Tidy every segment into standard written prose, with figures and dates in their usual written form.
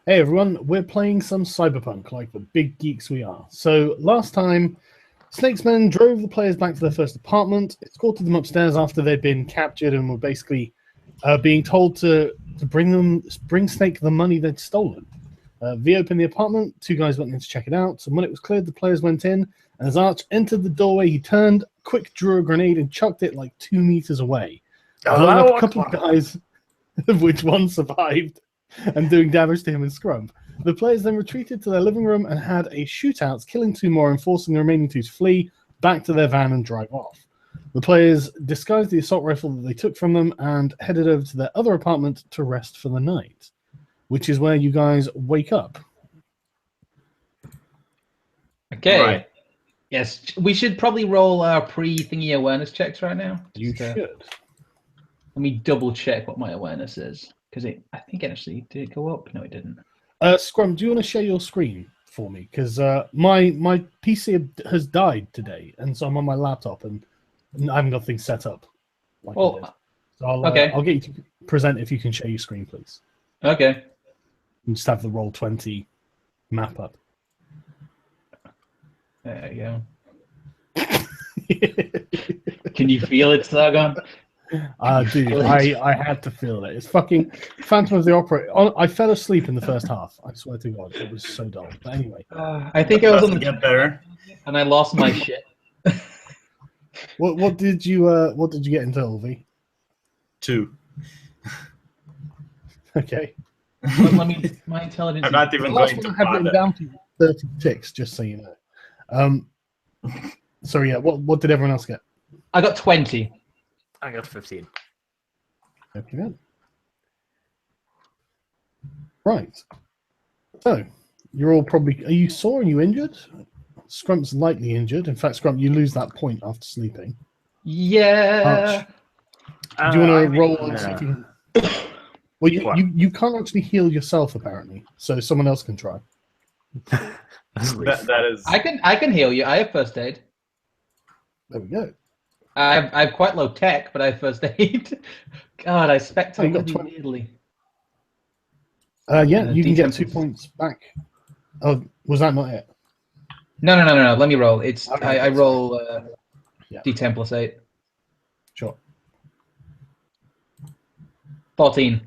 Hey everyone, we're playing some Cyberpunk, like the big geeks we are. So last time, Snakesmen drove the players back to their first apartment, escorted them upstairs after they'd been captured, and were basically being told to bring Snake the money they'd stolen. V opened the apartment. Two guys went in to check it out. And when it was cleared, the players went in. And as Arch entered the doorway, he turned, quick drew a grenade, and chucked it like 2 meters away, blowing up a couple of guys, of which one survived, and doing damage to him and Scrum. The players then retreated to their living room and had a shootout, killing two more and forcing the remaining two to flee back to their van and drive off. The players disguised the assault rifle that they took from them and headed over to their other apartment to rest for the night, which is where you guys wake up. Okay. Right. Yes, we should probably roll our pre-thingy awareness checks right now. You should. Let me double check what my awareness is. Because I think actually, did it go up? No, it didn't. Scrum, do you want to share your screen for me? Because my PC has died today, and so I'm on my laptop, and I haven't got things set up. Like so I'll get you to present if you can share your screen, please. Okay. And just have the Roll20 map up. There you go. Can you feel it, Sargon? Dude, I had to feel it. It's fucking Phantom of the Opera. I fell asleep in the first half. I swear to God, it was so dull. But anyway, I think I was on the get better, and I lost my shit. What did you get into, Olvi? 2. Okay. Let me. My intelligence. I'm not even going to have written down to 36, just so you know. Sorry, yeah. What did everyone else get? I got 20. I got 15. Okay, then. Right. So, you're all probably... Are you sore? Are you injured? Scrump's lightly injured. In fact, Scrump, you lose that point after sleeping. Yeah. Do you want to roll and see if you can... Well, you can't actually heal yourself, apparently. So someone else can try. that is... I can heal you. I have first aid. There we go. I have quite low tech, but I have first aid. God, I spectate weirdly. Yeah, you can get 2 points back. Oh, was that not it? No. Let me roll. It's okay, I roll D10 plus 8. Sure. 14.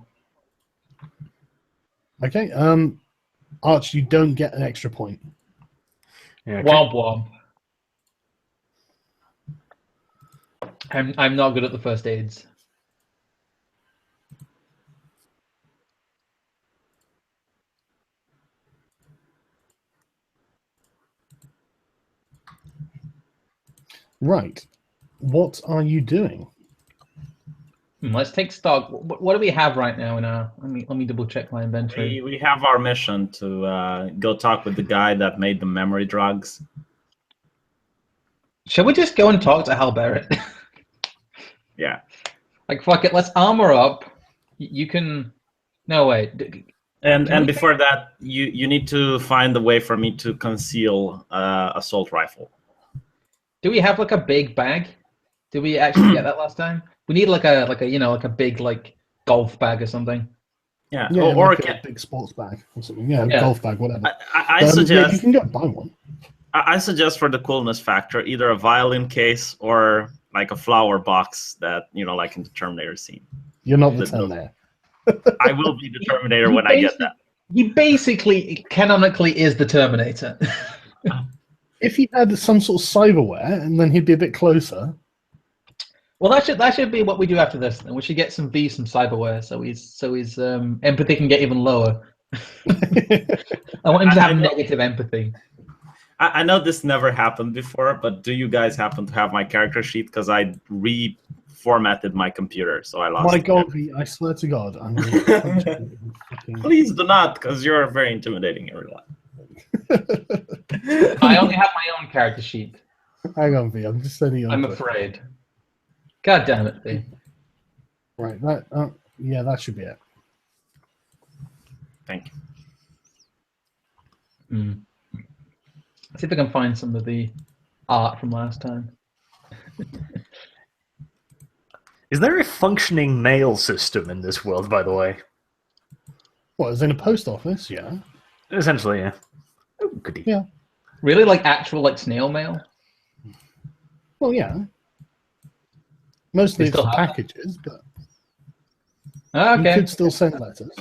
Okay. Arch, you don't get an extra point. Yeah, okay. Womp womp. I'm not good at the first aids. Right. What are you doing? Let's take stock. What do we have right now in our? Let me double check my inventory. We have our mission to go talk with the guy that made the memory drugs. Shall we just go and talk to Hal Barrett? Yeah. Like, fuck it, let's armor up. You can... No, wait. And before that, you need to find a way for me to conceal assault rifle. Do we have, like, a big bag? Did we actually get that last time? We need, like a big, like, golf bag or something. Yeah, or like a big sports bag or something. Yeah, golf bag, whatever. I suggest... you can go buy one. I suggest for the coolness factor, either a violin case or... like a flower box that, like in the Terminator scene. You're not the Terminator. I will be the Terminator when I get that. He basically, canonically, is the Terminator. If he had some sort of cyberware, and then he'd be a bit closer. Well, that should be what we do after this. Then we should get some some cyberware, so his empathy can get even lower. I want him to have negative empathy. I know this never happened before, but do you guys happen to have my character sheet? Because I reformatted my computer, so I lost it. My God, I swear to God. I'm Please do not, because you're very intimidating in real life. I only have my own character sheet. Hang on, V. I'm just sending you. I'm afraid. God damn it, V. Right, yeah, that should be it. Thank you. Mm. See if I can find some of the art from last time. Is there a functioning mail system in this world, by the way? What, as in a post office? Yeah. Essentially, yeah. Oh, goody. Yeah. Really, like actual like snail mail? Well, yeah. Mostly They it's still for have packages, but Oh, you okay. could still send letters.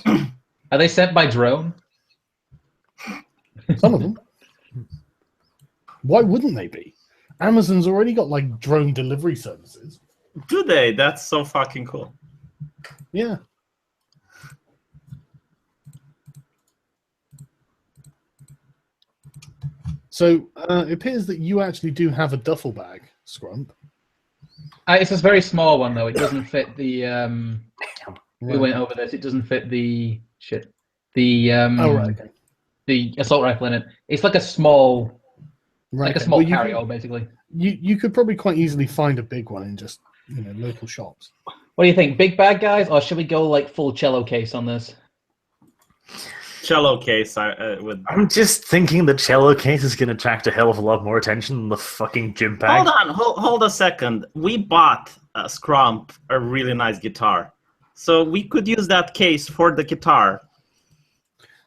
Are they sent by drone? Some of them. Why wouldn't they be? Amazon's already got like drone delivery services. Do they? That's so fucking cool. Yeah. So it appears that you actually do have a duffel bag, Scrump. It's a very small one though. It doesn't fit the. We Right. went over this. It doesn't fit the shit. The Oh, right. Okay. the assault rifle in it. It's like a small, Right. like a okay. small Well, you carry-on, could- basically. You could probably quite easily find a big one in just local shops. What do you think, big bag guys, or should we go like full cello case on this? Cello case, I would. I'm just thinking the cello case is going to attract a hell of a lot more attention than the fucking gym bag. Hold a second. We bought Scrump a really nice guitar, so we could use that case for the guitar.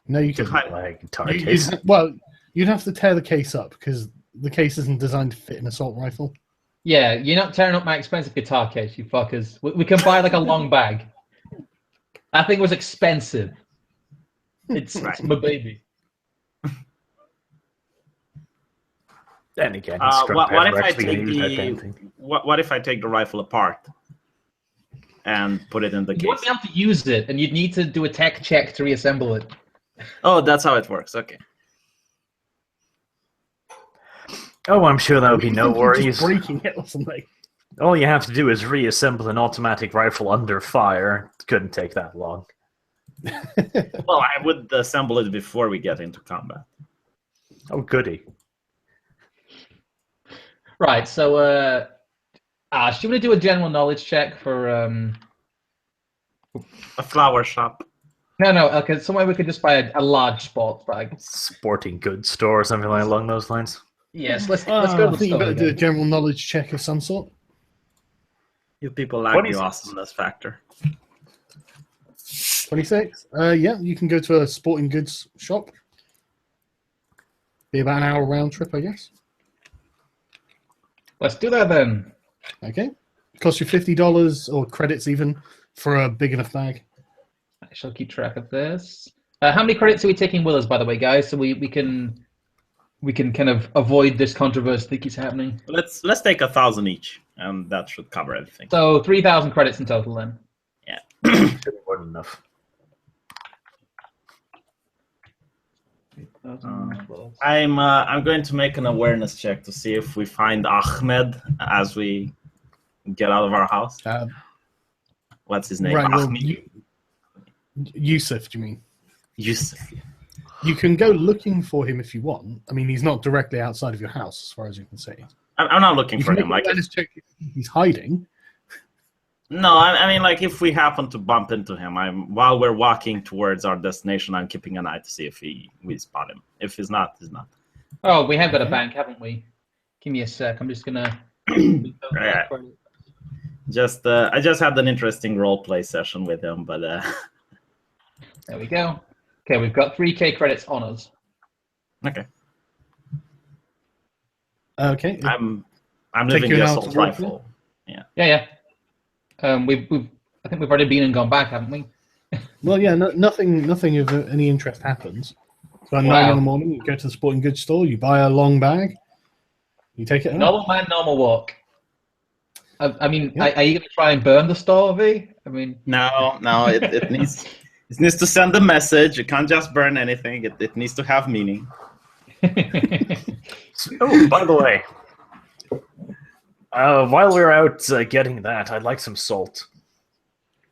No, you To could. hide- Like guitar case. You'd have to tear the case up because the case isn't designed to fit an assault rifle. Yeah, you're not tearing up my expensive guitar case, you fuckers. We can buy like a long bag. That thing was expensive. It's Right. my baby. Then again, What if I actually take gonna use that damn thing. what if I take the rifle apart and put it in the You wouldn't case? be able to use it, and you'd need to do a tech check to reassemble it. Oh, that's how it works. Okay. Oh, I'm sure that would be no You're worries. just breaking it or something. All you have to do is reassemble an automatic rifle under fire. It couldn't take that long. Well, I would assemble it before we get into combat. Oh, goody. Right, so Ash, do you want to do a general knowledge check for A flower shop. No, okay, somewhere we could just buy a large sports bag. Sporting goods store or something like along those lines. Yes, let's go I to the think you store. better do a then. general knowledge check of some sort. You people lack What the is it? awesomeness factor. 26. Yeah, you can go to a sporting goods shop. Be about an hour round trip, I guess. Let's do that then. Okay. Cost you $50 or credits even for a big enough bag. I shall keep track of this. How many credits are we taking with us, by the way, guys? So we can kind of avoid this controversy that keeps happening. Let's take 1,000 each, and that should cover everything. So 3,000 credits in total then. Should be more than enough. 3,000 plus. I'm going to make an awareness check to see if we find Ahmed as we get out of our house. What's his name? Right, well, Ahmed. Yusuf, do you mean? Yusuf. You can go looking for him if you want. I mean, he's not directly outside of your house, as far as you can see. I'm not looking You for can him. make Like, an awareness check if he's hiding. no, I mean, like, if we happen to bump into him, while we're walking towards our destination, I'm keeping an eye to see if we spot him. If he's not, he's not. Oh, we have got a Okay. bank, haven't we? Give me a sec. I'm just gonna. Right. I just had an interesting role play session with him, but There we go. Okay, we've got 3K credits on us. okay. Okay. I'm Take living you the an hour assault to walk rifle. Yeah. We've I think we've already been and gone back, haven't we? Well, yeah, nothing of any interest happens. So at 9 in the morning, you go to the sporting goods store, you buy a long bag, you take it home. Normal man, normal walk. I mean, Yeah. are you going to try and burn the store, V? I mean, No, it needs to send a message. It can't just burn anything. It needs to have meaning. Oh, by the way, while we're out getting that, I'd like some salt.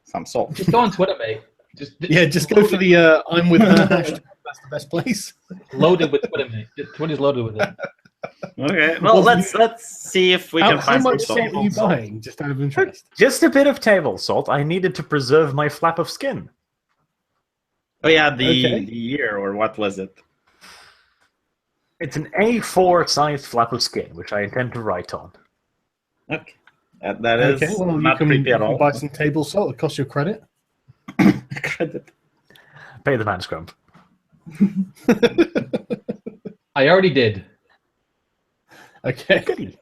Some salt. just go on Twitter, mate. Just go for the I'm with her hashtag. That's the best place. Loaded with Twitter, mate. Twitter's loaded with it. Okay. Well, Well, let's see if we How can find some much salt. salt are you buying, just out of interest? Just a bit of table salt. I needed to preserve my flap of skin. Oh yeah, the Okay. year, or what was it? It's an A4 sized flap of skin, which I intend to write on. Okay. That is Okay, well, not you creepy at can all. buy some table salt. It costs you a credit. Credit. Pay the man, Scrump. I already did. Okay. Goody.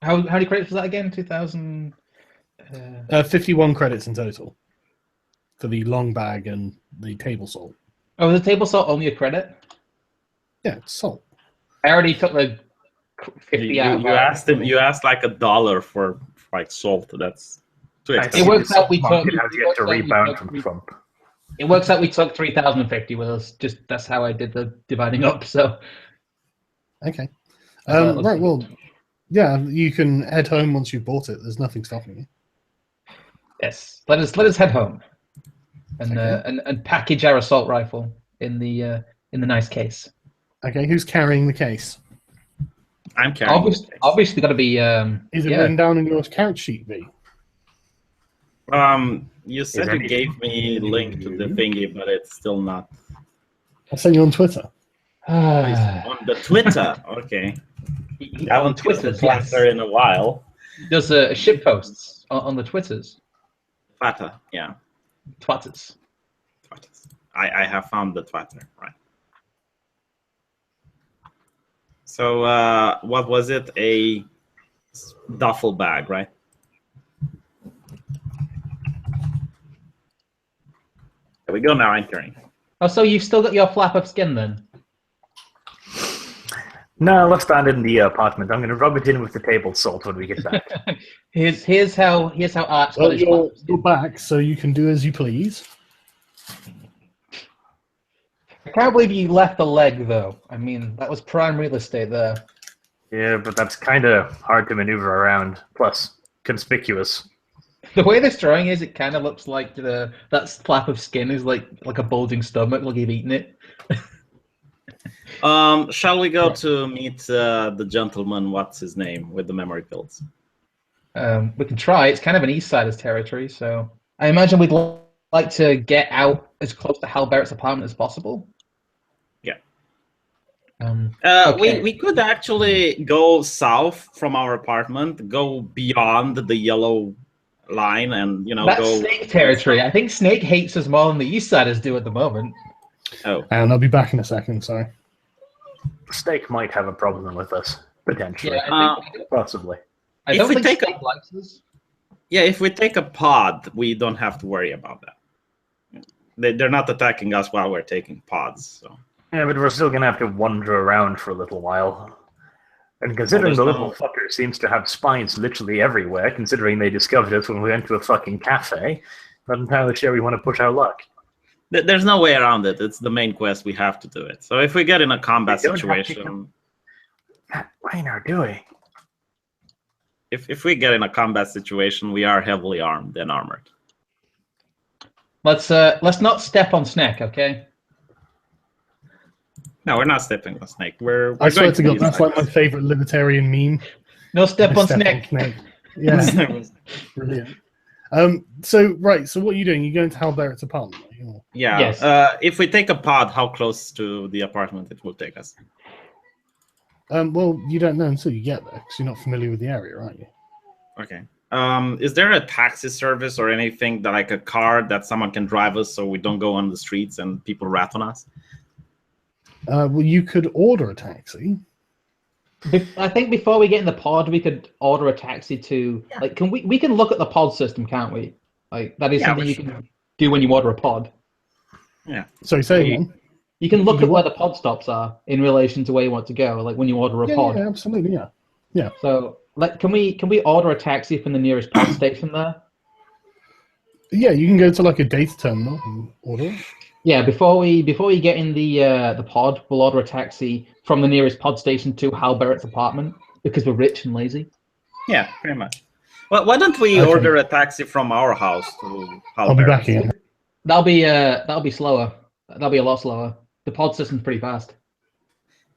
How many credits was that again? 2,000. 51 credits in total for the long bag and the table salt. Oh, the table salt only a credit? Yeah, it's salt. I already took the 50 out. You asked him. You asked like $1 for like salt. That's too expensive. It works out we took. Has yet to rebound from Trump. It works out we took 3,050 with us. Just that's how I did the dividing up. So. Okay. Right. Right. Well, yeah. You can head home once you've bought it. There's nothing stopping you. Yes. Let us head home, and Okay. and package our assault rifle in the nice case. Okay. Who's carrying the case? I'm carrying. Obviously, got to be. Is it written down in your count sheet, V? You said you gave me a link to the thingy, but it's still not. I'll send you on Twitter. On the Twitter, okay. I haven't Twitter, Twitter in a while. Does ship posts on the Twitters? Twitter, yeah. Twatters. I have found the Twitter, right. So, what was it? A duffel bag, right? There we go now, entering. Oh, so you've still got your flap of skin then? No, let's stand in the apartment. I'm going to rub it in with the table salt when we get back. here's how Art's got Well, his flap of skin. you're back, so you can do as you please. I can't believe you left the leg, though. I mean, that was prime real estate there. Yeah, but that's kind of hard to maneuver around. Plus, conspicuous. The way this drawing is, it kind of looks like that flap of skin is like a bulging stomach, like you've eaten it. Shall we go to meet the gentleman? What's his name with the memory pills? We can try. It's kind of an East Siders territory, so I imagine we'd like to get out as close to Hal Barrett's apartment as possible. Yeah. Okay. We could actually go south from our apartment, go beyond the yellow line, and That's go Snake territory. I think Snake hates us more than the East Siders do at the moment. Oh, And I'll be back in a second. Sorry. Snake might have a problem with us, potentially. Yeah, I think Possibly. I if don't we think take a- Snake likes us. yeah. If we take a pod, we don't have to worry about that. They're not attacking us while we're taking pods. So. Yeah, but we're still going to have to wander around for a little while. And considering the little fucker seems to have spines literally everywhere, considering they discovered us when we went to a fucking cafe, not entirely sure we want to push our luck. There's no way around it. It's the main quest. We have to do it. So if we get in a combat We don't have to situation, Rainer, do we? if we get in a combat situation, we are heavily armed and armored. Let's not step on Snake, okay? No, we're not stepping on Snake. We're I swear going to God, these that's like my guys. favorite libertarian meme. No step on Step Snake. Yeah, brilliant. So what are you doing? You going to Hal Barrett's apartment? Or- Yeah. Yes. If we take a pod, how close to the apartment it will take us? Well, you don't know until you get there because you're not familiar with the area, aren't you? Okay. Is there a taxi service or anything that like a car that someone can drive us so we don't go on the streets and people rat on us? Well, you could order a taxi. I think before we get in the pod, we could order a taxi to like. We can look at the pod system, can't we? Like that is something you can do when you order a pod. Yeah. Sorry, say again. You can look Do at where what? the pod stops are in relation to where you want to go. Like when you order a pod. Yeah, absolutely, yeah. So, like, can we order a taxi from the nearest pod station there? Yeah, you can go to like a data terminal and order it. Yeah, before we get in the pod, we'll order a taxi from the nearest pod station to Hal Barrett's apartment because we're rich and lazy. Yeah, pretty much. Well, why don't we Okay. order a taxi from our house to I'll be back again. That'll be slower. That'll be a lot slower. The pod system's pretty fast.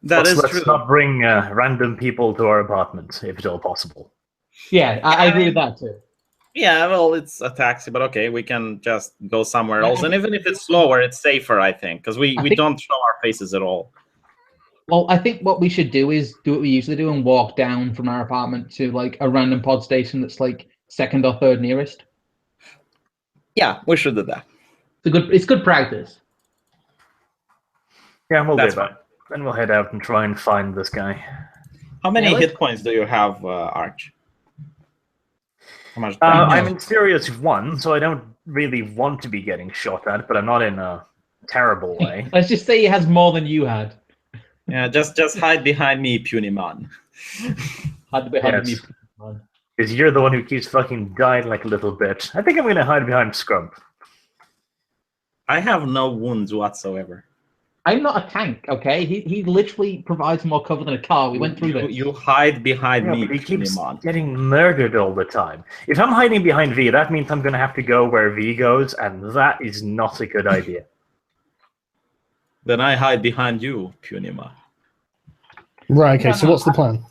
Let's Let's not bring random people to our apartment, if at all possible. Yeah, I agree with that too. Yeah, well, it's a taxi, but okay, we can just go somewhere else. And even if it's slower, it's safer, I think, because we don't show our faces at all. Well, I think what we should do is do what we usually do and walk down from our apartment to like a random pod station that's like second or third nearest. Yeah, we should do that. It's good practice. Yeah, we'll That's do that. Then we'll head out and try and find this guy. How many Yeah, hit points do you have, Arch? How much I'm damage? in serious 1, so I don't really want to be getting shot at, but I'm not in a terrible way. Let's just say he has more than you had. Yeah, just hide behind me, puny man. Had behind Yes. me. Man. Because you're the one who keeps fucking dying like a little bitch. I think I'm gonna hide behind Scrump. I have no wounds whatsoever. I'm not a tank, okay? He literally provides more cover than a car. We went through this. You hide behind Yeah, me, but he puny keeps man. getting murdered all the time. If I'm hiding behind V, that means I'm gonna have to go where V goes, and that is not a good idea. Then I hide behind you, puny man. Right. Okay. No, So no, what's the plan?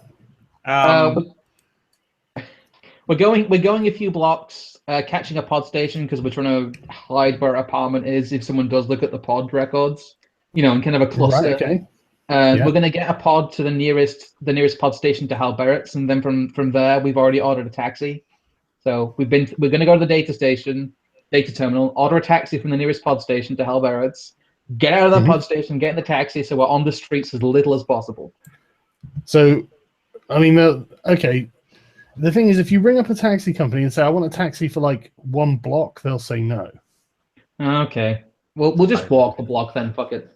We're going a few blocks, catching a pod station because we're trying to hide where our apartment is. If someone does look at the pod records, and kind of a cluster. Right. Okay. We're going to get a pod to the nearest pod station to Hal Barrett's, and then from there we've already ordered a taxi. So we're going to go to the data terminal, order a taxi from the nearest pod station to Hal Barrett's, get out of that pod station, get in the taxi, so we're on the streets as little as possible. So, I mean, okay. The thing is, if you ring up a taxi company and say, I want a taxi for like 1 block, they'll say no. Okay. We'll just walk the block then. Fuck it.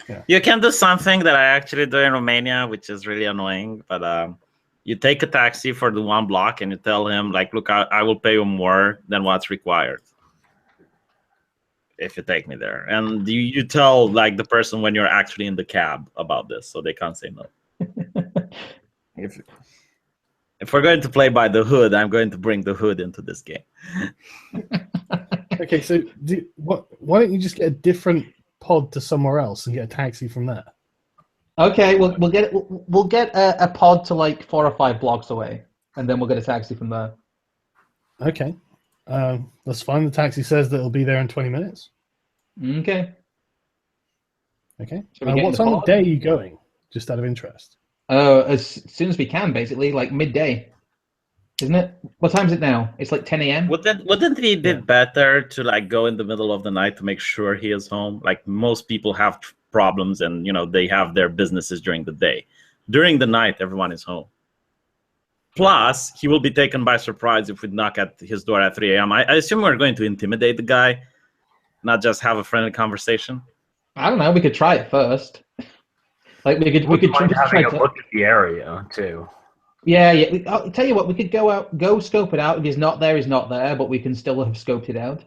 Yeah. You can do something that I actually do in Romania, which is really annoying. But you take a taxi for the 1 block and you tell him, like, look, I will pay you more than what's required if you take me there. And you tell like the person when you're actually in the cab about this, so they can't say no. If we're going to play by the hood, I'm going to bring the hood into this game. Okay, so why don't you just get a different pod to somewhere else and get a taxi from there? Okay, we'll get a pod to like 4 or 5 blocks away, and then we'll get a taxi from there. Okay, that's fine. The taxi says that it'll be there in 20 minutes. Okay. Okay. Shall we get in What the time of pod? day are you going? Just out of interest. As soon as we can, basically, like midday, isn't it? What time is it now? It's like 10 a.m. Wouldn't it be better to like go in the middle of the night to make sure he is home? Like most people have problems, and they have their businesses during the day. During the night, everyone is home. Plus, he will be taken by surprise if we knock at his door at 3 a.m. I assume we're going to intimidate the guy, not just have a friendly conversation. I don't know. We could try it first. Like we could Mind just having try a look at the area too. Yeah. I'll tell you what. We could go scope it out. If he's not there, he's not there. But we can still have scoped it out.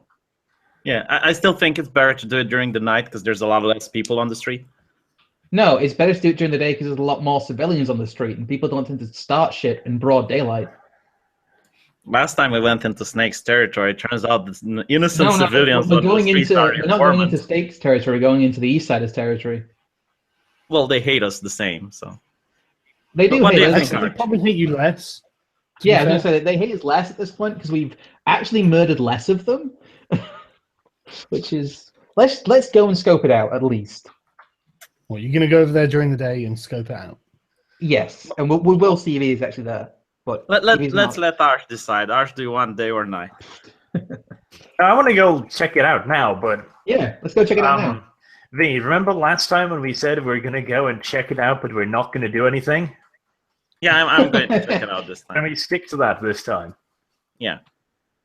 Yeah, I still think it's better to do it during the night because there's a lot less people on the street. No, it's better to do it during the day because there's a lot more civilians on the street, and people don't tend to start shit in broad daylight. Last time we went into Snake's territory, it turns out the innocent No, civilians we're on the going streets into. are We're not going into informants. State's territory. We're going into the East Side's territory. Well, they hate us the same, so. They do What do hate you us. think, They Arch? probably hate you less. Yeah, I was going to say they hate us less at this point because we've actually murdered less of them. Which is let's go and scope it out at least. Well, you're going to go over there during the day and scope it out. Yes, and we will see if he is actually there. But Let's let Arch decide. Arch, do you want day or night? I want to go check it out now, but yeah, let's go check it out now. V, remember last time when we said we were going to go and check it out, but we're not going to do anything? Yeah, I'm going to check it out this Let time. me stick to that this time. Yeah.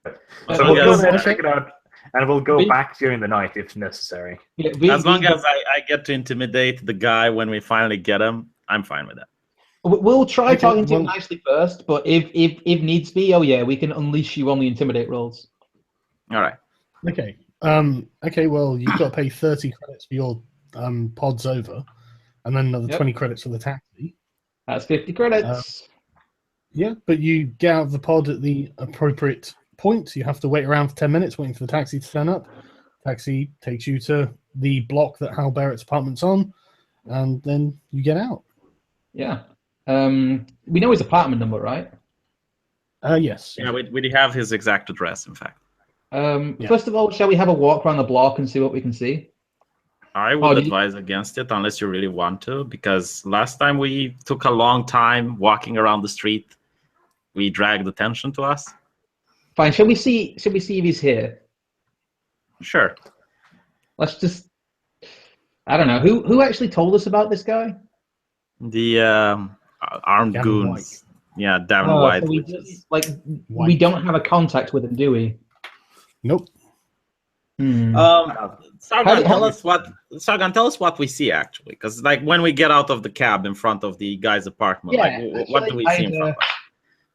So long we'll go as- there and check it out, and we'll go V- back during the night if necessary. Yeah, As long as I get to intimidate the guy when we finally get him, I'm fine with that. we'll try Okay, talking to him well- nicely first. But if needs be, oh yeah, we can unleash you on the intimidate rolls. All right. Okay. Okay, well, you've got to pay 30 credits for your pods over, and then another 20 credits for the taxi. That's 50 credits. Yeah, but you get out of the pod at the appropriate point. You have to wait around for 10 minutes waiting for the taxi to turn up. Taxi takes you to the block that Hal Barrett's apartment's on, and then you get out. Yeah. We know his apartment number, right? Yes. Yeah, we have his exact address, in fact. First of all, shall we have a walk around the block and see what we can see? I would advise against it unless you really want to, because last time we took a long time walking around the street. We dragged attention to us. Fine. Shall we see if he's here? Sure. Let's just. I don't know who actually told us about this guy. The armed Gavin goons. Yeah, Davin Oh, White. so Which is we White. don't have a contact with him, do we? Nope. Hmm. Sargon, tell us what we see actually, because like when we get out of the cab in front of the guy's apartment, Yeah, like what do we see in front of us?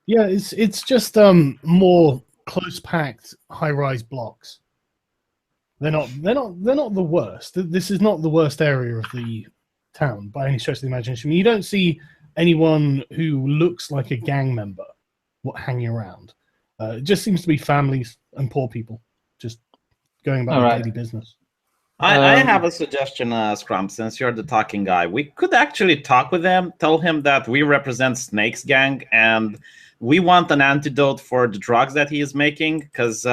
Yeah, it's just more close packed high rise blocks. They're not the worst. This is not the worst area of the town by any stretch of the imagination. You don't see anyone who looks like a gang member hanging around. It just seems to be families and poor people just going about their daily business. I have a suggestion, Scrum, since you're the talking guy. We could actually talk with him, tell him that we represent Snake's gang, and we want an antidote for the drugs that he is making, because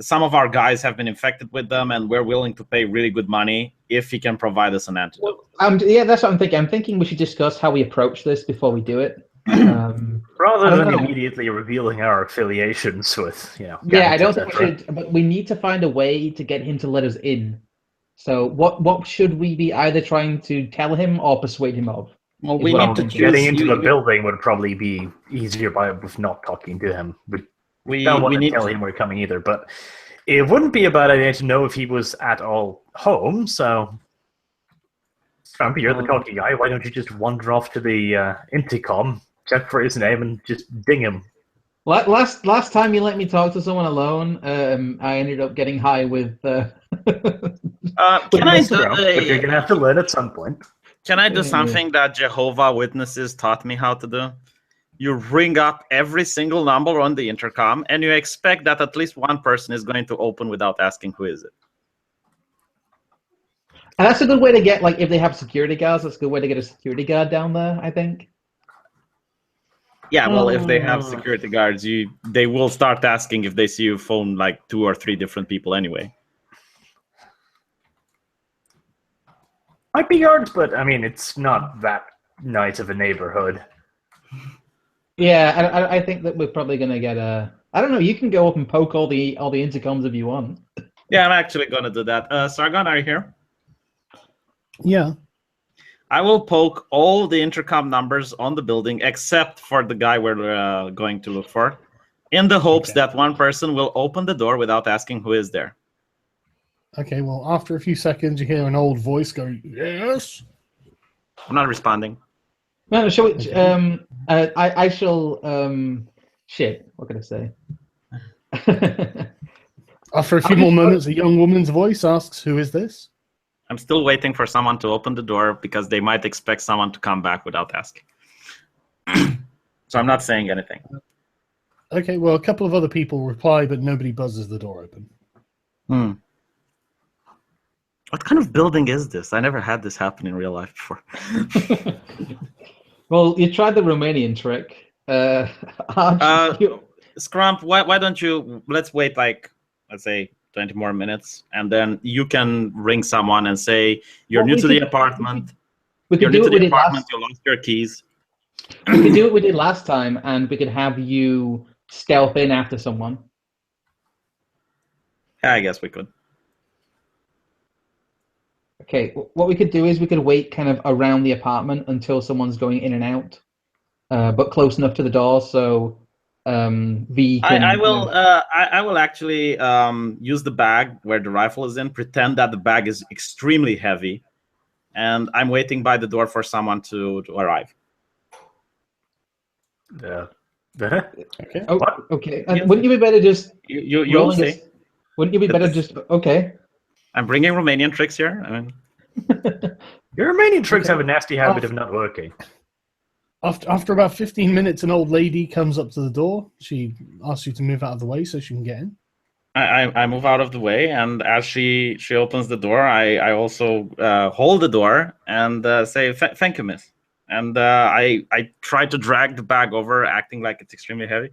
some of our guys have been infected with them, and we're willing to pay really good money if he can provide us an antidote. Yeah, that's what I'm thinking. I'm thinking we should discuss how we approach this before we do it. Rather than immediately revealing our affiliations with, Yeah, I don't think we should, but we need to find a way to get him to let us in. So what should we be either trying to tell him or persuade him of? Well, we need to getting into the building would probably be easier with not talking to him. We don't want to tell him we're coming either, but it wouldn't be a bad idea to know if he was at all home. So, Scrumpy, you're the talking guy. Why don't you just wander off to the intercom, check for his name, and just ding him? Last time you let me talk to someone alone, I ended up getting high with. Can I do, but you're gonna have to learn at some point. Can I do something that Jehovah Witnesses taught me how to do? You ring up every single number on the intercom, and you expect that at least one person is going to open without asking who is it. And that's a good way to get, like, if they have security guards, that's a good way to get a security guard down there, I think. Yeah, well, if they have security guards, they will start asking if they see you phone like 2 or 3 different people anyway. Might be yards, but I mean, it's not that nice of a neighborhood. Yeah, I think that we're probably gonna get a. I don't know. You can go up and poke all the intercoms if you want. Yeah, I'm actually gonna do that. Sargon, are you here? Yeah. I will poke all the intercom numbers on the building except for the guy we're going to look for, in the hopes that one person will open the door without asking who is there. Okay, well, after a few seconds, you hear an old voice go, "Yes." I'm not responding. No, shall we? I shall. Shit. What can I say? After a few more moments, a young woman's voice asks, "Who is this?" I'm still waiting for someone to open the door because they might expect someone to come back without asking. So I'm not saying anything. Okay, well, a couple of other people reply, but nobody buzzes the door open. What kind of building is this? I never had this happen in real life before. Well, you tried the Romanian trick. Scrump, why don't you, let's wait like, let's say 20 more minutes, and then you can ring someone and say, you're new to the apartment. You're new to the apartment, you lost your keys. We could do what we did last time, and we could have you stealth in after someone. Yeah, I guess we could. Okay, what we could do is we could wait kind of around the apartment until someone's going in and out, but close enough to the door so V can... I will actually use the bag where the rifle is in, pretend that the bag is extremely heavy, and I'm waiting by the door for someone to arrive. Okay. Oh, okay. Wouldn't you be better just... You'll see. Wouldn't you be better just... Okay. I'm bringing Romanian tricks here. I mean, your Romanian tricks have a nasty habit of not working. After about 15 minutes, an old lady comes up to the door. She asks you to move out of the way so she can get in. I move out of the way, and as she opens the door, I also hold the door and say, "Thank you, miss." And I try to drag the bag over, acting like it's extremely heavy.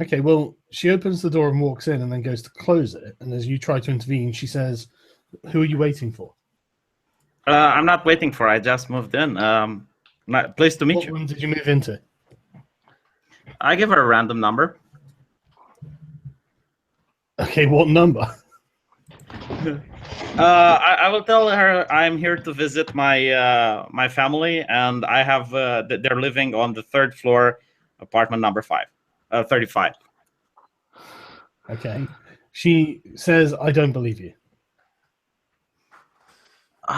Okay, well, she opens the door and walks in and then goes to close it. And as you try to intervene, she says, "Who are you waiting for?" I'm not waiting for. I just moved in. Pleased to meet you. What room did you move into? I give her a random number. Okay, what number? I will tell her I'm here to visit my family, and I have they're living on the 3rd floor, apartment number 35. Okay. She says, "I don't believe you."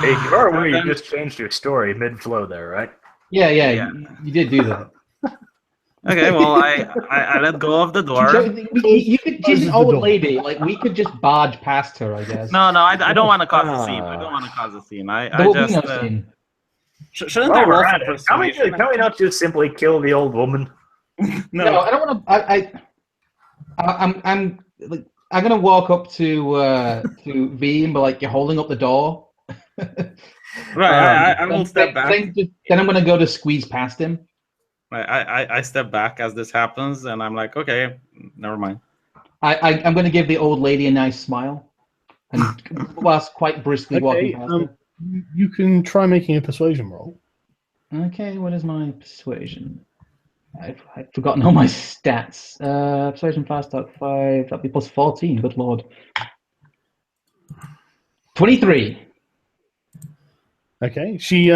Hey, you are aware you Then- just changed your story mid-flow there, right? Yeah, Yeah. you did do that. Okay, well, I let go of the door. So, you could, she's Closes an the old door. lady. Like, we could just barge past her, I guess. No, I don't want to cause a scene. I don't want to cause a scene. There I will just be no scene. shouldn't Well, I roll we're for at it. Can persuasion? we not just simply kill the old woman? No, I don't want to. I'm like, I'm gonna walk up to V and be like, "You're holding up the door." Right, I will step back. Then I'm gonna go to squeeze past him. I step back as this happens, and I'm like, okay, never mind. I'm gonna give the old lady a nice smile, and whilst quite briskly walking past her. You can try making a persuasion roll. Okay, what is my persuasion? I've forgotten all my stats. Persuasion +5. That'd be +14. Good lord. 23. Okay. She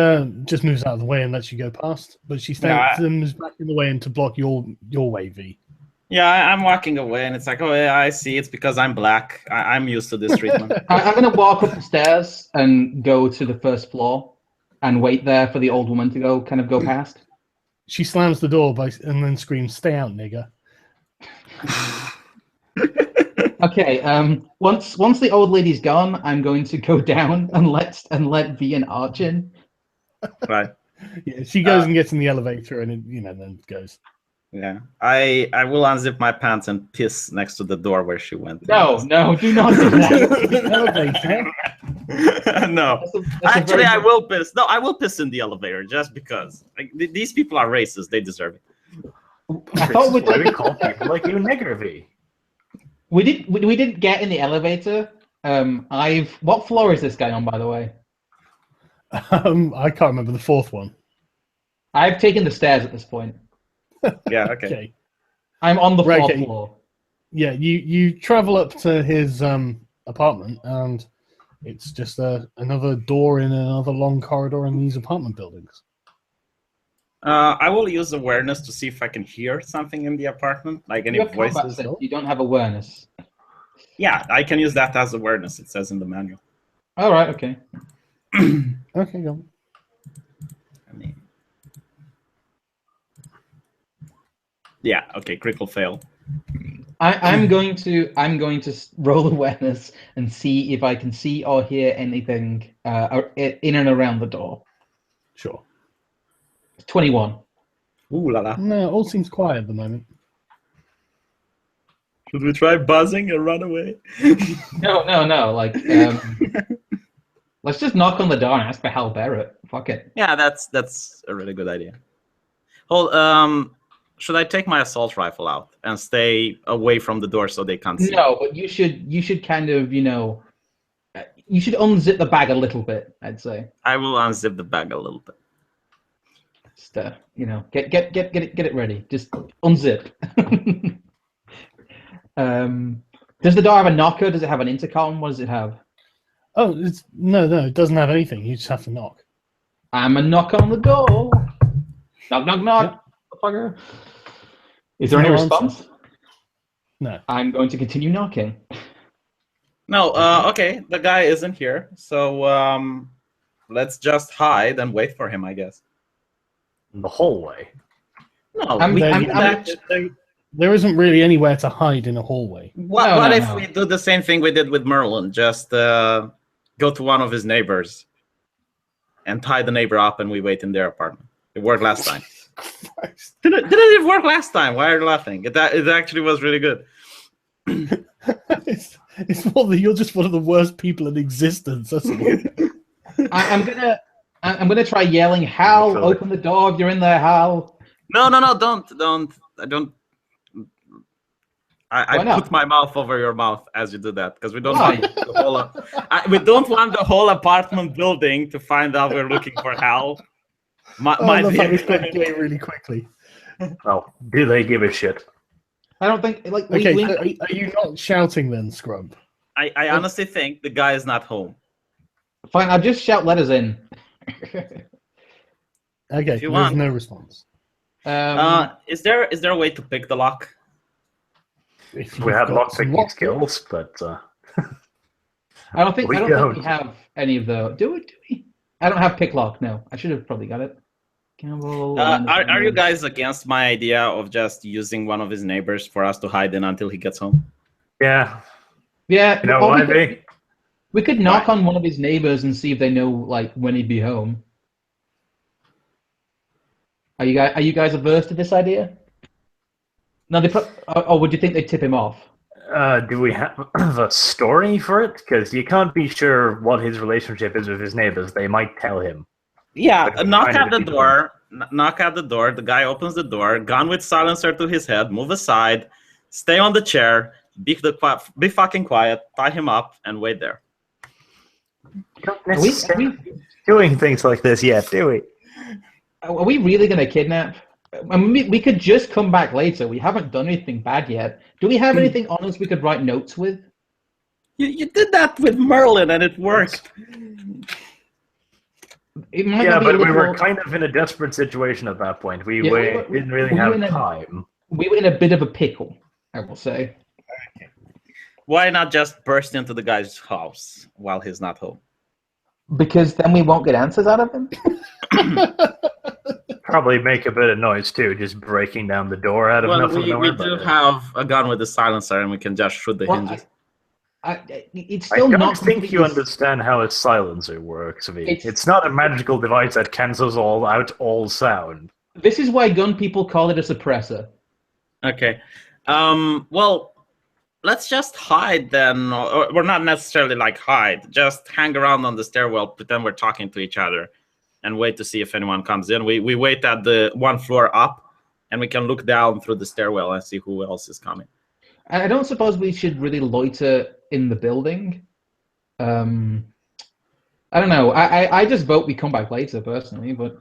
just moves out of the way and lets you go past, but she moves back in the way and to block your way, V. Yeah, I'm walking away, and it's like, oh yeah, I see. It's because I'm black. I'm used to this treatment. I'm gonna walk up the stairs and go to the 1st floor and wait there for the old woman to go past. She slams the door and then screams, "Stay out, nigger." Okay. Once the old lady's gone, I'm going to go down and let V and Arch in. Right. Yeah, she goes and gets in the elevator, and then goes. Yeah. I will unzip my pants and piss next to the door where she went. No, do not do that. Elevator. No. Actually, I will piss. No, I will piss in the elevator just because. Like, these people are racist. They deserve it. I thought Why we call people like you nigger, V? we didn't get in the elevator. What floor is this guy on, by the way? I can't remember the 4th one. I've taken the stairs at this point. Yeah. Okay. Okay. I'm on the 4th okay. floor. Yeah, you travel up to his apartment, and it's just another door in another long corridor in these apartment buildings. I will use awareness to see if I can hear something in the apartment, like any You have combat voices. sense, you don't have awareness. Yeah, I can use that as awareness. It says in the manual. All right. Okay. Okay, go on. Yeah. Okay. Critical fail. I'm going to roll awareness and see if I can see or hear anything in and around the door. Sure. 21. Ooh la la. No, all seems quiet at the moment. Should we try buzzing and run away? No. Like, let's just knock on the door and ask for Hal Barrett. Fuck it. Yeah, that's a really good idea. Hold. Should I take my assault rifle out and stay away from the door so they can't see? No, but you should kind of, you should unzip the bag a little bit, I'd say. I will unzip the bag a little bit. Just get it ready. Just unzip. Does the door have a knocker? Does it have an intercom? What does it have? Oh, no, it doesn't have anything. You just have to knock. I'm a knock on the door. Knock, knock, knock. Fucker. Is there any response? No. I'm going to continue knocking. No, okay, the guy isn't here, so let's just hide and wait for him, I guess. In the hallway. No, there isn't really anywhere to hide in a hallway. What if we do the same thing we did with Merlin? Just go to one of his neighbors and tie the neighbor up, and we wait in their apartment. It worked last time. Didn't it work last time? Why are you laughing? It actually was really good. It's more that you're just one of the worst people in existence. That's all. I'm gonna try yelling, "Hal, open the door! If you're in there, Hal!" No, don't. I put my mouth over your mouth as you do that because we don't want the whole. We don't want the whole apartment building to find out we're looking for Hal. I love how we spent game really quickly. Well, do they give a shit? I don't think Okay, so are you not shouting then, Scrump? I honestly think the guy is not home. Fine, I'll just shout letters in. Okay, If you there's want. no response. Is there a way to pick the lock? If We you've had got some lockpicking lock- skills, but I don't think We we don't. have any of the. Do we? I don't have pick lock. No, I should have probably got it. Campbell. Are you guys against my idea of just using one of his neighbors for us to hide in until he gets home? yeah. Yeah, You know or why, we could knock Why? on one of his neighbors and see if they know like when he'd be home. Are you guys averse to this idea? No, or would you think they'd tip him off? Do we have a story for it? Because you can't be sure what his relationship is with his neighbors. They might tell him. Yeah, Like, knock kind of at the defeat door. Knock at the door. The guy opens the door. Gun with silencer to his head. Move aside. Stay on the chair. Be fucking quiet. Tie him up and wait there. Not Are we necessarily doing things like this yet, do we? are we really going to kidnap? I mean, we could just come back later. We haven't done anything bad yet. Do we have anything on us we could write notes with? You did that with Merlin and it worked. It might Yeah, not be a but we little- were kind of in a desperate situation at that point. We Yeah, didn't really we were have in a- time. We were in a bit of a pickle, I will say. Why not just burst into the guy's house while he's not home? Because then we won't get answers out of him. Probably make a bit of noise too, just breaking down the door out of Well, nothing. we do have a gun with a silencer and we can just shoot the Well, hinges. It's I still don't not think you completely- understand how a silencer works, V. It's- It's not a magical device that cancels out all sound. This is why gun people call it a suppressor. Okay. Well, let's just hide then. Or we're not necessarily like hide. Just hang around on the stairwell, pretend we're talking to each other, and wait to see if anyone comes in. We wait at the one floor up, and we can look down through the stairwell and see who else is coming. I don't suppose we should really loiter in the building. I don't know. I just vote we come back later, personally, but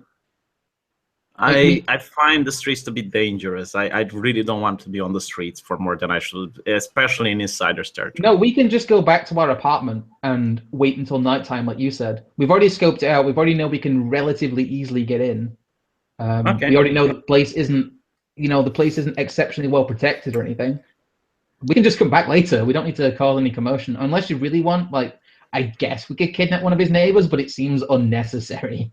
I find the streets to be dangerous. I really don't want to be on the streets for more than I should, especially in insider's territory. no, we can just go back to our apartment and wait until nighttime, like you said. We've already scoped it out. We've already know we can relatively easily get in. Okay. We already know the place isn't, the place isn't exceptionally well protected or anything. We can just come back later. We don't need to cause any commotion, unless you really want. Like, I guess we could kidnap one of his neighbors, but it seems unnecessary.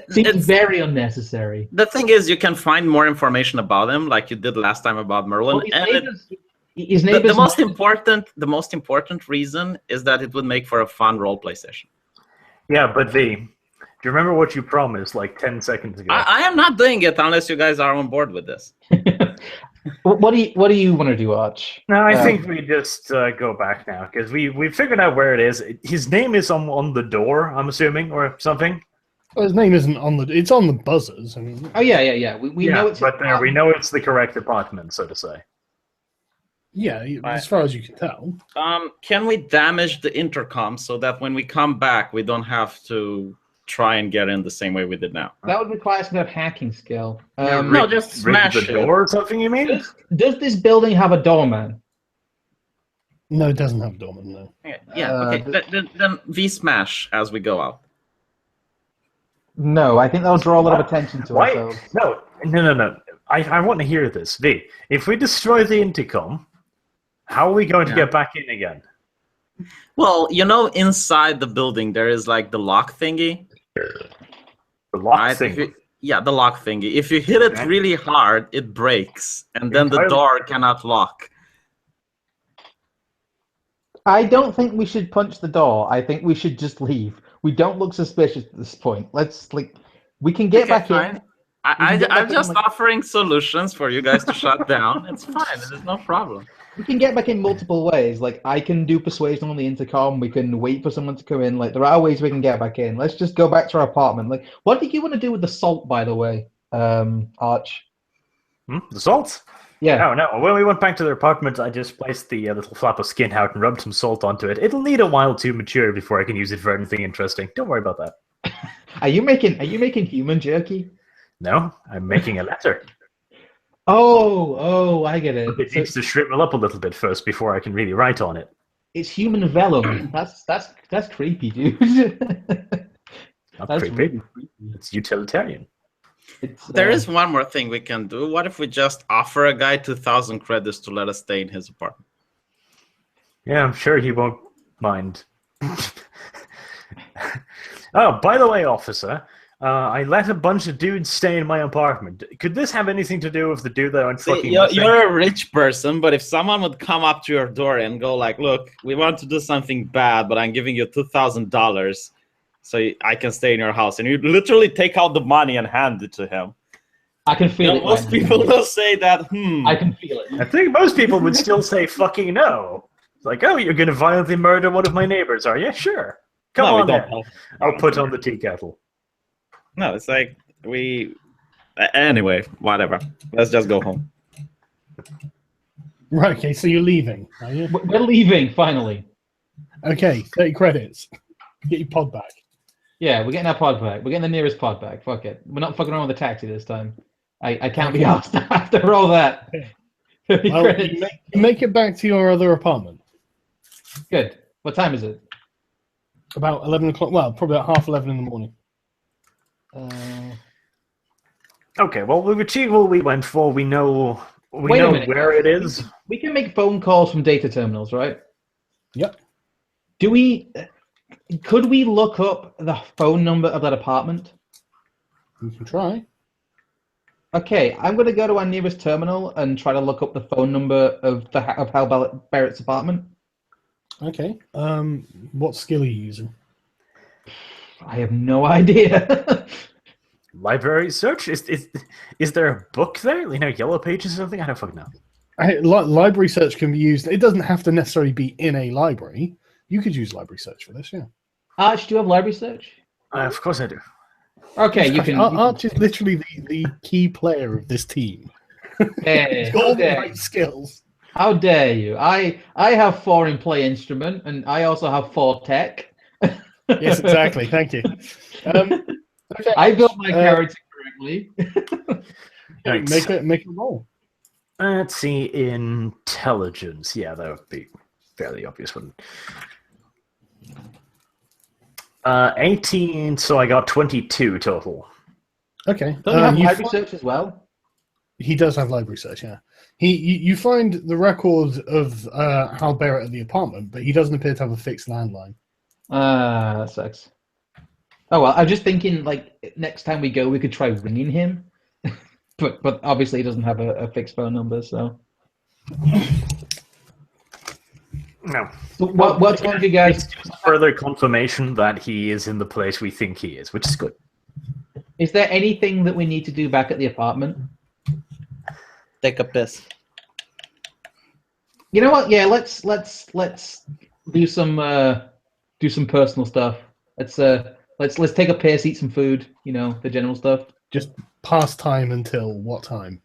Seems very unnecessary. The thing is, you can find more information about him, like you did last time about Merlin. Well, his The neighbors. the most important reason is that it would make for a fun roleplay session. Yeah, but V, do you remember what you promised like 10 seconds ago? I am not doing it unless you guys are on board with this. What do you want to do, Arch? No, I think we just go back now because we figured out where it is. His name is on the door, I'm assuming, or something. Well, his name isn't on the. It's on the buzzers. I mean, Oh yeah. We know it's. but we know it's the correct apartment, so to say. yeah, as far as you can tell. Can we damage the intercom so that when we come back, we don't have to try and get in the same way we did now? That would require some kind of hacking skill. No, just Rig smash the it. door or something, you mean? Does this building have a doorman? No, it doesn't have doorman. No. Yeah. Okay. Then V smash as we go out. No, I think that'll draw a lot of attention to Why? ourselves. No. I want to hear this. V, if we destroy the intercom, how are we going to get back in again? Well, inside the building there is like the lock thingy. The lock Right? thing. The lock thingy. If you hit it Okay. really hard, it breaks, and then the Entirely- door cannot lock. I don't think we should punch the door. I think we should just leave. We don't look suspicious at this point. We can get back fine. in. I'm get back in, just like- offering solutions for you guys to shut down. It's fine. There's no problem. We can get back in multiple ways. Like, I can do persuasion on the intercom. We can wait for someone to come in. Like, there are ways we can get back in. Let's just go back to our apartment. Like, what did you want to do with the salt, by the way, Arch? The salt? Yeah. No. When we went back to their apartment, I just placed the little flap of skin out and rubbed some salt onto it. It'll need a while to mature before I can use it for anything interesting. Don't worry about that. Are you making human jerky? No, I'm making a letter. Oh, I get it. It needs to shrivel up a little bit first before I can really write on it. It's human vellum. That's creepy, dude. Not That's creepy. really creepy. It's utilitarian. It's, There is one more thing we can do. What if we just offer a guy 2,000 credits to let us stay in his apartment? Yeah, I'm sure he won't mind. Oh, by the way, officer, I let a bunch of dudes stay in my apartment. Could this have anything to do with the dude that I'm fucking? You're a rich person, but if someone would come up to your door and go like, "Look, we want to do something bad, but I'm giving you $2,000 so I can stay in your house," and you literally take out the money and hand it to him, I can feel it. most people will say that. I can feel it. I think most people would still say fucking no. It's like, oh, you're going to violently murder one of my neighbors, are you? Sure. Come on, then. I'll put on the tea kettle. No, it's like anyway, whatever. Let's just go home. Right, okay, so you're leaving, are you? We're leaving, finally. Okay, 30 credits. Get your pod back. Yeah, we're getting our pod back. We're getting the nearest pod back. Fuck it. We're not fucking around with the taxi this time. I can't be asked after all that. 30 Well, credits. you make it back to your other apartment. Good. What time is it? About 11 o'clock. Well, probably at 11:30 in the morning. Okay, well, we've achieved what we went for. We know Wait a minute. where it is. We can make phone calls from data terminals, right? Yep. Could we look up the phone number of that apartment? You can try. Okay, I'm going to go to our nearest terminal and try to look up the phone number of Hal Barrett's apartment. Okay. What skill are you using? I have no idea. Library search? Is there a book there? You know, Yellow Pages or something? I don't fucking know. Library search can be used. It doesn't have to necessarily be in a library. You could use library search for this, yeah. Arch, do you have library search? Of course I do. Okay, you can. Arch is literally the key player of this team. Hey, He's got all the right skills. How dare you? I have 4 in play instrument, and I also have 4 tech. Yes, exactly. Thank you. Okay, I built my character correctly. Make a roll. Let's see, intelligence. Yeah, that would be fairly obvious, wouldn't it? 18, so I got 22 total. Okay. Don't you have library search as well? He does have library search, yeah. You find the record of Hal Barrett at the apartment, but he doesn't appear to have a fixed landline. That sucks. Oh well, I'm just thinking like next time we go, we could try ringing him, but obviously he doesn't have a fixed phone number. So no. What time do you guys? Further confirmation that he is in the place we think he is, which is good. Is there anything that we need to do back at the apartment? Take a piss. You know what? Yeah, let's do some personal stuff. Let's take a piss, eat some food. You know, the general stuff. Just pass time until what time?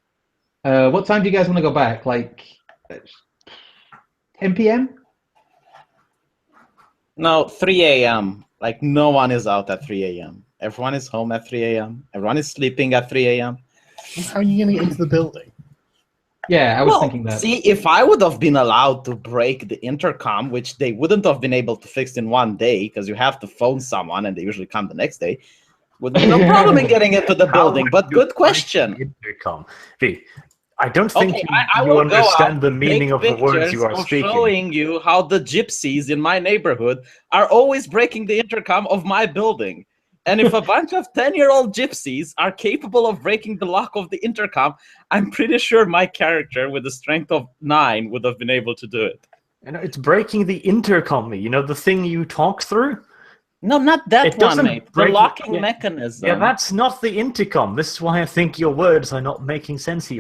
What time do you guys want to go back? Like 10 p.m. No, 3 a.m. Like no one is out at 3 a.m. Everyone is home at 3 a.m. Everyone is sleeping at 3 a.m. How are you going to get into the building? Yeah, I was thinking that. See, if I would have been allowed to break the intercom, which they wouldn't have been able to fix in one day, because you have to phone someone and they usually come the next day, would be no problem in getting into the building. But good question. Intercom. V, I don't think I you will understand the meaning of the words you are speaking. Showing you how the gypsies in my neighborhood are always breaking the intercom of my building. And if a bunch of 10-year-old gypsies are capable of breaking the lock of the intercom, I'm pretty sure my character with a strength of 9 would have been able to do it. You know, it's breaking the intercom, you know, the thing you talk through? No, not that one, mate. The locking mechanism. Yeah, that's not the intercom. This is why I think your words are not making sense.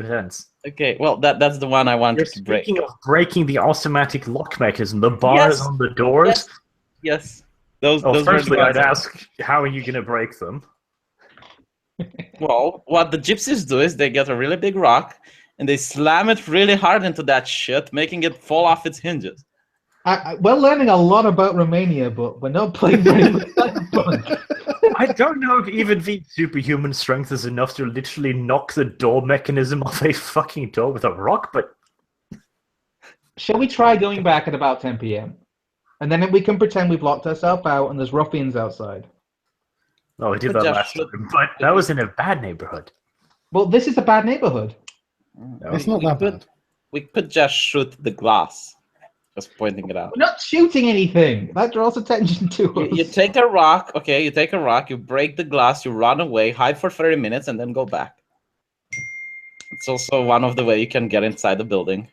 Okay, well, that's the one I wanted to break. Speaking of breaking the automatic lock mechanism, the bars on the doors? Yes. Those firstly, I'd ask, how are you going to break them? Well, what the gypsies do is they get a really big rock and they slam it really hard into that shit, making it fall off its hinges. We're learning a lot about Romania, but we're not playing very much Cyberpunk. I don't know if even the superhuman strength is enough to literally knock the door mechanism off a fucking door with a rock, but... Shall we try going back at about 10 p.m.? And then we can pretend we've locked ourselves out and there's ruffians outside. Oh, we did But that just last shoot- time, but that was in a bad neighborhood. Well, this is a bad neighborhood. It's not that bad. We could just shoot the glass. Just pointing it out. We're not shooting anything. That draws attention to us. You take a rock, okay, you take a rock, you break the glass, you run away, hide for 30 minutes, and then go back. It's also one of the way you can get inside the building.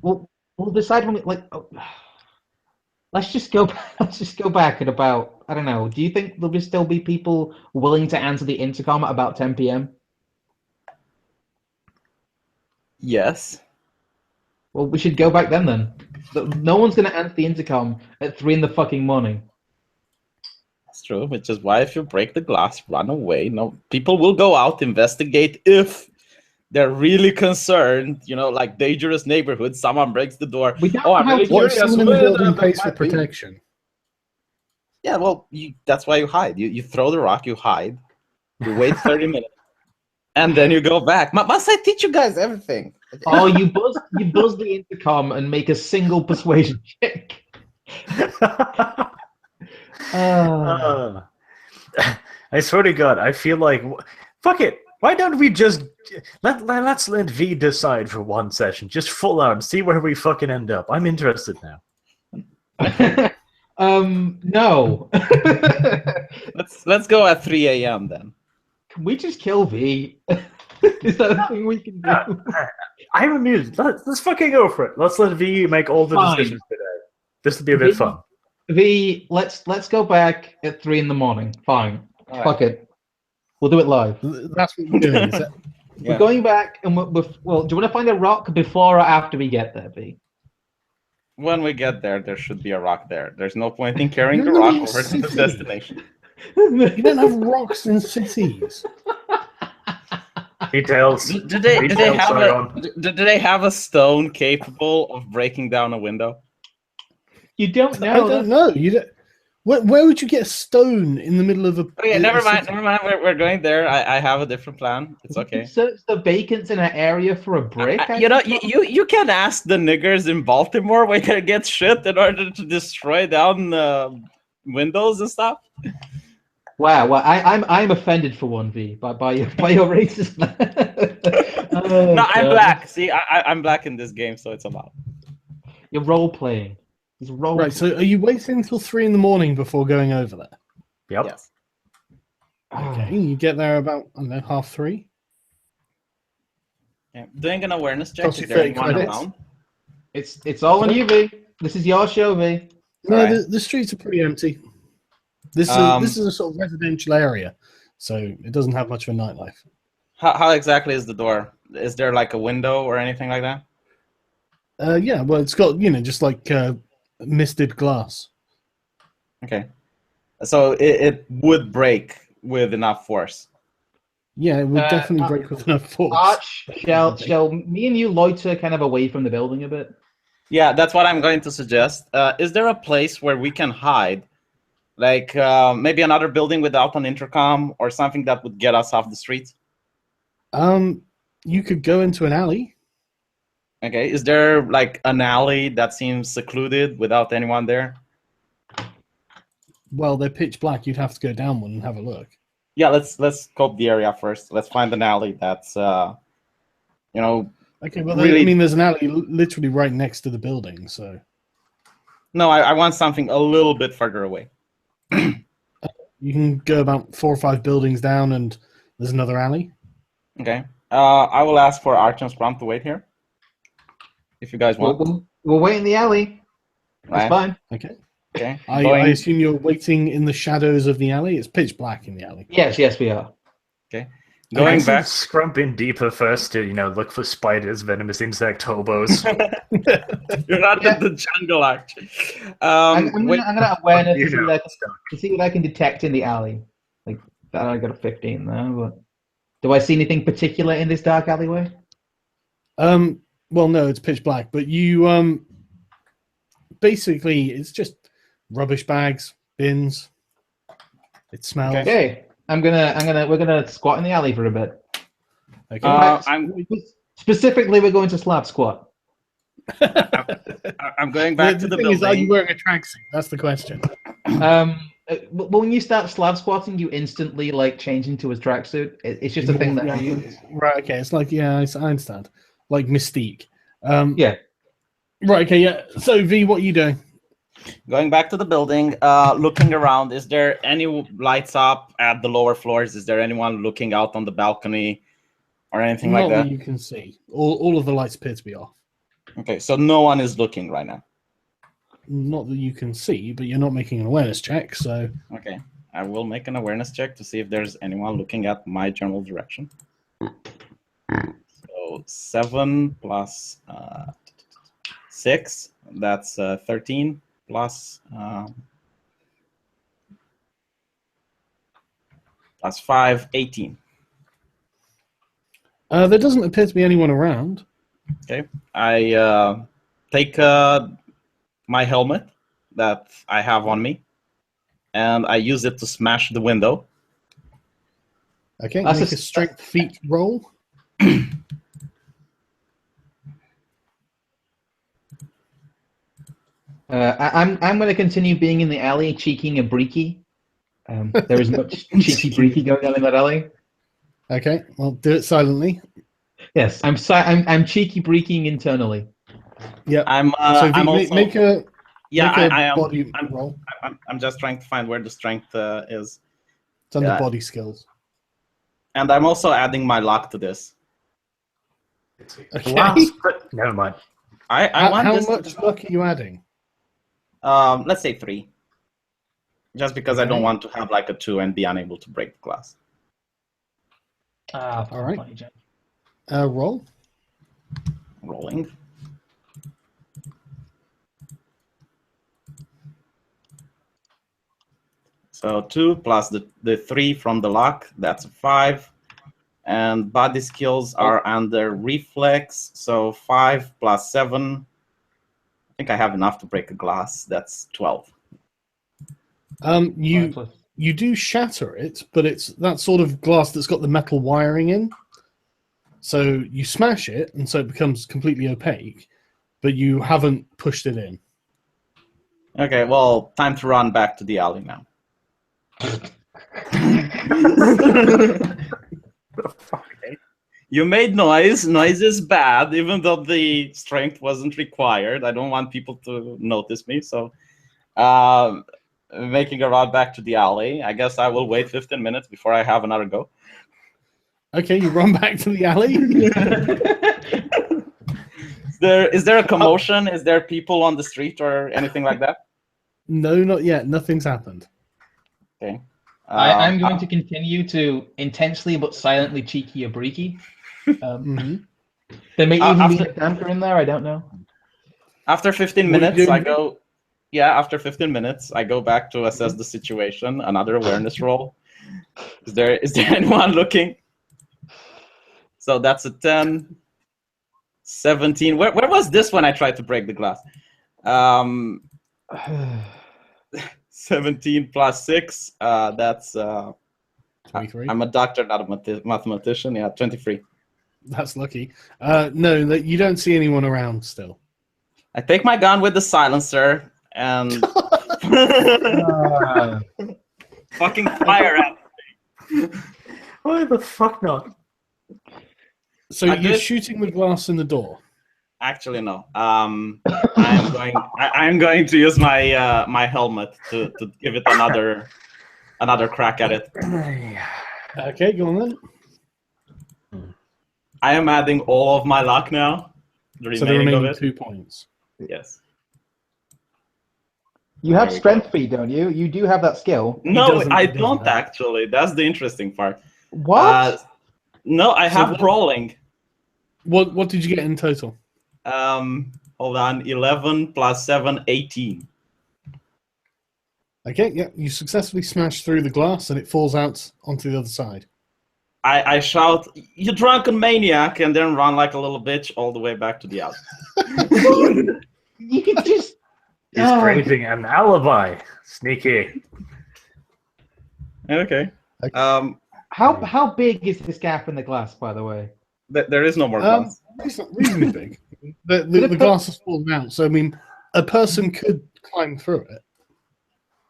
We'll decide when we let's just go. Let's just go back at about, I don't know. Do you think there'll still be people willing to answer the intercom at about 10 p.m.? Yes. Well, we should go back then. No one's gonna answer the intercom at 3 in the fucking morning. That's true, which is why if you break the glass, run away. No, people will go out, investigate if they're really concerned, like dangerous neighborhoods. Someone breaks the door. We don't I'm have really to- What if curious. someone in the where building that pays for might be. protection? Yeah, well, that's why you hide. You throw the rock, you hide, you wait 30 minutes, and then you go back. Must I teach you guys everything? Oh, you buzz the intercom and make a single persuasion check. I swear to God, I feel like fuck it. Why don't we just let's let V decide for one session, just full out, see where we fucking end up. I'm interested now. No. Let's go at 3 a.m. then. Can we just kill V? Is that a thing we can do? I'm amused. Let's fucking go for it. Let's let V make all the Fine. decisions today. This will be a bit fun. V, let's go back at 3 in the morning. Fine. All right. Fuck it. We'll do it live. That's what we're doing. Is that, Yeah. We're going back, and well, do you want to find a rock before or after we get there, V? When we get there, there should be a rock there. There's no point in carrying the No, rock you over to the city. destination. you don't have rocks in cities. Details. Do they Details, have Sion. do they have a stone capable of breaking down a window? You don't know. I don't know. You don't. Where would you get a stone in the middle of a? Okay, a never mind. city? Never mind. We're going there. I have a different plan. It's okay. Search the vacants in an area for a brick. You can ask the niggers in Baltimore where they get shit in order to destroy down windows and stuff. Wow. Well, I'm offended for one, V, by your racist. Oh, No, I'm God. black. See, I'm black in this game, so it's allowed. You're role playing. It's role. Right. So, are you waiting until 3 in the morning before going over there? Yep. Yes. Okay. You get there about 3:30. Yeah. Doing an awareness check. Costs Is you there 30 anyone credits. around? It's all on you, V. This is your show, V. No, Alright. the streets are pretty empty. This is a sort of residential area, so it doesn't have much of a nightlife. How exactly is the door? Is there like a window or anything like that? Yeah, well, it's got just like misted glass. Okay. So it would break with enough force. Yeah, it would definitely break with enough force. Arch, shall me and you loiter kind of away from the building a bit? Yeah, that's what I'm going to suggest. Is there a place where we can hide? Like maybe another building without an intercom or something that would get us off the streets? You could go into an alley. Okay, is there like an alley that seems secluded without anyone there? Well, they're pitch black. You'd have to go down one and have a look. Yeah, let's scope the area first. Let's find an alley that's Okay, well, Really- I mean, there's an alley literally right next to the building, so no, I want something a little bit further away. you can go about 4 or 5 buildings down, and there's another alley. Okay. I will ask for Arch and Scrum to wait here. If you guys want. We'll wait in the alley. That's Right. fine. Okay. Okay. I Going- assume you're waiting in the shadows of the alley. It's pitch black in the alley. Yes, we are. Going I back. scrump in deeper first to look for spiders, venomous insect hobos. You're not in the jungle, Arch. I'm wait. gonna awareness You to see, know, what to see what I can detect in the alley. Like that, I got a 15 there. But do I see anything particular in this dark alleyway? Well, no, it's pitch black, but you basically it's just rubbish bags, bins. It smells. Okay, we're gonna squat in the alley for a bit. Okay. I'm Specifically, we're going to slap squat. I'm going back to the thing is, are you building. wearing a tracksuit? That's the question. When you start slab squatting, you instantly like change into a tracksuit. It's just a thing that happens. Right, okay. It's like, I understand. Like Mystique. Yeah. Right, okay, yeah. So, V, what are you doing? Going back to the building, looking around. Is there any lights up at the lower floors? Is there anyone looking out on the balcony or anything Not like that? that you can see. All of the lights appear to be off. Okay, so no one is looking right now. Not that you can see, but you're not making an awareness check, so... Okay, I will make an awareness check to see if there's anyone looking at my general direction. So 7 plus 6, that's 13 plus 5, 18. There doesn't appear to be anyone around. Okay, I take my helmet that I have on me, and I use it to smash the window. Okay, make a strength feat roll. I'm going to continue being in the alley, cheeking a breaky. There is much cheeky breaky going on in that alley. Okay, well, do it silently. Yes, I'm cheeky breaking internally. Yeah. I'm So I'm also make a I am. body roll. I'm just trying to find where the strength is. It's under Yeah. body skills. And I'm also adding my luck to this. Okay. But never mind. I want How this much luck are you adding? let's say 3. Just because I don't Okay. want to have like a 2 and be unable to break the glass. All right. Roll. Rolling. So 2 plus the 3 from the luck, that's a 5. And body skills are under reflex, so 5 plus 7. I think I have enough to break a glass. That's 12. You do shatter it, but it's that sort of glass that's got the metal wiring in. So you smash it, and so it becomes completely opaque, but you haven't pushed it in. Okay, well, time to run back to the alley now. You made noise. Noise is bad, even though the strength wasn't required. I don't want people to notice me, so making a run back to the alley. I guess I will wait 15 minutes before I have another go. Okay, you run back to the alley. Is there a commotion? Is there people on the street or anything like that? No, not yet. Nothing's happened. Okay. I'm going to continue to intensely but silently cheeky a breaky. There may even be a damper in there, I don't know. After 15 minutes, I go... Yeah, after 15 minutes, I go back to assess the situation. Another awareness roll. Is there anyone looking? So that's a 10, 17. Where was this when I tried to break the glass? 17 plus 6. That's 23. I'm a doctor, not a mathematician. Yeah, 23. That's lucky. No, you don't see anyone around still. I take my gun with the silencer and fucking fire at me. Why the fuck not? So you're shooting the glass in the door. Actually, no. I'm going to use my my helmet to give it another crack at it. Okay, go on then. I am adding all of my luck now. The remaining 2 points. Yes. You have strength feat, don't you? You do have that skill. No, I don't actually. That's the interesting part. What? No, I have brawling. What did you get in total? Hold on. 11 plus 7, 18. Okay, yeah. You successfully smash through the glass and it falls out onto the other side. I shout, "You drunken maniac," and then run like a little bitch all the way back to the house. You could just... He's creating an alibi. Sneaky. Okay. How big is this gap in the glass, by the way? There is no more glass. Reasonably big. The glass has fallen out, so I mean, a person could climb through it.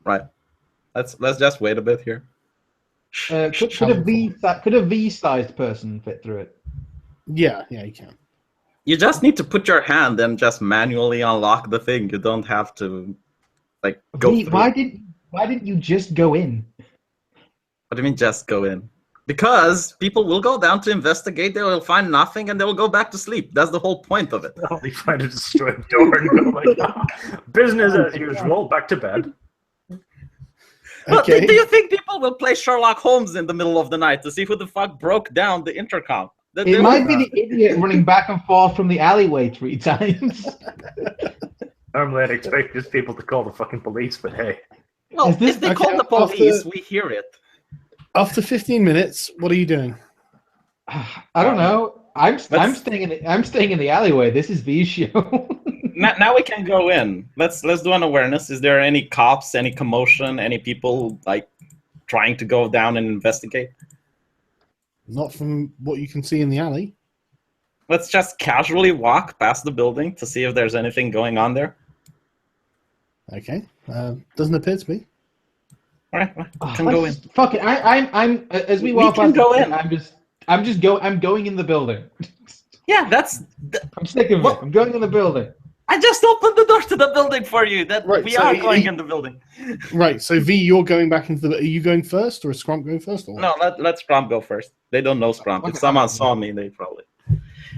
Right. Let's just wait a bit here. Could a V-sized person fit through it? Yeah, you can. You just need to put your hand and just manually unlock the thing. You don't have to like go through. Why didn't you just go in? What do you mean just go in? Because people will go down to investigate, they will find nothing, and they will go back to sleep. That's the whole point of it. They find a destroyed door and go like, business as usual, back to bed. Well, Okay. do you think people will play Sherlock Holmes in the middle of the night to see who the fuck broke down the intercom? It might be the idiot running back and forth from the alleyway 3 times. Normally I'd expect just people to call the fucking police, but hey. Well, if they call the police, we hear it. After 15 minutes, what are you doing? I don't know. I'm staying in the alleyway. This is V's show. Now we can go in. Let's do an awareness. Is there any cops, any commotion, any people like trying to go down and investigate? Not from what you can see in the alley. Let's just casually walk past the building to see if there's anything going on there. Okay. Doesn't appear to be. All right, can go in. Fuck it. I'm as we walk can past go the in. I'm going in the building. Yeah, I'm sticking with it. I'm going in the building. I just opened the door to the building for you. Right, we so are going in the building. Right, so V, you're going back into the... Are you going first, or is Scrump going first? Or No, let Scrump go first. They don't know Scrump. Okay. If someone saw me, they probably...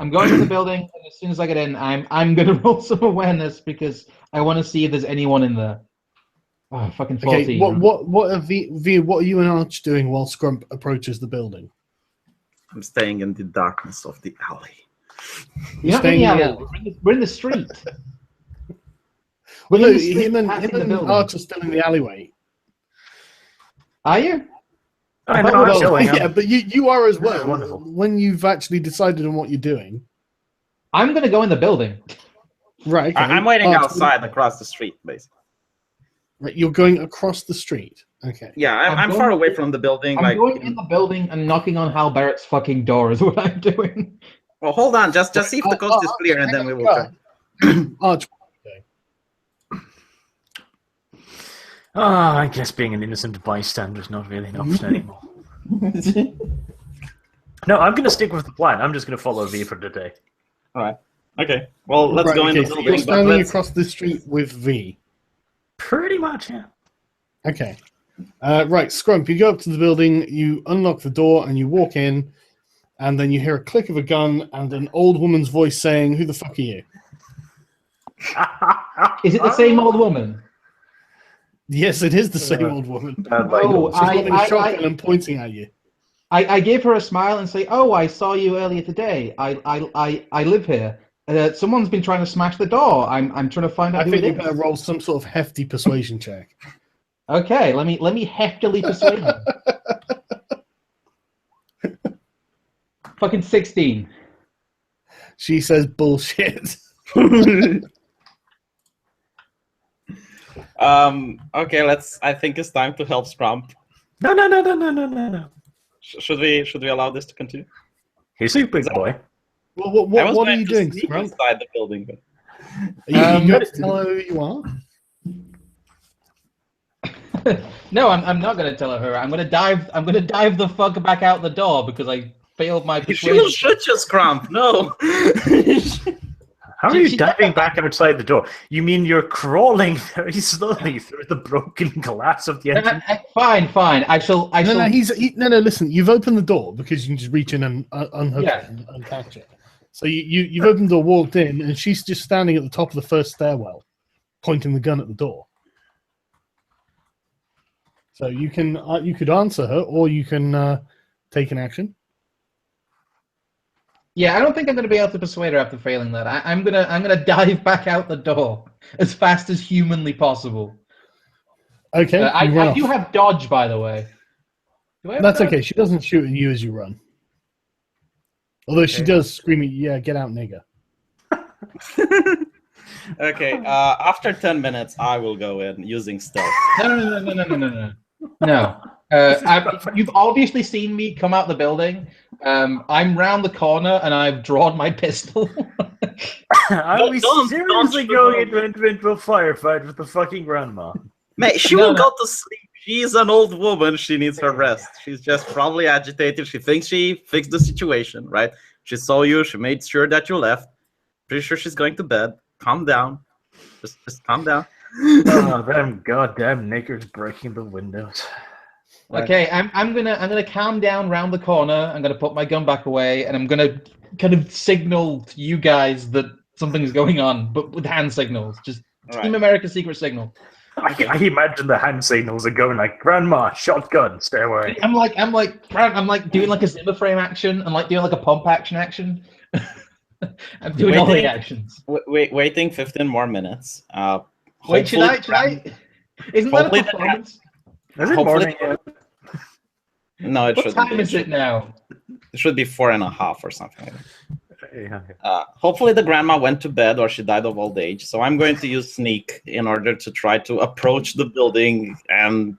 I'm going in the building, and as soon as I get in, I'm gonna roll some awareness because I want to see if there's anyone in there. Oh, fucking 14. Okay, what are V, what are you and Arch doing while Scrump approaches the building? I'm staying in the darkness of the alley. You're not in Staying the in the alley. We're in the street. Well, We're no, in the street him and passing the building. Arch are still in the alleyway. Are you? I know, I'm chilling. Yeah, but you are as well. Wonderful. When you've actually decided on what you're doing. I'm gonna go in the building. Right. Okay. I'm waiting Arch, outside across the street, basically. Right, you're going across the street. Okay. Yeah, I'm going- far away from the building. I'm going in the building and knocking on Hal Barrett's fucking door is what I'm doing. Well, hold on. Just see if the coast is clear, and then we will try. Arch. I guess being an innocent bystander is not really an option anymore. No, I'm going to stick with the plan. I'm just going to follow V for the day. All right. Okay. Well, let's go in the So building. you're But standing across the street with V. Pretty much, yeah. Okay. Right, Scrump, you go up to the building, you unlock the door, and you walk in, and then you hear a click of a gun and an old woman's voice saying, "Who the fuck are you?" Is it the same old woman? Yes, it is the same old woman. Oh, She's holding a shotgun and pointing at you. I gave her a smile and say, "Oh, I saw you earlier today. I live here. Someone's been trying to smash the door. I'm trying to find out I who think it you is." better roll some sort of hefty persuasion check. Okay, let me heftily persuade her. Fucking 16. She says bullshit. Okay, I think it's time to help Scrump. No. Should we allow this to continue? He's a big boy. Well, what are you doing, sneak Scrump? inside the building? But... Are you going to tell her who you are? No, I'm not gonna tell her. I'm gonna dive the fuck back out the door because I failed my She persuasion. will shoot you, Scrump. No. How are you diving back outside the door? You mean you're crawling very slowly through the broken glass of the entrance? Fine. I shall. No, listen, you've opened the door because you can just reach in and unhook Yeah. it and catch it. So you've opened the door, walked in, and she's just standing at the top of the first stairwell, pointing the gun at the door. So you could answer her, or you can take an action. Yeah, I don't think I'm gonna be able to persuade her after failing that. I'm gonna dive back out the door as fast as humanly possible. Okay, I do have dodge, by the way. Do I have That's dodge? okay. She doesn't shoot at you as you run. Although she does scream at you, "Yeah, get out, nigger." Okay. After 10 minutes, I will go in using stealth. No. You've obviously seen me come out the building. I'm round the corner and I've drawn my pistol. Are we don't seriously shoot going her. into a firefight with the fucking grandma? Mate, she No, will no. go to sleep. She's an old woman. She needs her rest. She's just probably agitated. She thinks she fixed the situation, right? She saw you. She made sure that you left. Pretty sure she's going to bed. Calm down. Just calm down. Oh, them goddamn niggers breaking the windows. Okay, I'm gonna calm down round the corner. I'm gonna put my gun back away, and I'm gonna kind of signal to you guys that something's going on, but with hand signals. Just All Team right. America secret signal. I imagine the hand signals are going like, "Grandma, shotgun, stay away." I'm like doing like a Zimmer frame action and like doing like a pump action. I'm doing all the Waiting. actions. Waiting 15 more minutes. Wait, should hopefully I? Isn't that a hopefully the- performance? Is it Hopefully- morning yet? No, it What shouldn't time be. is it now? It should be 4.5 or something like that. Yeah. Hopefully the grandma went to bed or she died of old age. So I'm going to use sneak in order to try to approach the building, and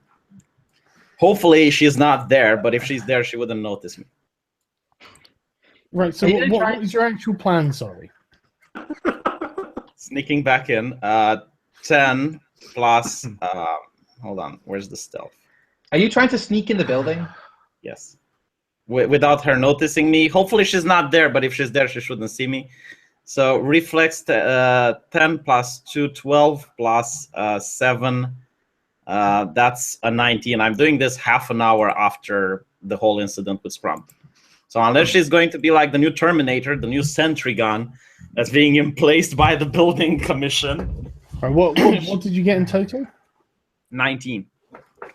hopefully she's not there, but if she's there, she wouldn't notice me. Right. So Are you gonna try- what is your actual plan? Sorry. Sneaking back in. 10 plus. Hold on. Where's the stealth? Are you trying to sneak in the building? Yes. Without her noticing me. Hopefully she's not there, but if she's there, she shouldn't see me. So reflex 10 plus 2, 12 plus 7. That's a 19. I'm doing this half an hour after the whole incident with Scrum. So unless she's going to be like the new Terminator, the new sentry gun that's being emplaced by the building commission. Right. What did you get in total? 19.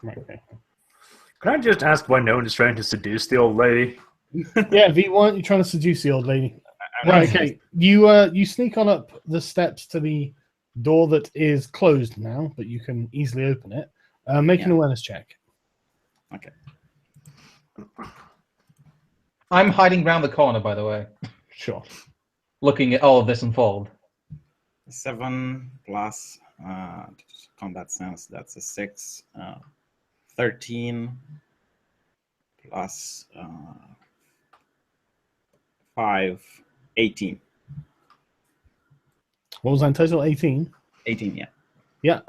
Right, okay. Can I just ask why no one is trying to seduce the old lady? Yeah, V, why aren't you trying to seduce the old lady? Right, okay. You sneak on up the steps to the door that is closed now, but you can easily open it. Make an awareness check. Okay. I'm hiding round the corner, by the way, Sure. looking at all of this unfold. 7 plus combat sense, that's a 6. 13 plus 5, 18. What was that in total? 18? 18, yeah. Yeah,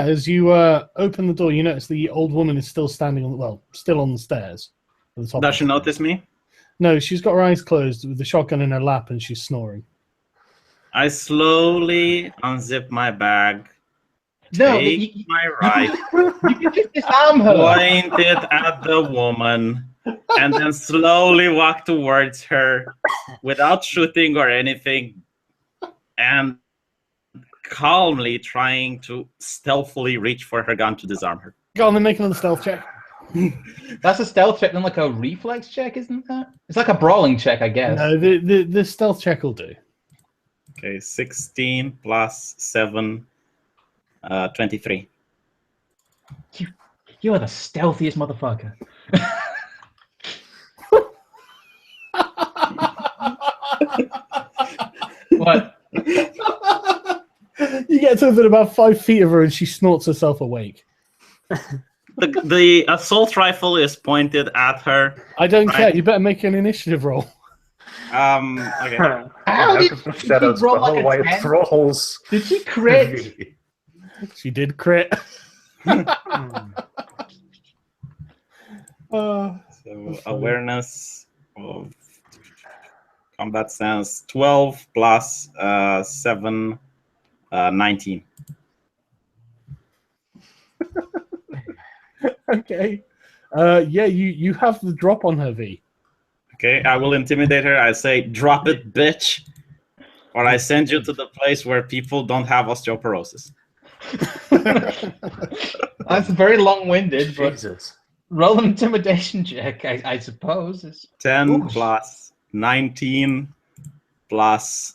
as you open the door, you notice the old woman is still standing on, still on the stairs. At the top Does she notice me? No, she's got her eyes closed with the shotgun in her lap and she's snoring. I slowly unzip my bag, No, take my right, you can just disarm her. point it at the woman, and then slowly walk towards her without shooting or anything, and calmly trying to stealthily reach for her gun to disarm her. Go on, then make another stealth check. That's a stealth check, then like a reflex check, isn't that? It's like a brawling check, I guess. No, the stealth check will do. Okay, 16 plus 7, 23. You are the stealthiest motherfucker. What? You get to within about 5 feet of her and she snorts herself awake. The assault rifle is pointed at her. I don't Right. care. You better make an initiative roll. Okay. How did the she shadows roll follow like a white 10? thralls. Did she crit? She did crit. So awareness of combat sense 12 plus 7, 19. Okay. Yeah, you have the drop on her, V. Okay, I will intimidate her. I say, drop it, bitch. Or I send you to the place where people don't have osteoporosis. That's very long-winded, but Jesus. roll an intimidation check, I suppose. It's... 10 Ooh. plus 19 plus,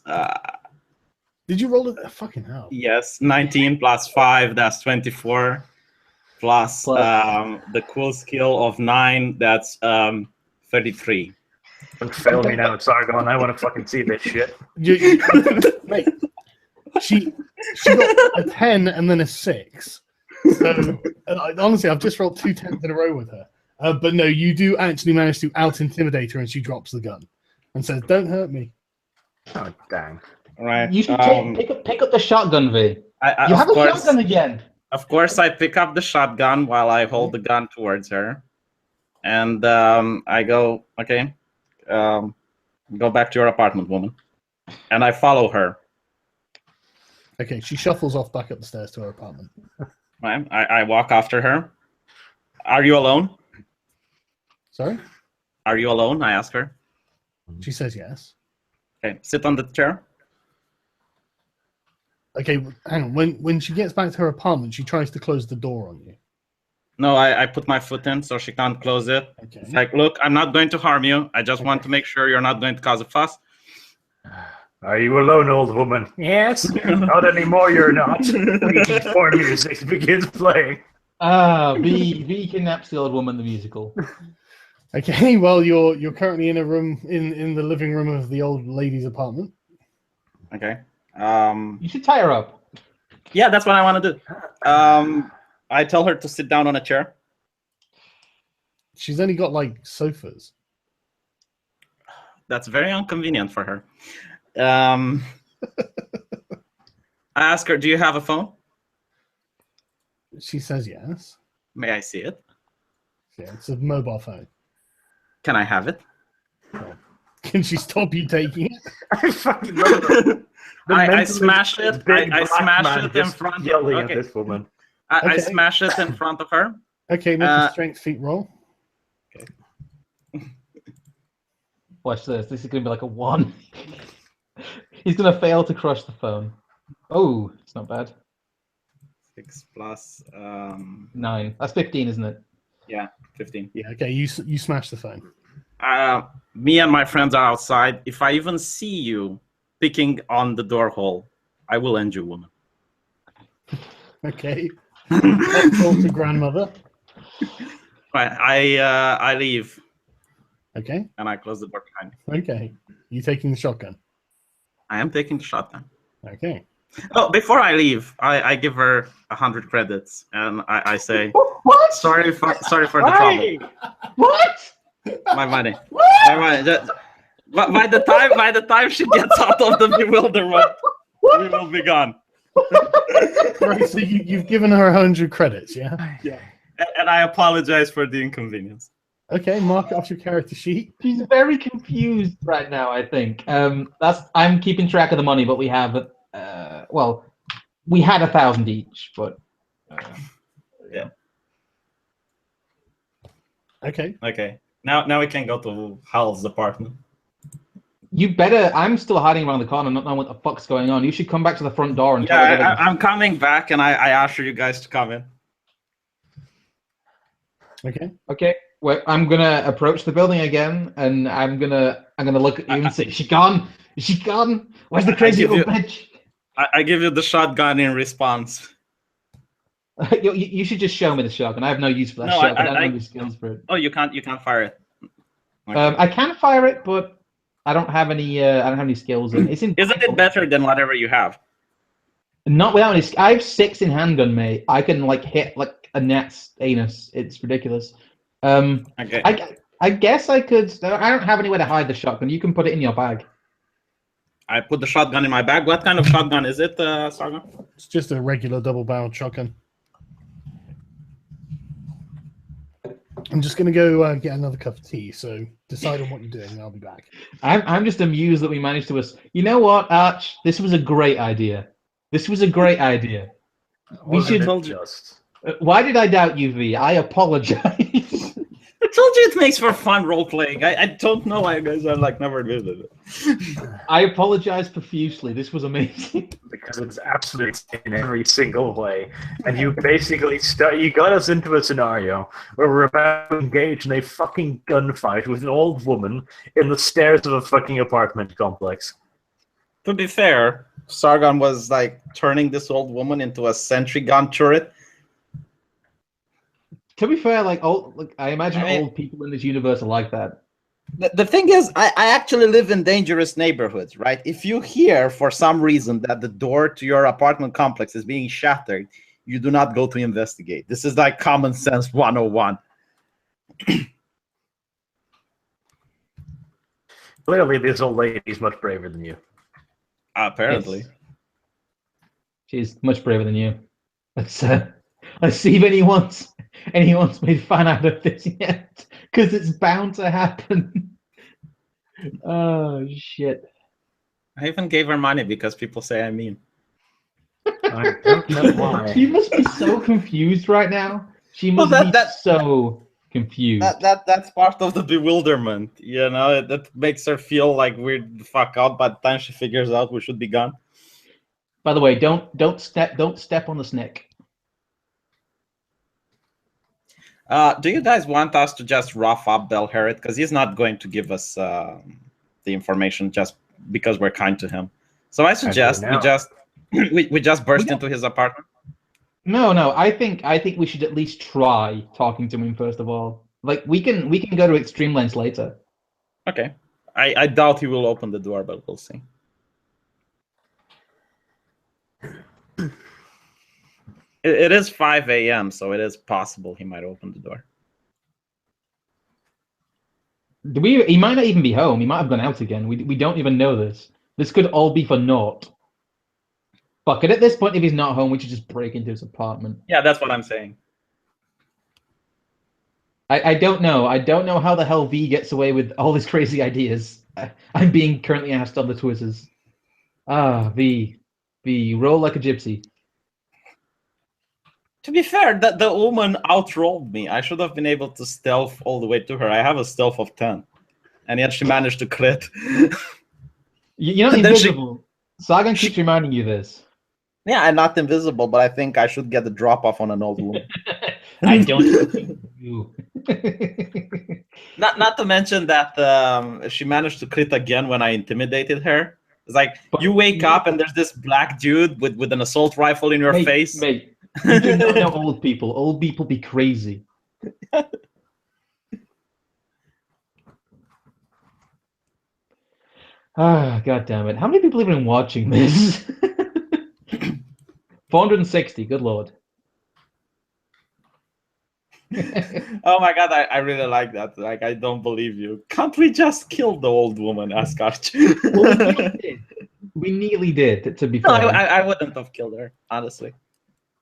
Did you roll it? Fucking hell. yes, 19 plus 5, that's 24. Plus the cool skill of 9, that's 33. Don't fail me now, Sargon. I want to fucking see this shit. Mate, she got a 10 and then a 6. So honestly, I've just rolled 2 10s in a row with her. But no, you do actually manage to out-intimidate her, and she drops the gun and says, "Don't hurt me." Oh, dang. Right. You should pick up the shotgun, V. I, You of have a course, shotgun again. Of course, I pick up the shotgun while I hold the gun towards her, and I go, "Okay, go back to your apartment, woman," and I follow her. Okay, she shuffles off back up the stairs to her apartment. Right. I walk after her. Are you alone? Sorry? Are you alone? I ask her. She says yes. Okay, sit on the chair. Okay, hang on. When she gets back to her apartment, she tries to close the door on you. No, I put my foot in so she can't close it. Okay. It's like, look, I'm not going to harm you. I just want to make sure you're not going to cause a fuss. Are you alone, old woman? Yes. Not anymore, you're not. Before music begins playing. V kidnaps the old woman, the musical. Okay, well, you're currently in a room in the living room of the old lady's apartment. Okay. You should tie her up. Yeah, that's what I want to do. I tell her to sit down on a chair. She's only got like sofas. That's very inconvenient for her. I ask her, "Do you have a phone?" She says yes. May I see it? Yeah, it's a mobile phone. Can I have it? Can she stop you taking it? I fucking love it. I smash it. I smash it in front. Yelling at this woman. I smash it in front of her. Okay, make a strength feat roll. Okay. Watch this. This is going to be like a 1. He's going to fail to crush the phone. Oh, it's not bad. 6 plus 9. That's 15, isn't it? Yeah, 15. Yeah, okay, you smash the phone. Me and my friends are outside. If I even see you picking on the door hole, I will end you, woman. Okay. Let's talk to grandmother. Right, I leave. Okay. And I close the door behind me. Okay. You taking the shotgun? I am taking the shotgun. Okay. Oh, before I leave, I give her 100 credits, and I say, "What? Sorry for the trouble. What? My money. My money. By the time she gets out of the bewilderment, we will be gone." Right, so you've given her 100 credits, yeah? Yeah. And I apologize for the inconvenience. Okay, mark it off your character sheet. She's very confused right now, I think. I'm keeping track of the money, but we have we had 1,000 each, but yeah. Okay. Now we can go to Hal's apartment. you better. I'm still hiding around the corner, not knowing what the fuck's going on. You should come back to the front door and tell her. I'm coming back, and I ask you guys to come in. Okay. Well, I'm gonna approach the building again, and I'm gonna look at you and say, "Is she gone? Is she gone? Where's the crazy little bitch?" I give you the shotgun in response. You should just show me the shotgun. I have no use for that shotgun. I don't have any skills for it. Oh, you can't fire it. Okay. I can fire it, but I don't have any. I don't have any skills. Isn't it better than whatever you have? Not without any. I have 6 in handgun, mate. I can hit like a gnat's anus. It's ridiculous. Okay. I guess I could. I don't have anywhere to hide the shotgun. You can put it in your bag. I put the shotgun in my bag. What kind of shotgun is it, Sargon? It's just a regular double-barreled shotgun. I'm just going to go get another cup of tea, so decide on what you're doing, and I'll be back. I'm just amused that we managed to... You know what, Arch? This was a great idea. We should... Why did I doubt you, V? I apologize. I told you it makes for fun role-playing. I don't know why you guys are never visited it. I apologize profusely. This was amazing. Because it's absolute in every single way. And you basically you got us into a scenario where we're about to engage in a fucking gunfight with an old woman in the stairs of a fucking apartment complex. To be fair, Sargon was turning this old woman into a sentry gun turret. To be fair, I imagine old people in this universe are like that. The thing is, I actually live in dangerous neighborhoods, right? If you hear, for some reason, that the door to your apartment complex is being shattered, you do not go to investigate. This is like common sense 101. Clearly, this old lady is much braver than you. Apparently. Yes. She's much braver than you. Let's see if anyone's made fan out of this yet, because it's bound to happen. Oh shit! I even gave her money because people say I'm mean. I don't know why. She must be so confused right now. She must Well, be so confused. That's part of the bewilderment, you know. That makes her feel like we're the fuck out by the time she figures out we should be gone. By the way, don't step on the snake. Do you guys want us to just rough up Belherrit? Because he's not going to give us the information just because we're kind to him. So I suggest we just burst into his apartment. No. I think we should at least try talking to him first of all. Like we can go to extreme lengths later. Okay. I doubt he will open the door, but we'll see. It is 5 a.m., so it is possible he might open the door. He might not even be home. He might have gone out again. We don't even know this. This could all be for naught. Fuck it. At this point, if he's not home, we should just break into his apartment. Yeah, that's what I'm saying. I don't know. I don't know how the hell V gets away with all these crazy ideas. I'm being currently asked on the Twitters. V, roll like a gypsy. To be fair, the woman outrolled me. I should have been able to stealth all the way to her. I have a stealth of 10. And yet she managed to crit. You're not invisible. Sagan keeps reminding you this. Yeah, I'm not invisible, but I think I should get the drop-off on an old woman. I don't think you. Not to mention that she managed to crit again when I intimidated her. It's like, you wake up and there's this black dude with an assault rifle in your face. Mate, you do not know old people. Old people be crazy. God damn it. How many people have been watching this? 460, good lord. Oh my god, I really like that. Like, I don't believe you. Can't we just kill the old woman, asked Arch? Well, we nearly did, to be fair. No, I wouldn't have killed her, honestly.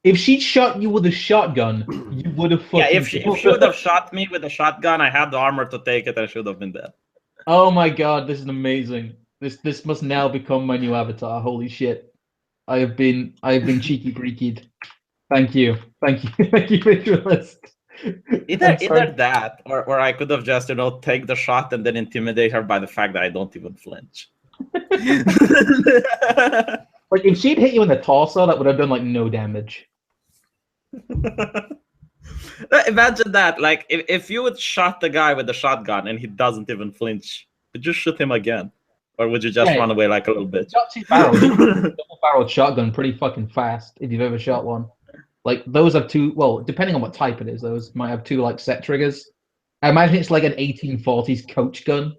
If she'd shot you with a shotgun, you would have fucking... Yeah, if she would have shot me with a shotgun, I had the armor to take it, I should have been dead. Oh my god, this is amazing. This must now become my new avatar. Holy shit. I have been cheeky breekied. Thank you. Thank you for your list. Either that, or I could have just, take the shot and then intimidate her by the fact that I don't even flinch. Like, if she'd hit you in the torso, that would have done, like, no damage. Imagine that. Like, if you would shot the guy with the shotgun and he doesn't even flinch, would you shoot him again? Or would you just run away like a little bitch? Double-barreled shotgun pretty fucking fast, if you've ever shot one. Like, those have two, well, depending on what type it is, those might have two, like, set triggers. I imagine it's like an 1840s coach gun.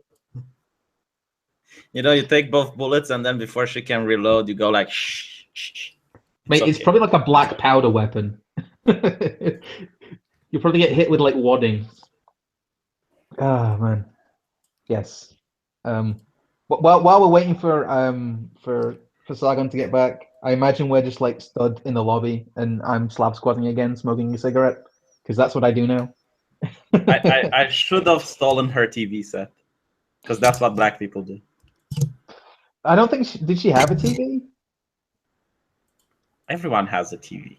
You take both bullets, and then before she can reload, you go like, shh, shh, shh. Mate, it's probably like a black powder weapon. You'll probably get hit with, like, wadding. Ah, man. Yes. While we're waiting for Sargon to get back, I imagine we're just like stood in the lobby and I'm slab squatting again, smoking a cigarette, because that's what I do now. I should have stolen her TV set, because that's what black people do. I don't think did she have a TV? Everyone has a TV.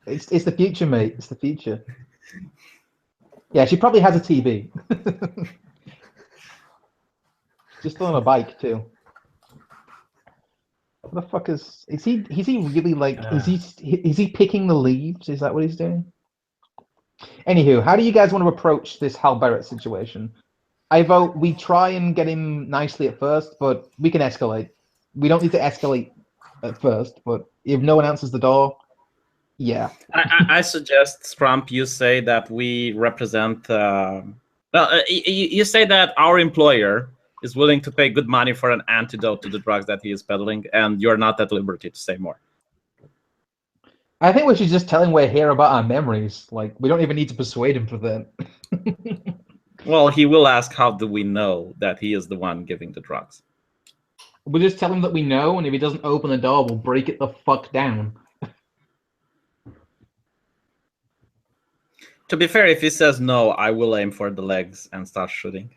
It's the future, mate. It's the future. Yeah, she probably has a TV. Just on a bike too. What the fuck is he really like? Is he picking the leaves? Is that what he's doing? Anywho, how do you guys want to approach this Hal Barrett situation? I vote we try and get him nicely at first, but we can escalate. We don't need to escalate at first, but if no one answers the door, yeah. I suggest, Scrump, you say that we represent. You say that our employer is willing to pay good money for an antidote to the drugs that he is peddling, and you're not at liberty to say more. I think we should just tell him we're here about our memories. Like, we don't even need to persuade him for that. Well, he will ask, how do we know that he is the one giving the drugs? We'll just tell him that we know, and if he doesn't open the door, we'll break it the fuck down. To be fair, if he says no, I will aim for the legs and start shooting.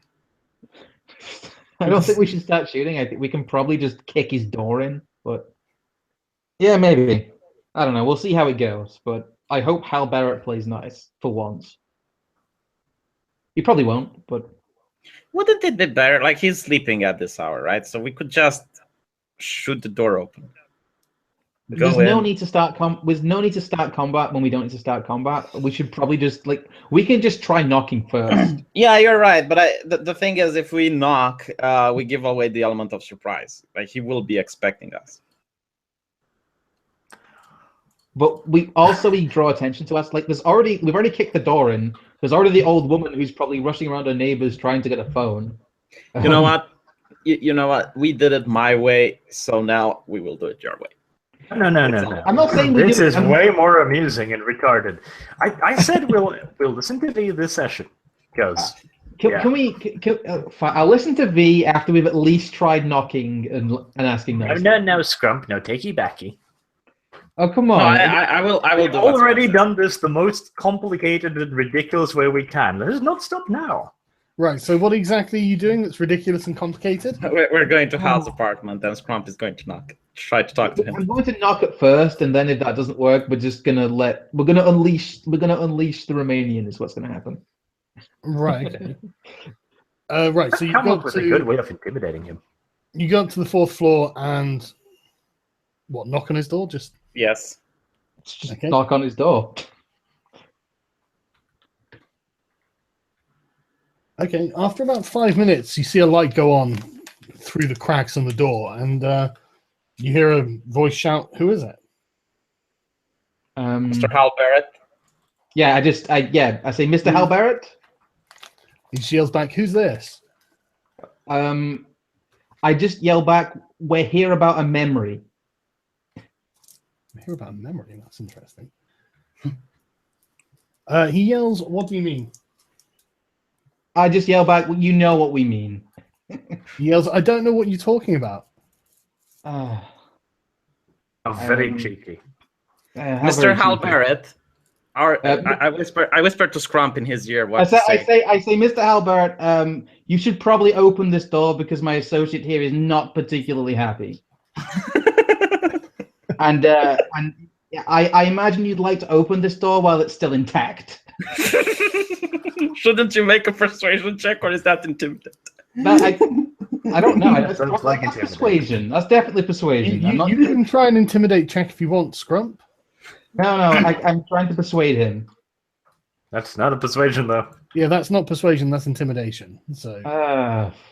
I don't think we should start shooting. I think we can probably just kick his door in, but yeah, maybe. I don't know. We'll see how it goes, but I hope Hal Barrett plays nice for once. He probably won't, but Wouldn't it be better? Like, he's sleeping at this hour, right? So we could just shoot the door open. there's no need to start there's no need to start combat when we don't need to start combat. We should probably just we can just try knocking first. Yeah, you're right. But the thing is, if we knock, we give away the element of surprise. Like, he will be expecting us. But we draw attention to us. Like, we've already kicked the door in. There's already the old woman who's probably rushing around her neighbors trying to get a phone. You know what? You know what? We did it my way, so now we will do it your way. No. I'm not saying we this do- is I'm- way more amusing and retarded. I said we'll listen to V this session because Can we? Fine, I'll listen to V after we've at least tried knocking and asking those. no Scrump, no takey backy. Oh, come No, on! I will We've do what's already right. done this the most complicated and ridiculous way we can. Let us not stop now. Right, so what exactly are you doing that's ridiculous and complicated? We're going to Hal's apartment, and Scrump is going to try to talk to I'm him. going to knock it first, and then if that doesn't work, we're gonna unleash the Romanian. Is what's gonna happen. Right, okay. Right, so you Come go up with a good way of intimidating him. You go up to the 4th floor and knock on his door? Just Yes. Just Okay. knock on his door. okay. After about 5 minutes, you see a light go on through the cracks on the door, and you hear a voice shout, "Who is it?" Mr. Hal Barrett. Yeah, I say, Mr. Hal Barrett. He yells back, "Who's this?" I just yell back, "We're here about a memory." I hear about memory. That's interesting. He yells, "What do you mean?" I just yell back, "Well, you know what we mean." He yells, "I don't know what you're talking about." Uh, Very cheeky. how Mr. very Hal cheeky. Barrett. I whispered to Scrump in his ear what I to say. say, Mr. Hal Barrett, you should probably open this door because my associate here is not particularly happy. and I imagine you'd like to open this door while it's still intact. Shouldn't you make a persuasion check, or is that intimidating? I don't know. That's, Sounds like that's intimidating. persuasion. That's definitely persuasion. You can try an intimidate check if you want, Scrump. No, I'm trying to persuade him. That's not a persuasion, though. Yeah, that's not persuasion, that's intimidation. So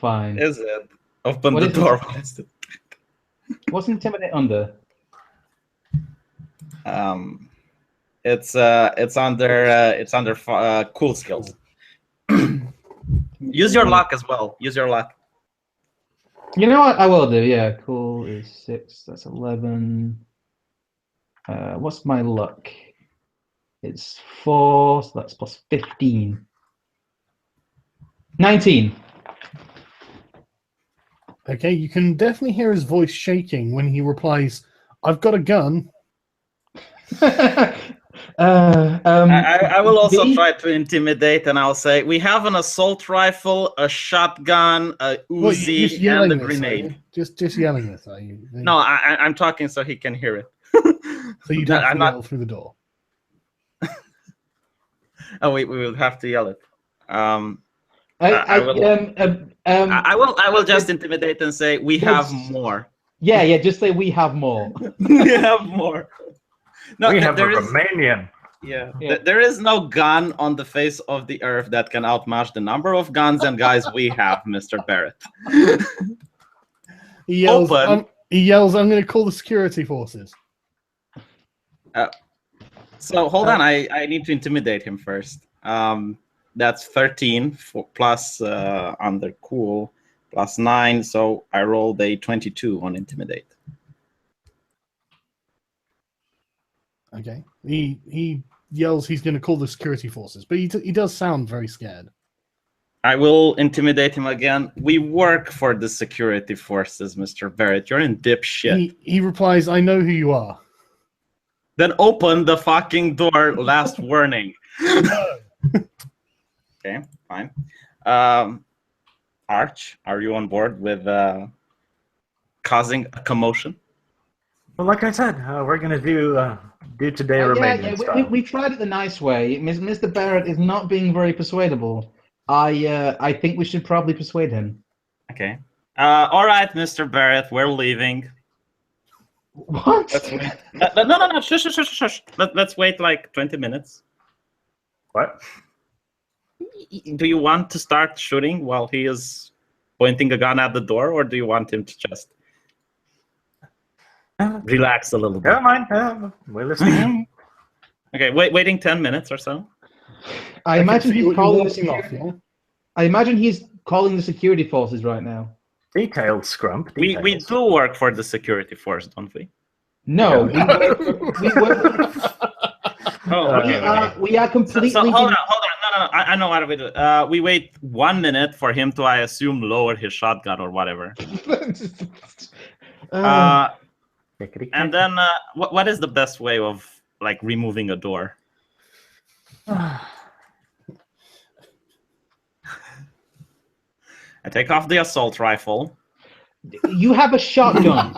Fine. Is it? Open What the is door. it? What is it? What's intimidate under? It's under cool skills. Use your luck as well. Use your luck. You know what? I will do. Yeah, cool is 6. That's 11. What's my luck? It's 4, so that's plus 15. 19. okay, you can definitely hear his voice shaking when he replies, "I've got a gun." I will also V? try to intimidate, and I'll say we have an assault rifle, a shotgun, a What, you're just Uzi, yelling and a this, are you? grenade. Just yelling this, are you? No, I'm talking so he can hear it. So you'd No, have to I'm not- yell through the door. Oh, we will have to yell it. I I will just intimidate and say we have more. yeah, just say we have more. We have more. No, We have a there is. Romanian. Yeah. Yeah. There is no gun on the face of the earth that can outmatch the number of guns and guys we have, Mr. Barrett. He yells, Open. "I'm going to call the security forces." So hold on, I need to intimidate him first. That's 13 plus under cool plus 9, so I rolled a 22 on intimidate. Okay. He yells he's going to call the security forces, but he does sound very scared. I will intimidate him again. We work for the security forces, Mr. Barrett. You're in dipshit. He replies, "I know who you are." Then open the fucking door. Last warning. No. Okay, fine. Arch, are you on board with causing a commotion? Well, like I said, we're going to do today Romanian style. We tried it the nice way. Mr. Barrett is not being very persuadable. I think we should probably persuade him. Okay. All right, Mr. Barrett, we're leaving. What? Let's wait. No. Shush. Let's wait like 20 minutes. What? Do you want to start shooting while he is pointing a gun at the door, or do you want him to just relax a little bit? Never mind. We're listening. Okay, waiting 10 minutes or so. I imagine he's calling I imagine he's calling the security forces right now. Detailed, Scrump. We do work for the security force, don't we? No, we are completely. So hold on. No. I know what we do. We wait 1 minute for him to, I assume, lower his shotgun or whatever. And then, what is the best way of like removing a door? I take off the assault rifle. You have a shotgun.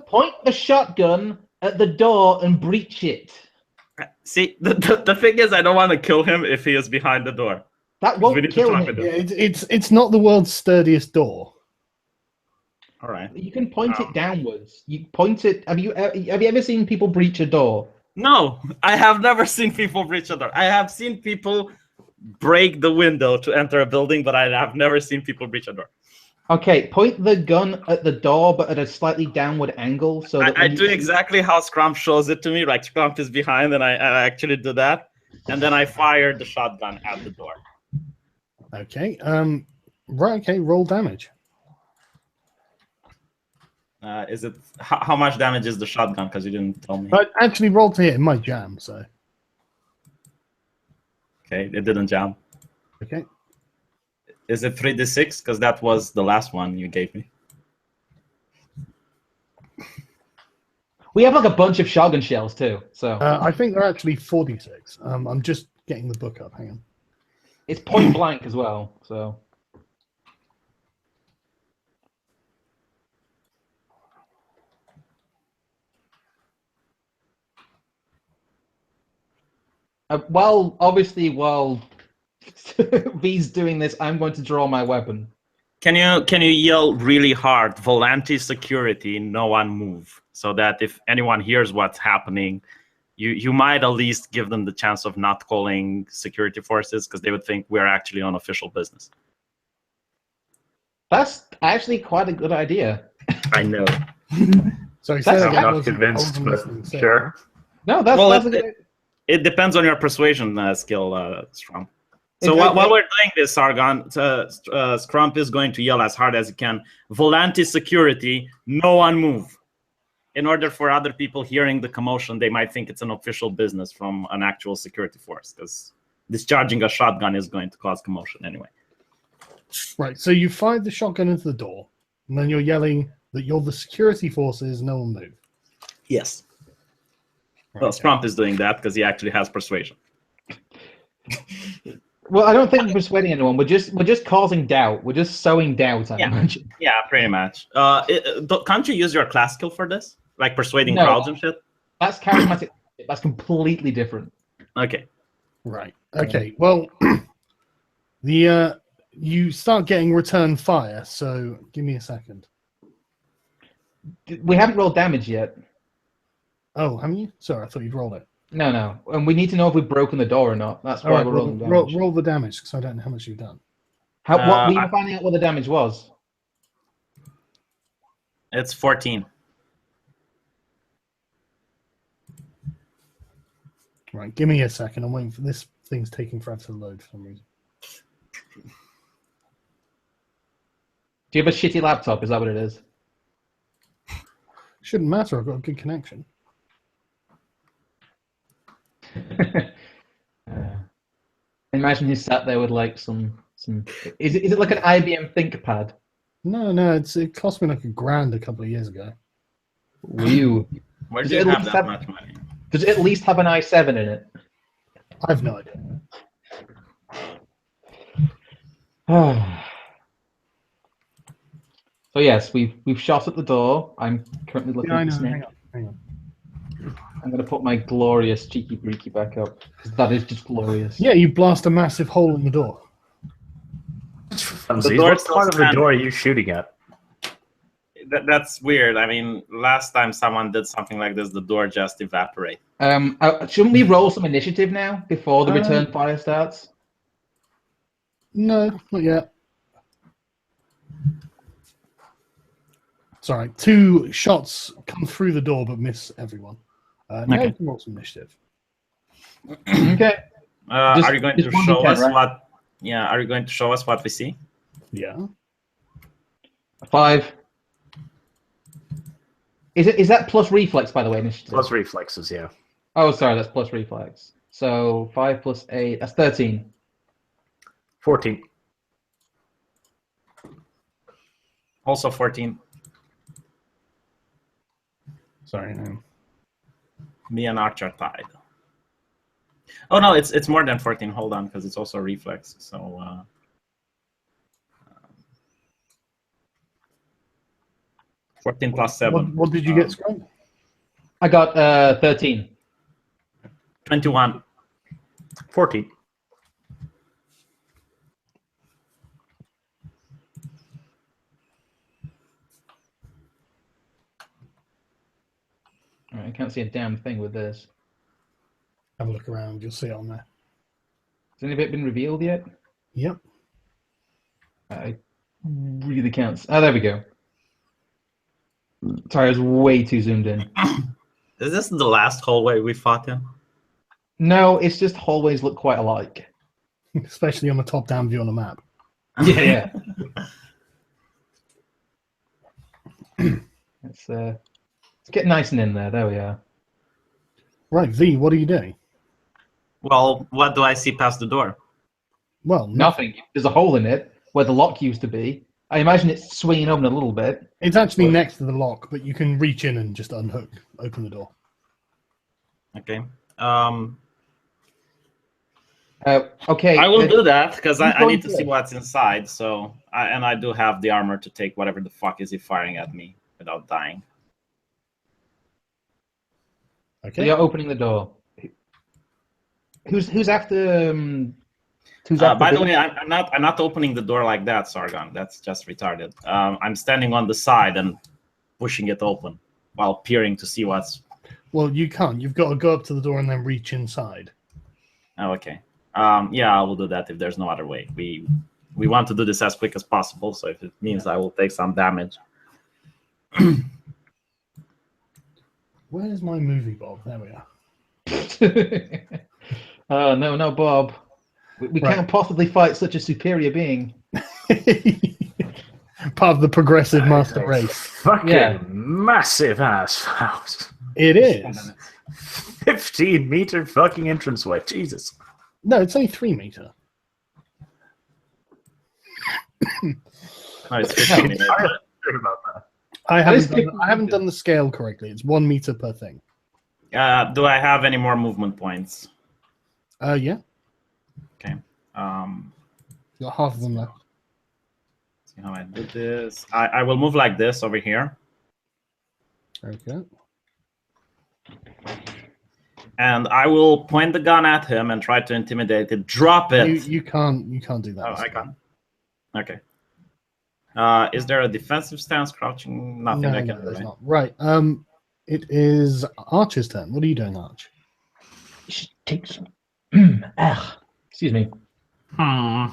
Point the shotgun at the door and breach it. See, the thing is, I don't want to kill him if he is behind the door. That won't kill him. Yeah, it's not the world's sturdiest door. All right. You can point it downwards. You point it. Have you ever seen people breach a door? No, I have never seen people breach a door. I have seen people break the window to enter a building, but I have never seen people breach a door. Okay, point the gun at the door, but at a slightly downward angle. So that I do exactly how Scrump shows it to me. Like Scrump is behind, and I actually do that, and then I fire the shotgun at the door. Okay. Right. Okay. Roll damage. Is it how much damage is the shotgun? Because you didn't tell me. But actually, roll to hit. It might jam. So. Okay, it didn't jam. Okay. Is it 3d6? Because that was the last one you gave me. We have like a bunch of shotgun shells too. So I think they're actually 46. I'm just getting the book up. Hang on. it's point blank as well. So. Obviously, while V's doing this, I'm going to draw my weapon. Can you yell really hard, Volante security, no one move, so that if anyone hears what's happening, you might at least give them the chance of not calling security forces because they would think we're actually on official business. That's actually quite a good idea. I know. Sorry, That's I'm not convinced, but sure. No, that's a good idea. It depends on your persuasion skill, Strom. So while we're doing this, Sargon, Scrump is going to yell as hard as he can, Volante security, no one move. In order for other people hearing the commotion, they might think it's an official business from an actual security force, because discharging a shotgun is going to cause commotion anyway. Right, so you fired the shotgun into the door, and then you're yelling that you're the security forces, no one move. Yes. Right, Well, Scrump is doing that because he actually has persuasion. Well, I don't think we're persuading anyone. We're just causing doubt. We're just sowing doubt, I imagine. Yeah, pretty much. Can't you use your class skill for this? Like persuading crowds and shit? That's charismatic. That's completely different. Okay. Right. Okay. Well, you start getting return fire. So give me a second. We haven't rolled damage yet. Oh, haven't you? Sorry, I thought you'd rolled it. No. And we need to know if we've broken the door or not. That's why we're rolling damage. Roll the damage because I don't know how much you've done. What were you finding out what the damage was? It's 14. Right, give me a second. I'm waiting for this thing's taking forever to load for some reason. Do you have a shitty laptop? Is that what it is? Shouldn't matter. I've got a good connection. Imagine he sat there with like some. Is it like an IBM ThinkPad? No, it cost me like $1,000 a couple of years ago. Whew. Where Does do it you at have least that have- much money? Does it at least have an i7 in it? I've no idea. So yes, we've shot at the door. I'm currently looking Yeah, I at know. the snake. Hang on. I'm going to put my glorious cheeky breeky back up because that is just glorious. Yeah, you blast a massive hole in the door. Funsies, door what still part of the standing. door are you shooting at? That's weird. I mean, last time someone did something like this, the door just evaporated. Shouldn't we roll some initiative now before the return fire starts? No, not yet. Sorry, 2 shots come through the door but miss everyone. Now Okay. you can roll some initiative. Okay. Are you going to just 1d10, show us right? what? Yeah, are you going to show us what we see? Yeah. 5. Is that plus reflex, by the way, initiative? Plus reflexes, yeah. Oh, sorry, that's plus reflex. So 5 plus 8, that's 13. 14. Also 14. Sorry. No. Me and Archer tied. Oh no, it's more than 14. Hold on, because it's also reflex. So 14 plus 7. What did you get, Scrum? I got 13. 21. 14. All right, I can't see a damn thing with this. Have a look around. You'll see it on there. Has any of it been revealed yet? Yep. I really can't. Oh, there we go. Sorry, I was way too zoomed in. Is this the last hallway we fought in? No, it's just hallways look quite alike. Especially on the top-down view on the map. Yeah. It's getting nice and in there. There we are. Right, V, what are you doing? Well, what do I see past the door? Well, Nothing. There's a hole in it where the lock used to be. I imagine it's swinging open a little bit. It's actually next to the lock, but you can reach in and just unhook, open the door. Okay. Okay. I will do that because who's I going need to see first? what's inside. So, I do have the armor to take whatever the fuck is he firing at me without dying. So Okay. you're opening the door. Who's after? Who's after? By the B? way, I'm not opening the door like that, Sargon. That's just retarded. I'm standing on the side and pushing it open while peering to see what's. Well, you can't. You've got to go up to the door and then reach inside. Oh, okay. Yeah, I will do that if there's no other way. We want to do this as quick as possible. So if it means I will take some damage. Where's my movie, Bob? There we are. Oh, no, Bob. We Right. can't possibly fight such a superior being. Part of the progressive master race. Fucking Yeah. massive ass house. It is. 15-meter fucking entranceway. Jesus. No, it's only 3 meter. No, it's 15 minutes. I'm not sure about that. I is haven't done the scale correctly. It's 1 meter per thing. Do I have any more movement points? Yeah. Okay. Got half of them left. See how I do this. I will move like this over here. Okay. And I will point the gun at him and try to intimidate it. Drop it. You can't do that. Oh, I can't. Okay. Is there a defensive stance, crouching? Nothing No, I can no, do. there's Right? not. Right. It is Archer's turn. What are you doing, Arch? Take some. Excuse me. Hmm.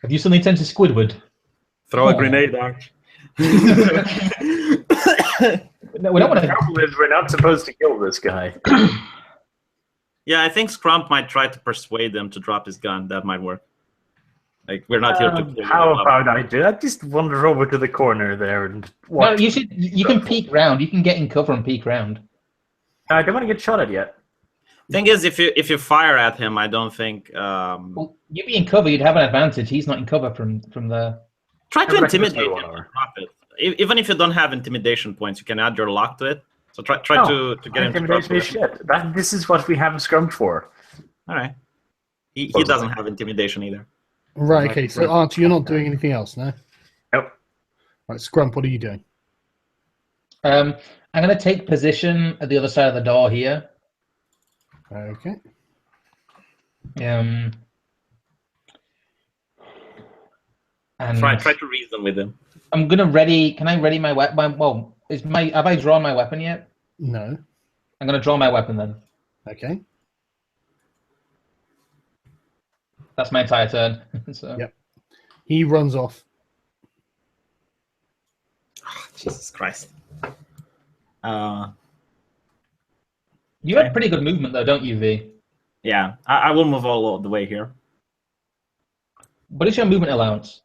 Have you suddenly turned to Squidward? Throw a Oh. grenade, Arch. No, we don't want The to. trouble is we're not supposed to kill this guy. Yeah, I think Scrump might try to persuade him to drop his gun. That might work. Like, we're not here to kill How you. about I do? I just wander over to the corner there and watch. No, you can peek round. You can get in cover and peek round. I don't want to get shot at yet. Thing is, if you fire at him, I don't think. Well, you'd be in cover. You'd have an advantage. He's not in cover from there. Try to I reckon intimidate so, him. or- Drop it. Even if you don't have intimidation points, you can add your luck to it. So try to get him to drop intimidation is shit. This is what we have scrummed for. All right. He doesn't have intimidation either. Right, okay, so Archie, you're not doing anything else, no? Nope. Right, Scrump, what are you doing? I'm going to take position at the other side of the door here. Okay. And Try to reason with him. I'm going to ready. Can I ready my weapon? Well, have I drawn my weapon yet? No. I'm going to draw my weapon then. Okay. That's my entire turn. So. Yep. He runs off. Oh, Jesus Christ. You have pretty good movement though, don't you, V? Yeah, I will move all the way here. What is your movement allowance?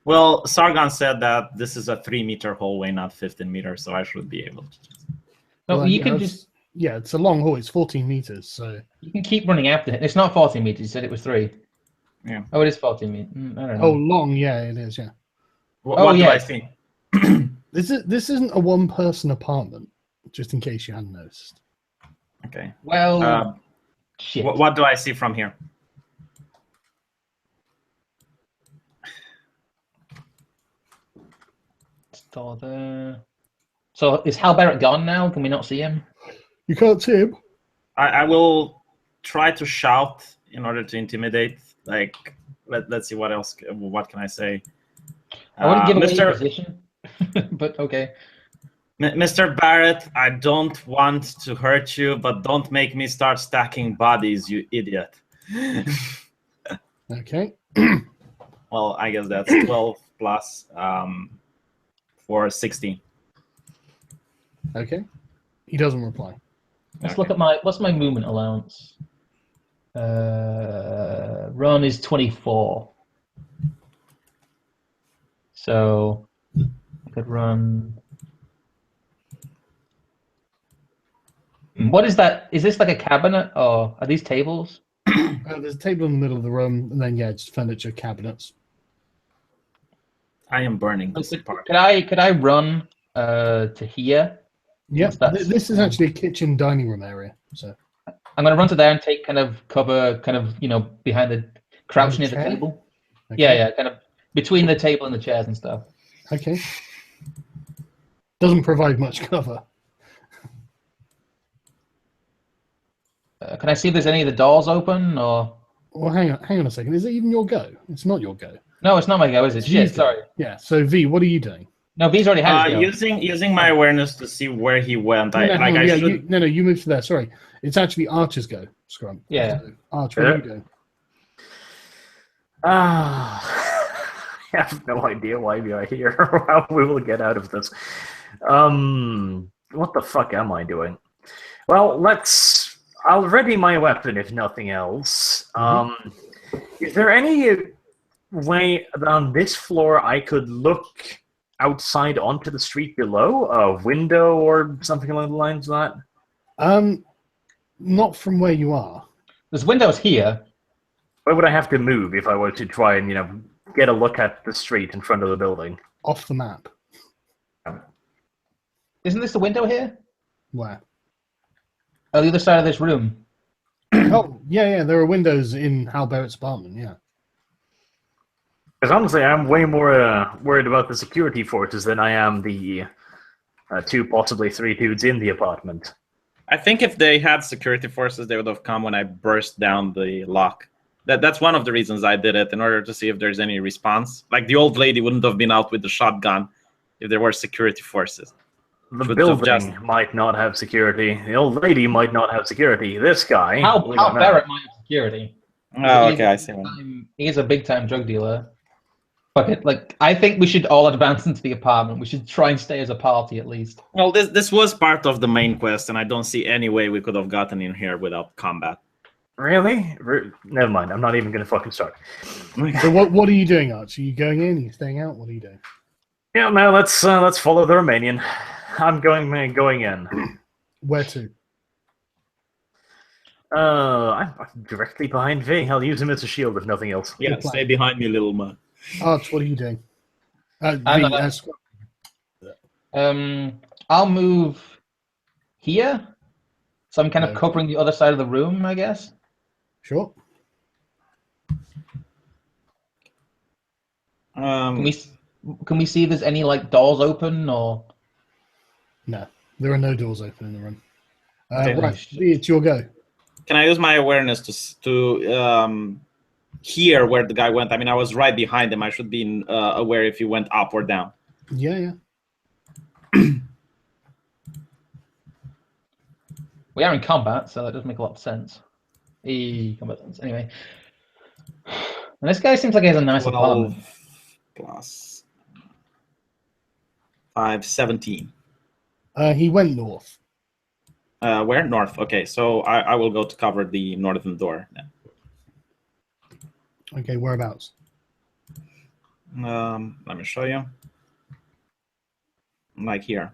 Well, Sargon said that this is a 3-meter hallway, not 15 meters, so I should be able to. No, Well, you yeah, can it's- just Yeah, it's a long haul. It's 14 meters, so... you can keep running after it. It's not 14 meters. You said it was 3. Yeah. Oh, it is 14 meters. I don't know. Oh, long, yeah, it is, yeah. What do yeah. I see? This isn't a one-person apartment, just in case you hadn't noticed. Okay. Well, shit. What do I see from here? Store there. So is Hal Barrett gone now? Can we not see him? You can't see him? I will try to shout in order to intimidate. Like, let's see what else. What can I say? I wouldn't give away Mr. your position, but okay. Mr. Barrett, I don't want to hurt you, but don't make me start stacking bodies, you idiot. Okay. Well, I guess that's 12 plus for 16. Okay. He doesn't reply. Let's look at what's my movement allowance? Run is 24. So I could run. What is that? Is this like a cabinet or are these tables? There's a table in the middle of the room, and then, yeah, just furniture, cabinets. I am burning this part. Could I run to here? Yeah, That's- this is actually a kitchen dining room area. So I'm gonna run to there and take kind of cover, behind the crouch near the chair? table. okay. Yeah, kind of between the table and the chairs and stuff. Okay. Doesn't provide much cover. Can I see if there's any of the doors open or? Well, hang on a second. Is it even your go? It's not your go. No, it's not my go, is it? It's Shit, V's go. sorry. Yeah. So V, what are you doing? No, V's already had his go. Using my awareness to see where he went. You moved to there. Sorry, it's actually Archer's go. Scrum. Yeah. So, Arch, what are you doing? I have no idea why we are here or how we will get out of this. What the fuck am I doing? Well, I'll ready my weapon if nothing else. Is there any way that on this floor I could look outside onto the street below? A window or something along the lines of that? Not from where you are. There's windows here. Where would I have to move if I were to try and, get a look at the street in front of the building? Off the map. Isn't this the window here? Where? On the other side of this room. Oh, yeah. There are windows in Hal Barrett's apartment. Yeah. Because honestly, I'm way more worried about the security forces than I am the 2, possibly 3 dudes in the apartment. I think if they had security forces, they would have come when I burst down the lock. That's one of the reasons I did it, in order to see if there's any response. Like, the old lady wouldn't have been out with the shotgun if there were security forces. The building might not have security. The old lady might not have security. This guy... Hal Barrett might have security. Oh, okay, I see one. He's a big-time drug dealer. Fuck it. Like, I think we should all advance into the apartment. We should try and stay as a party, at least. Well, this was part of the main quest, and I don't see any way we could have gotten in here without combat. Really? Never mind. I'm not even going to fucking start. So what are you doing, Arch? Are you going in? Are you staying out? What are you doing? Yeah, no. Let's follow the Romanian. I'm going in. Where to? I'm directly behind V. I'll use him as a shield if nothing else. Yeah, Good plan. stay behind me, little man. Arch, what are you doing? I'll move here, so I'm kind of Okay. covering the other side of the room, I guess. Sure. Can we see if there's any like doors open or? No, there are no doors open in the room. Okay. Right, V, it's your go. Can I use my awareness to hear where the guy went? I mean, I was right behind him. I should be aware if he went up or down. Yeah. We are in combat, so that does make a lot of sense. Combat sense. Anyway, and this guy seems like he has a nice 12 apartment. plus 5, 17. He went north. Where? North. Okay, so I will go to cover the northern door then. Okay, whereabouts? Let me show you. Like here.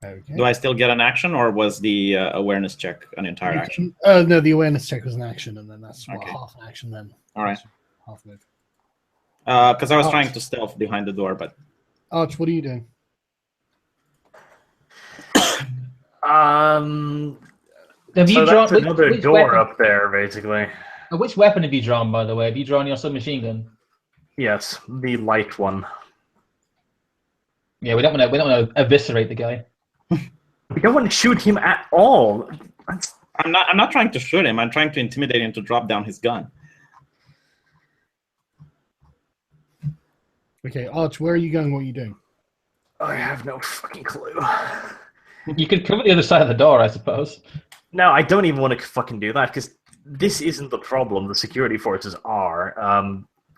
Okay. Do I still get an action, or was the awareness check an entire action? No, the awareness check was an action, and then that's Okay. half an action then. All right. Half move. Because I was Arch. trying to stealth behind the door, but Arch, what are you doing? Have you So drawn that's another which door weapon, up there, basically. Which weapon have you drawn, by the way? Have you drawn your submachine gun? Yes, the light one. Yeah, we don't want to eviscerate the guy. We don't want to shoot him at all. I'm not trying to shoot him. I'm trying to intimidate him to drop down his gun. Okay, Arch, where are you going? What are you doing? I have no fucking clue. You could cover the other side of the door, I suppose. No, I don't even want to fucking do that, because this isn't the problem. The security forces are.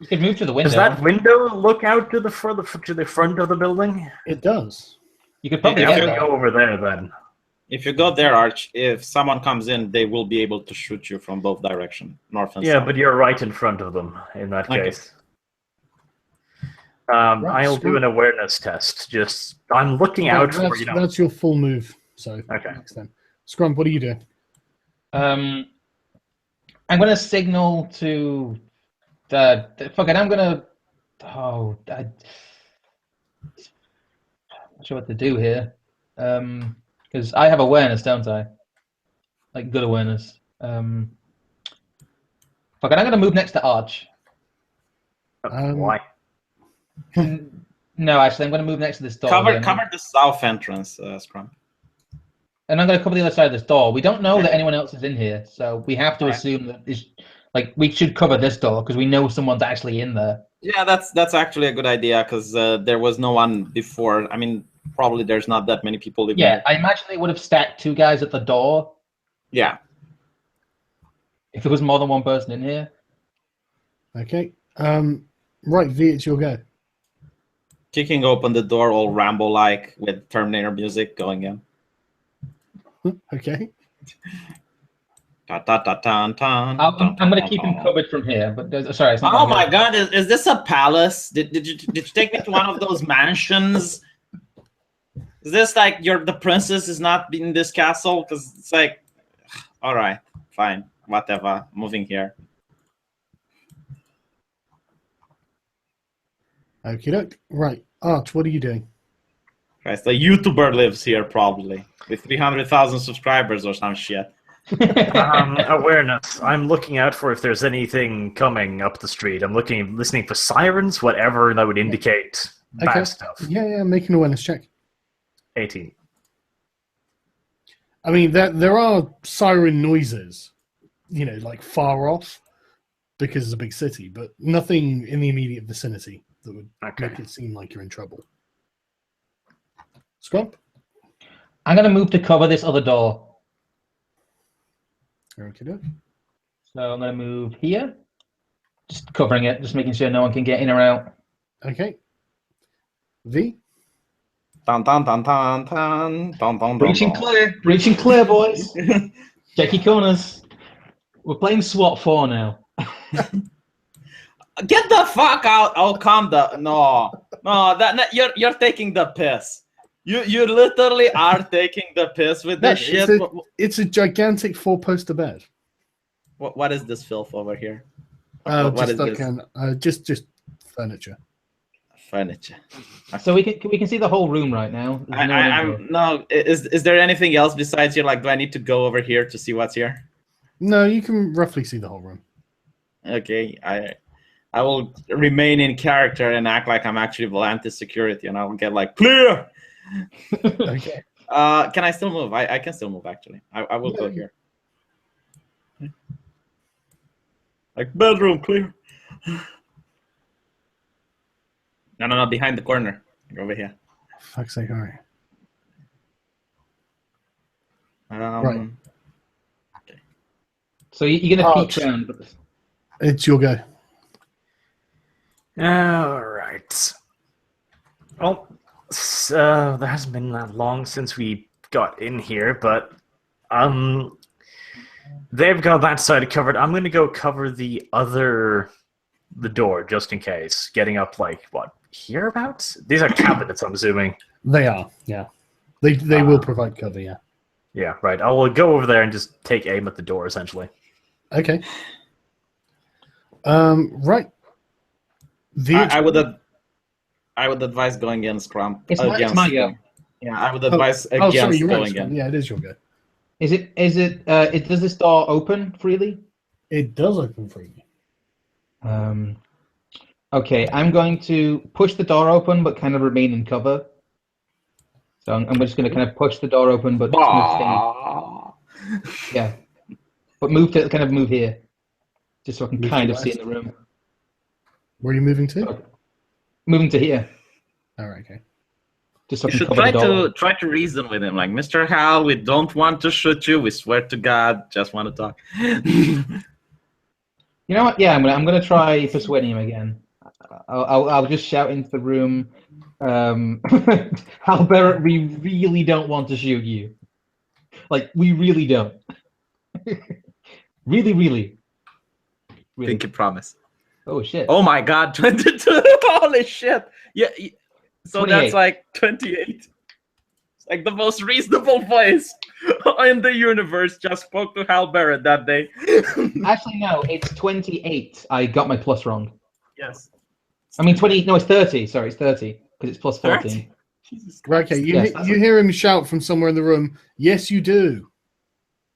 You could move to the window. Does that window look out to the front of the building? It does. You could probably Yeah, get I'm there. gonna go over there then. If you go there, Arch, if someone comes in, they will be able to shoot you from both directions, north and Yeah, south. but you're right in front of them in that Okay. case. I'll do screw- an awareness test. I'm looking out for, That's your full move. So Okay. next time. Scrump, what are you doing? I'm going to signal to fuck it. I'm going to. I'm not sure what to do here. Because I have awareness, don't I? Like good awareness. Fuck it. I'm going to move next to Arch. Why? No, actually, I'm going to move next to this door. Cover here. the south entrance, Scrum. And I'm going to cover the other side of this door. We don't know that anyone else is in here, so we have to Alright. assume that we should cover this door because we know someone's actually in there. Yeah, that's actually a good idea, because there was no one before. I mean, probably there's not that many people living Yeah, here. I imagine they would have stacked 2 guys at the door Yeah. if there was more than one person in here. Okay. Right, V, it's your go. Kicking open the door all Rambo-like with Terminator music going in. Okay. I'm going to keep him covered from here, but sorry. It's not Oh gonna my go. God! Is this a palace? Did you take me to one of those mansions? Is this like the princess is not in this castle? Because it's like, all right, fine, whatever. Moving here. Okie doke. Right. Arch, what are you doing? Christ, a YouTuber lives here probably with 300,000 subscribers or some shit. Awareness. I'm looking out for if there's anything coming up the street. I'm listening for sirens, whatever that would indicate bad stuff. Yeah, make an awareness check. 18. I mean, there are siren noises, like far off, because it's a big city, but nothing in the immediate vicinity that would make it seem like you're in trouble. Scrump? I'm going to move to cover this other door. Okay. So I'm going to move here. Just covering it, just making sure no one can get in or out. Okay. V? Dun, dun, dun, dun, dun, dun, dun, dun, Breaching dun. clear, boys. Check your corners. We're playing SWAT 4 now. Get the fuck out! Oh, calm down. No, you're taking the piss. You literally are taking the piss with this shit. It's a gigantic 4-poster bed. What is this filth over here? What is this? Just furniture. Furniture. So we can see the whole room right now. Is there anything else besides here? Like, do I need to go over here to see what's here? No, you can roughly see the whole room. Okay, I will remain in character and act like I'm actually Volantis security, and I'll get like clear. Okay. Can I still move? I can still move actually. I will go here. Like bedroom clear. No, behind the corner. Over here. Fuck's sake, all right. Right. Okay. So you're gonna peek around. It's your go. All right. Well, there hasn't been that long since we got in here, but they've got that side covered. I'm going to go cover the door just in case. Getting up like what, hereabouts? These are cabinets, I'm assuming. They are, yeah. They will provide cover, yeah. Yeah, right. I will go over there and just take aim at the door, essentially. Okay. Right. I would advise going in scrum. It's my go. Yeah, I would advise against going in. Yeah, it is your go. Does this door open freely? It does open freely. Okay, I'm going to push the door open, but kind of remain in cover. So I'm just going to kind of push the door open, but yeah, but move here, just so I can kind of see in the room. Where are you moving to? Okay. Moving to here. All right, okay. Just so you should try to reason with him, like, Mr. Hal, we don't want to shoot you. We swear to God, just want to talk. You know what? Yeah, I'm gonna try persuading him again. I'll just shout into the room, Hal Barrett, we really don't want to shoot you. Like, we really don't. really. Pinky promise. Oh shit! Oh my God, 22! Holy shit! Yeah, so 28. That's like 28. It's like the most reasonable voice in the universe just spoke to Hal Barrett that day. Actually, no, it's 28. I got my plus wrong. Yes. I mean 20. No, it's 30. Sorry, it's 30 because it's plus 14. 30? Jesus Right, okay, you hear him shout from somewhere in the room. Yes, you do.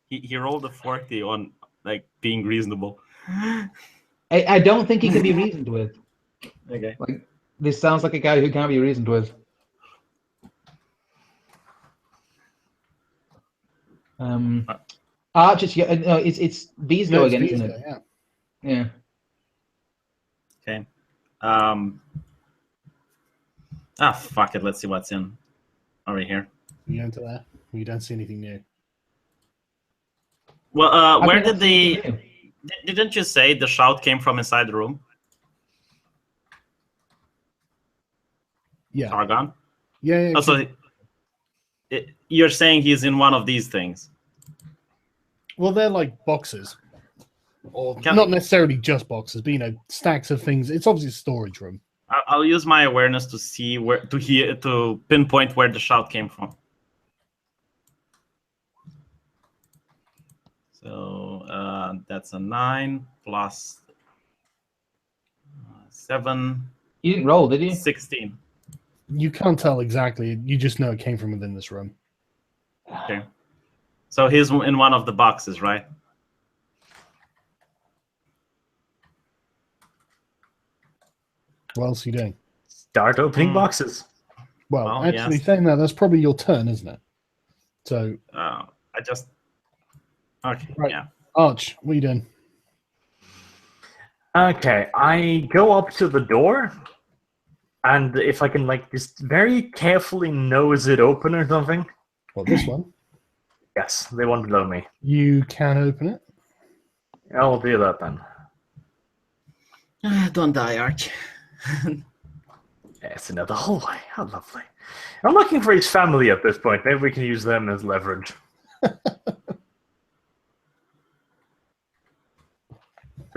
He rolled a 40 on like being reasonable. I don't think he can be reasoned with. Okay. Like, this sounds like a guy who can't be reasoned with. Arch, it's V's go again, isn't it? Yeah. Okay. Fuck it. Let's see what's in over here. You go into there. You don't see anything new. Well, where did didn't you say the shout came from inside the room? Yeah. Targon? Yeah. Also, you're saying he's in one of these things. Well, they're like boxes. Or not necessarily just boxes, but stacks of things. It's obviously a storage room. I'll use my awareness to see to pinpoint where the shout came from. So that's a 9 plus 7. You didn't roll, did you? 16. You can't tell exactly. You just know it came from within this room. Okay. So he's in one of the boxes, right? What else are you doing? Start opening boxes. Well, actually, saying that's probably your turn, isn't it? So. Okay. Right. Yeah. Arch, what are you doing? Okay, I go up to the door, and if I can, just very carefully nose it open or something. Well, this one. Yes, they won't below me. You can open it. I'll do that then. Don't die, Arch. It's another hallway. How lovely. I'm looking for his family at this point. Maybe we can use them as leverage.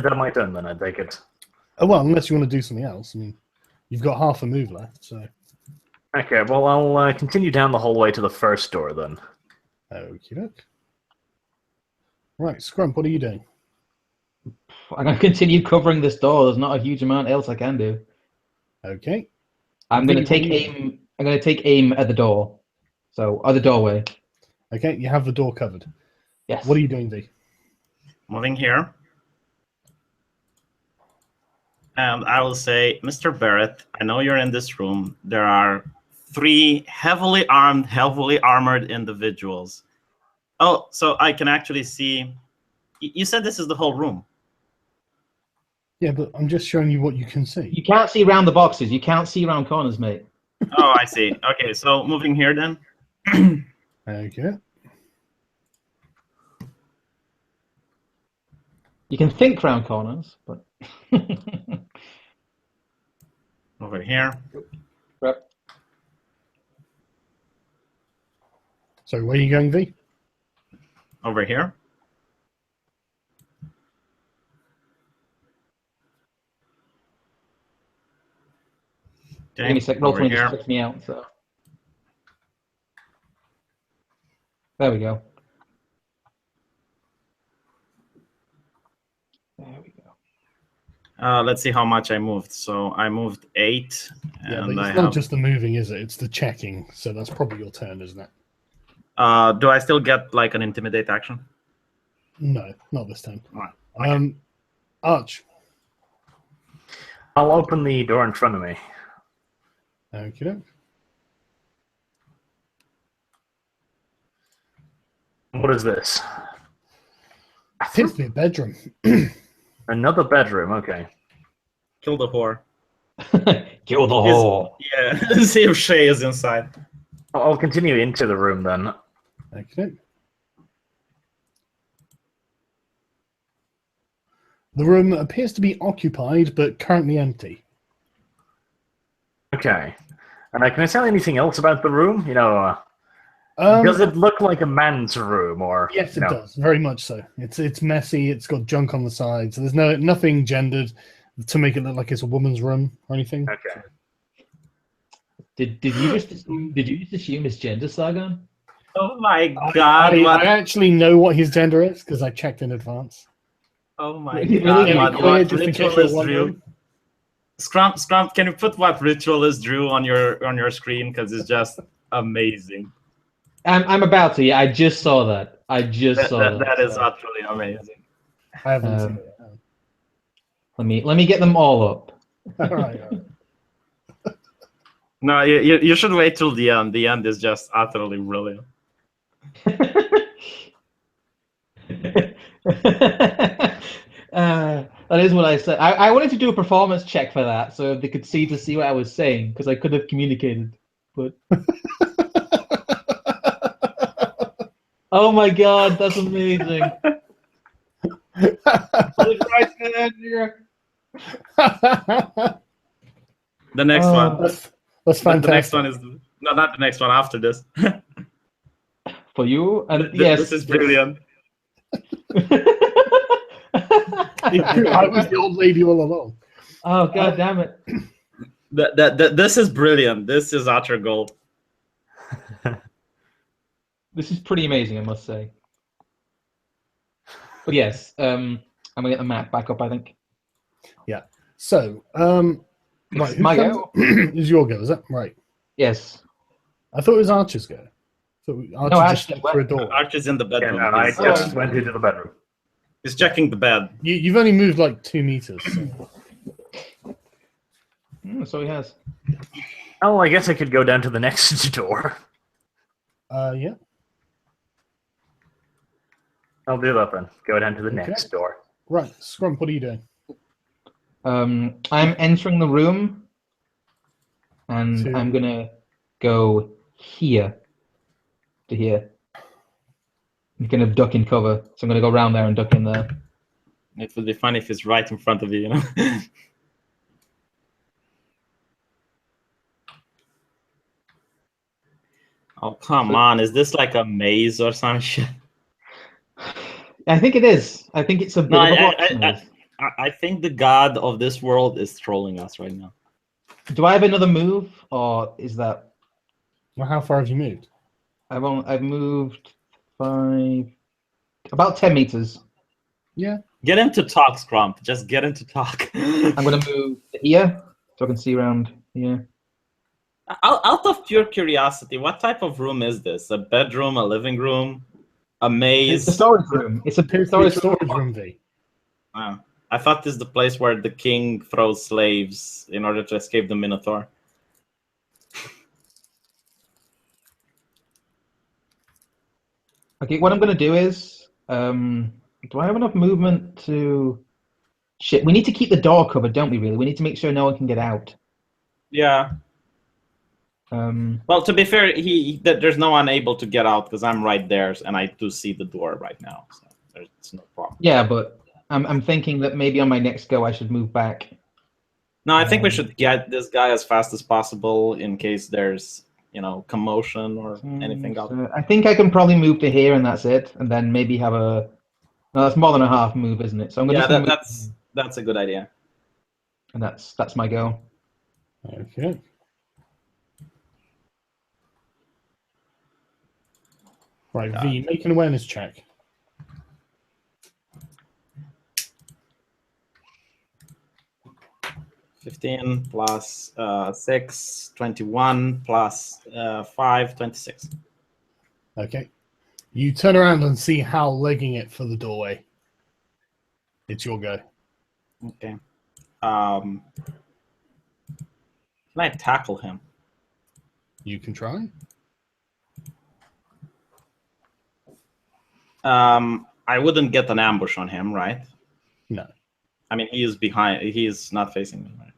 it out my turn then, I take it. Oh, well, unless you want to do something else. I mean, you've got half a move left, so. Okay, well, I'll continue down the hallway to the first door then. Okie doke. Right, Scrump, what are you doing? I'm going to continue covering this door. There's not a huge amount else I can do. Okay. I'm going to What are take you aim. I'm going to take aim at the door. So, at the doorway. Okay, you have the door covered. Yes. What are you doing, V? Moving here. And I will say, Mr. Barrett, I know you're in this room. There are 3 heavily armed, heavily armored individuals. Oh, so I can actually see. You said this is the whole room. Yeah, but I'm just showing you what you can see. You can't see around the boxes. You can't see around corners, mate. Oh, I see. Okay, so moving here then. Okay. You can think round corners, but... Over here. Yep. So where are you going, V? Over here. Give me a sec. Roll over 20 just here. kicks me out, so... There we go. There we go. Let's see how much I moved. So I moved 8. Yeah, and but I it's not have... just the moving, is it? It's the checking. So that's probably your turn, isn't it? do I still get like an intimidate action? No, not this time. All right. Arch. I'll open the door in front of me. Okay. What is this? Seems to be a bedroom. Another bedroom, okay. Kill the whore. Kill the whore. Yeah, see if Shay is inside. I'll continue into the room then. Okay. The room appears to be occupied, but currently empty. Okay. And can I tell anything else about the room? You know, does it look like a man's room, or Yes, it no? does. Very much so. It's messy. It's got junk on the side. So there's nothing gendered to make it look like it's a woman's room or anything. Okay. Did you just assume it's gender, Sargon? Oh my god! I actually know what his gender is because I checked in advance. Oh my Really? god! What Just in case ritual you're is Drew? wondering. Scrump, can you put what ritual is Drew on your screen? Because it's just amazing. I'm about to. Yeah, I just saw that. I just saw that. That is utterly amazing. I haven't seen it. Let me get them all up. All right. No, you should wait till the end. The end is just utterly brilliant. That is what I said. I wanted to do a performance check for that, so they could see what I was saying, because I could have communicated. But oh my god, that's amazing! Right there. The next one. That's fantastic. The next one is no, not the next one. After this. For you, and This is brilliant. I was the old lady all along. Oh god damn it! This is brilliant. This is utter gold. This is pretty amazing, I must say. But yes, I'm gonna get the map back up, I think. Yeah. So, right, My go? Is your go? Is that right? Yes. I thought it was Archer's go. So Archer just stepped through a door. Archer's in the Yeah, bedroom. no, I He's, just went into the bedroom. he's checking the bed. You've only moved like 2 meters. So. So he has. Oh, I guess I could go down to the next door. Yeah. I'll do that then. Go down to the next door. Right, Scrump, what are you doing? I'm entering the room, and I'm gonna go here to here. I'm gonna duck in cover, so I'm gonna go around there and duck in there. It would be funny if it's right in front of you, you know. Oh come on! Is this like a maze or some shit? I think it is. I think it's a bit of a box maze. I think the god of this world is trolling us right now. Do I have another move, or is that Well, how far have you moved? I've moved about 10 meters. Yeah. Get him to talk, Scrump. Just get him to talk. I'm gonna move here so I can see around here. Out of pure curiosity, what type of room is this? A bedroom, a living room, a maze? It's a storage room. It's a Appears to be a storage storage room, V. Wow. I thought this is the place where the king throws slaves in order to escape the Minotaur. Okay, what I'm gonna do is, do I have enough movement to? Shit, we need to keep the door covered, don't we? Really, we need to make sure no one can get out. Yeah. Well, to be fair, there's no one able to get out because I'm right there, and I do see the door right now, so there's no problem. Yeah, but I'm thinking that maybe on my next go I should move back. No, I think we should get this guy as fast as possible in case there's, commotion or anything else. I think I can probably move to here and that's it, and then maybe have a. No, that's more than a half move, isn't it? So I'm gonna. Yeah, that's a good idea. And that's my go. Okay. Right, V, make an awareness check. $15 plus 6, 21 plus 5, 26. Okay. You turn around and see Hal legging it for the doorway. It's your go. Okay. Can I tackle him? You can try. I wouldn't get an ambush on him, right? No. I mean, he is behind. He is not facing me, right?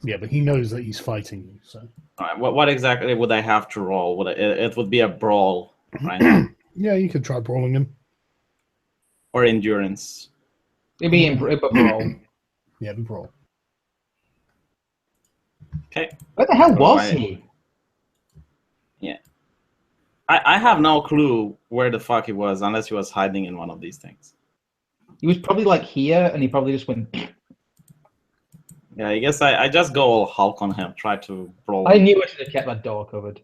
Yeah, but he knows that he's fighting you, so. All right. What exactly would I have to roll? It would be a brawl, right? Yeah, you could try brawling him. Or endurance. Maybe in brawl. Yeah, be brawl. Okay. Where the hell was Right. he? Yeah. I have no clue where the fuck he was unless he was hiding in one of these things. He was probably like here, and he probably just went. Yeah, I guess I just go all Hulk on him, try to brawl. I knew I should have kept that door covered.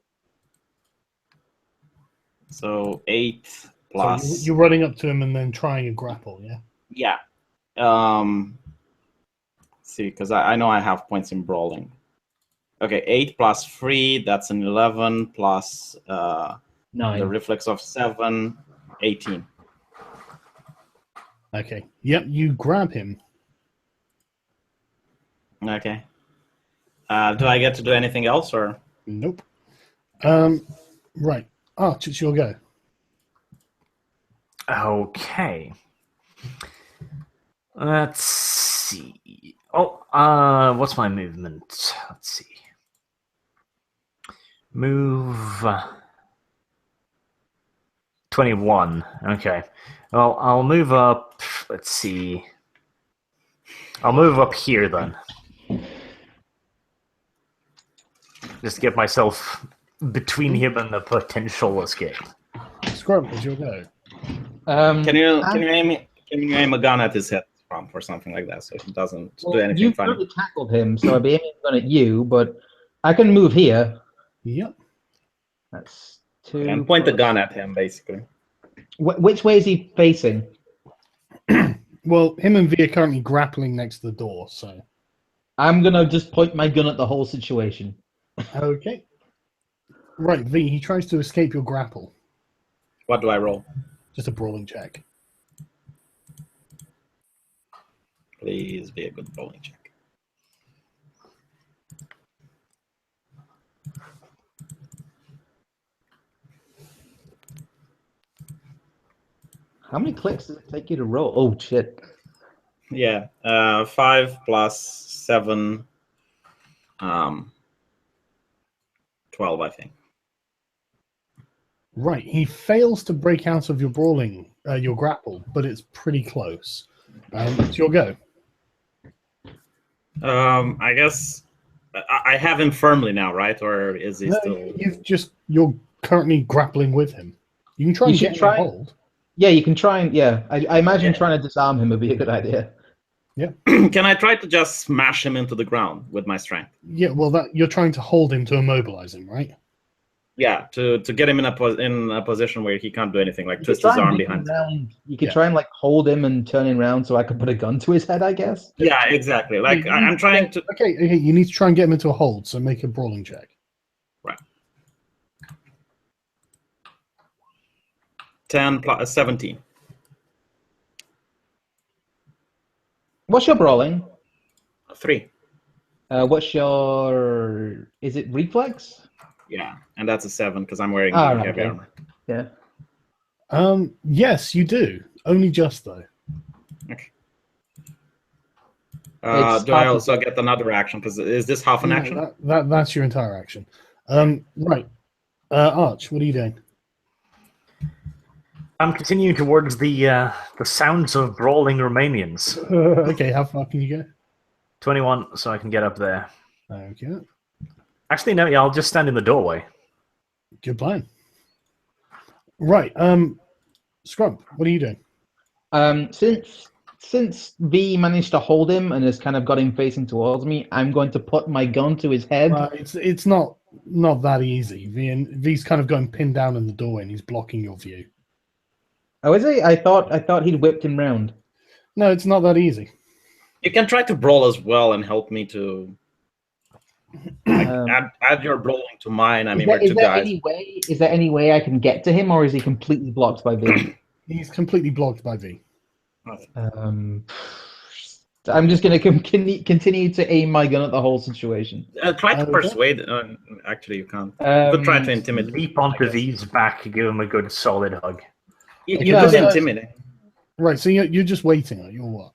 So 8 plus. So you're running up to him and then trying a grapple, yeah? Yeah. See, because I know I have points in brawling. Okay, 8 plus 3, that's an 11, plus 9. the reflex of 7, 18. Okay. Yep, you grab him. Okay. Do I get to do anything else, or? Nope. Right. Arch, it's your go. Okay. Let's see. Oh, what's my movement? Let's see. Move 21. Okay. Well, I'll move up. Let's see. I'll move up here then. Just get myself between him and the potential escape. Scrub, it's your go. Can you aim a gun at his head or something like that, so he doesn't do anything You funny? probably tackled him, so I'd be aiming a gun at you, but I can move here. Yep. That's 2. And point the gun at him, basically. Which way is he facing? Well, him and V are currently grappling next to the door, so. I'm gonna just point my gun at the whole situation. Okay. Right, V, he tries to escape your grapple. What do I roll? Just a brawling check. Please be a good bowling check. How many clicks does it take you to roll? Oh shit! Yeah, 5 plus 7, 12, I think. Right, he fails to break out of your brawling, your grapple, but it's pretty close. It's your go. I guess I have him firmly now, right? Or is he No, still? you're currently grappling with him. You can try You and should get him try- a hold. Yeah, you can try and I imagine trying to disarm him would be a good idea. Yeah. Can I try to just smash him into the ground with my strength? Yeah, well, you're trying to hold him to immobilize him, right? Yeah, to get him in a position where he can't do anything, like You twist could his try and arm whip him behind. round. You could Yeah. try and like hold him and turn him around so I could put a gun to his head, I guess. Yeah, exactly. Like I'm trying to. Okay, you need to try and get him into a hold, so make a brawling check. Right. 10 plus 17. What's your brawling? 3. What's your? Is it reflex? Yeah, and that's a 7 because I'm wearing Ah, the right, heavy okay. armor. Yeah. Yes, you do. Only just though. Okay. It's Do I hard to also get. get another action? Because is this half an action? That's your entire action. Right. Arch, what are you doing? I'm continuing towards the sounds of brawling Romanians. Okay, how far can you go? 21, so I can get up there. Okay, Actually, no, yeah, I'll just stand in the doorway. good plan. Right. Scrump, what are you doing? Since V managed to hold him and has kind of got him facing towards me, I'm going to put my gun to his head. It's not that easy. V's kind of going pinned down in the doorway and he's blocking your view. Oh, is he? I thought he'd whipped him round. No, it's not that easy. You can try to brawl as well and help me to add your brawling to mine. I mean, we're two guys. Is there any way I can get to him, or is he completely blocked by V? He's completely blocked by V. I'm just going to continue to aim my gun at the whole situation. Try to persuade. Actually, you can't. You could try to intimidate. Leap onto V's back, give him a good solid hug. You could intimidate. Right, so you're just waiting, are you, or what?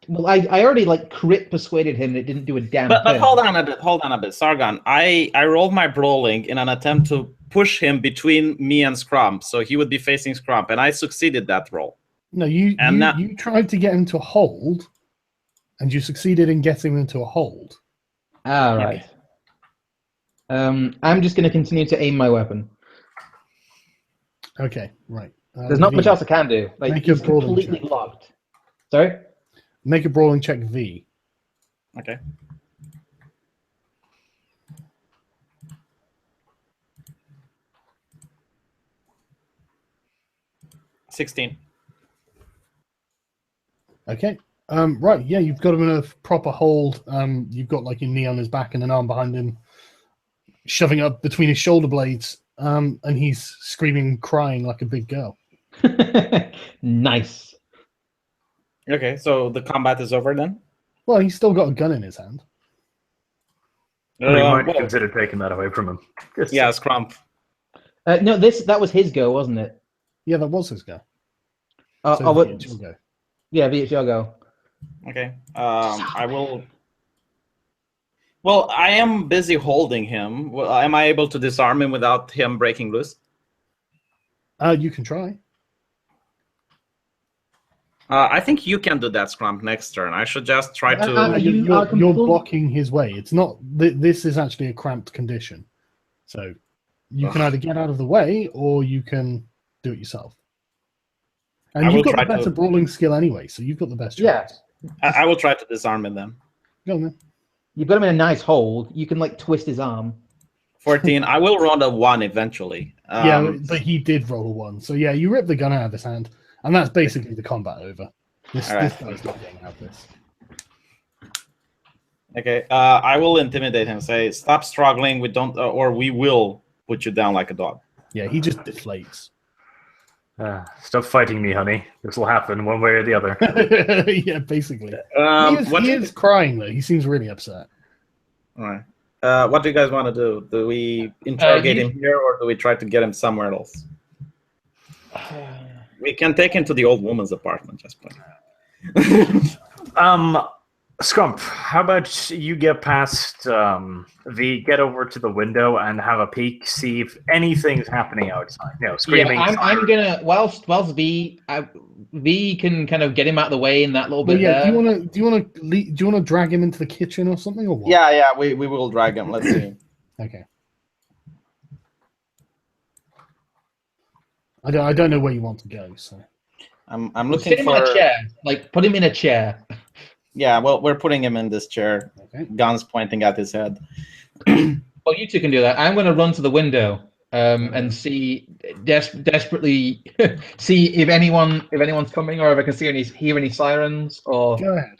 Well, I already like crit persuaded him, and it didn't do a damn thing. But hold on a bit, Sargon. I rolled my brawling in an attempt to push him between me and Scrump, so he would be facing Scrump, and I succeeded that roll. No, you tried to get him to a hold, and you succeeded in getting him into a hold. Ah, right. Okay. I'm just going to continue to aim my weapon. Okay, right. There's not much else I can do. Like, he's completely locked. Sorry? Make a brawling check, V. Okay. $16. Okay. Right, yeah, you've got him in a proper hold. You've got like your knee on his back and an arm behind him, shoving up between his shoulder blades, and he's screaming, crying like a big girl. Nice. Okay, so the combat is over then? Well, he's still got a gun in his hand. We might consider taking that away from him. Yeah, Scrump. No, that was his go, wasn't it? Yeah, that was his go. It's your go. Yeah, it's your go. Okay. I will. Well, I am busy holding him. Well, am I able to disarm him without him breaking loose? You can try. I think you can do that, Scrump, next turn. I should just try to... You're blocking his way. It's not... This is actually a cramped condition. So you can either get out of the way, or you can do it yourself. And you've got the better brawling skill anyway, so you've got the best chance. Yeah. I will try to disarm him then. Go on, then. You've got him in a nice hold. You can, like, twist his arm. 14. I will roll a 1 eventually. Yeah, but he did roll a 1. So, yeah, you rip the gun out of his hand. And that's basically the combat over. This guy's not getting out of this. Okay, I will intimidate him. Say, stop struggling. Or we will put you down like a dog. Yeah, he just deflates. Stop fighting me, honey. This will happen one way or the other. Yeah, basically. He is crying though. He seems really upset. All right. What do you guys want to do? Do we interrogate him here, or do we try to get him somewhere else? We can take him to the old woman's apartment, just point. Scrump, how about you get past V, get over to the window and have a peek, see if anything's happening outside. Screaming. Yeah, I'm gonna whilst V can kind of get him out of the way in that little bit. Yeah, do you want to drag him into the kitchen or something, or what? Yeah, we will drag him. Let's see. Okay. I don't know where you want to go, so. I'm We'll looking sit him on a for. chair. Like, put him in a chair. Yeah, well, we're putting him in this chair. Okay. Guns pointing at his head. Well, you two can do that. I'm going to run to the window and see desperately see if anyone's coming, or if I can hear any sirens, or Go ahead.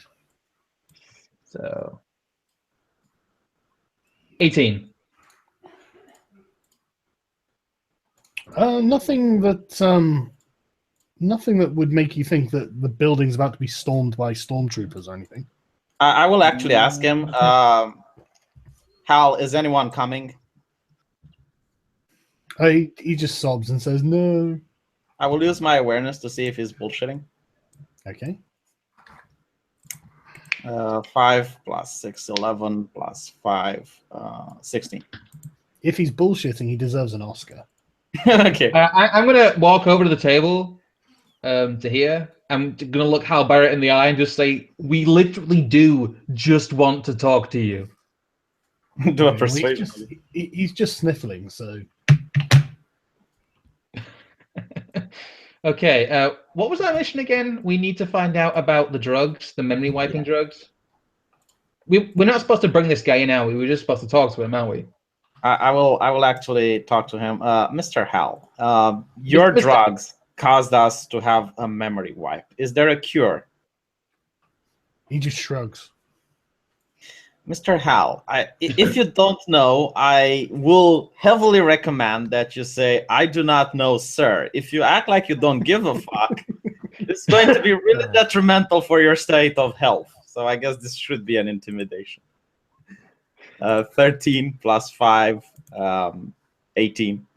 so. 18. Nothing that would make you think that the building's about to be stormed by stormtroopers or anything. I will actually ask him. Hal, is anyone coming? He just sobs and says no. I will use my awareness to see if he's bullshitting. Okay. 5 plus 6, 11 plus 5, 16. If he's bullshitting, he deserves an Oscar. Okay. I'm going to walk over to the table to here. I'm going to look Hal Barrett in the eye and just say, we literally do just want to talk to you. Do a Well, persuasion. he's just sniffling, so. Okay, what was that mission again? We need to find out about the drugs, the memory wiping drugs. We're not supposed to bring this guy in, are we? We're just supposed to talk to him, aren't we? I will actually talk to him. Mr. Hal, your Mr. drugs caused us to have a memory wipe. Is there a cure? He just shrugs. Mr. Hal, if you don't know, I will heavily recommend that you say, I do not know, sir. If you act like you don't give a fuck, it's going to be really detrimental for your state of health. So I guess this should be an intimidation. 13 plus 5, 18.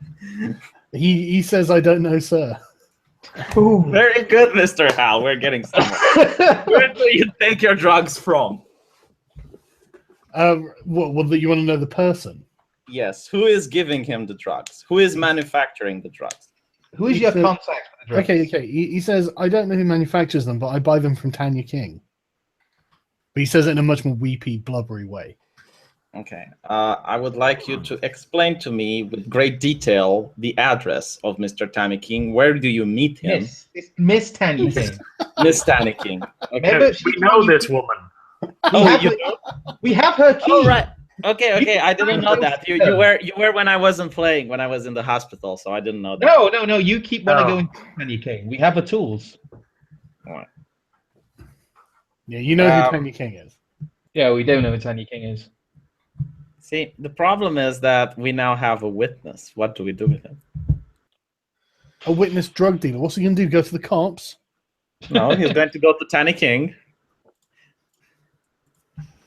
He says, I don't know, sir. Ooh. Very good, Mr. Hal. We're getting somewhere. Where do you take your drugs from? What, you want to know the person? Yes. Who is giving him the drugs? Who is manufacturing the drugs? Who is your contact for the drugs? Okay. He says, I don't know who manufactures them, but I buy them from Tanya King. But he says it in a much more weepy, blubbery way. Okay. I would like you to explain to me with great detail the address of Mr. Tammy King. Where do you meet him? Miss Tanya King. Miss Tammy King. Okay. Remember, We know this woman. We have her key. Oh, right. Okay. I didn't know that. You were when I wasn't playing, when I was in the hospital, so I didn't know that. No. You keep wanting to go into Tanya King. We have the tools. All right. Yeah, you know who Tanya King is. Yeah, we do know who Tanya King is. See, the problem is that we now have a witness. What do we do with him? A witness drug dealer. What's he going to do? Go to the cops? No, he's going to go to Tanya King.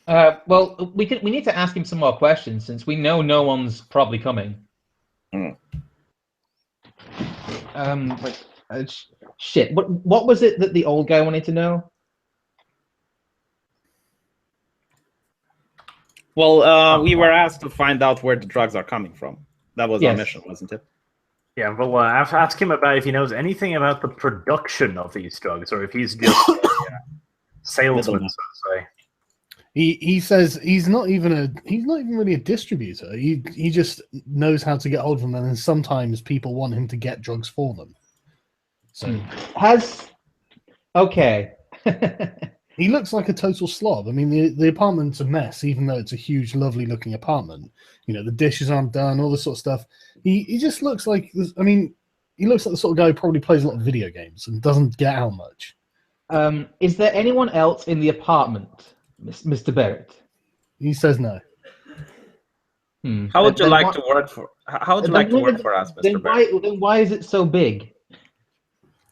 Well, we need to ask him some more questions since we know no one's probably coming. Shit. What was it that the old guy wanted to know? Well, we were asked to find out where the drugs are coming from. That was our mission, wasn't it? Yeah, well, I've asked him about if he knows anything about the production of these drugs, or if he's just a salesman, so to say. He says he's not even really a distributor. He just knows how to get hold of them, and then sometimes people want him to get drugs for them. So okay. He looks like a total slob. I mean, the apartment's a mess, even though it's a huge, lovely-looking apartment. You know, the dishes aren't done, all this sort of stuff. He just looks like, I mean, he looks like the sort of guy who probably plays a lot of video games and doesn't get out much. Is there anyone else in the apartment, Mr. Barrett? He says no. How would you like to work for? How would you like to work for us, Mr. Barrett? Then why is it so big?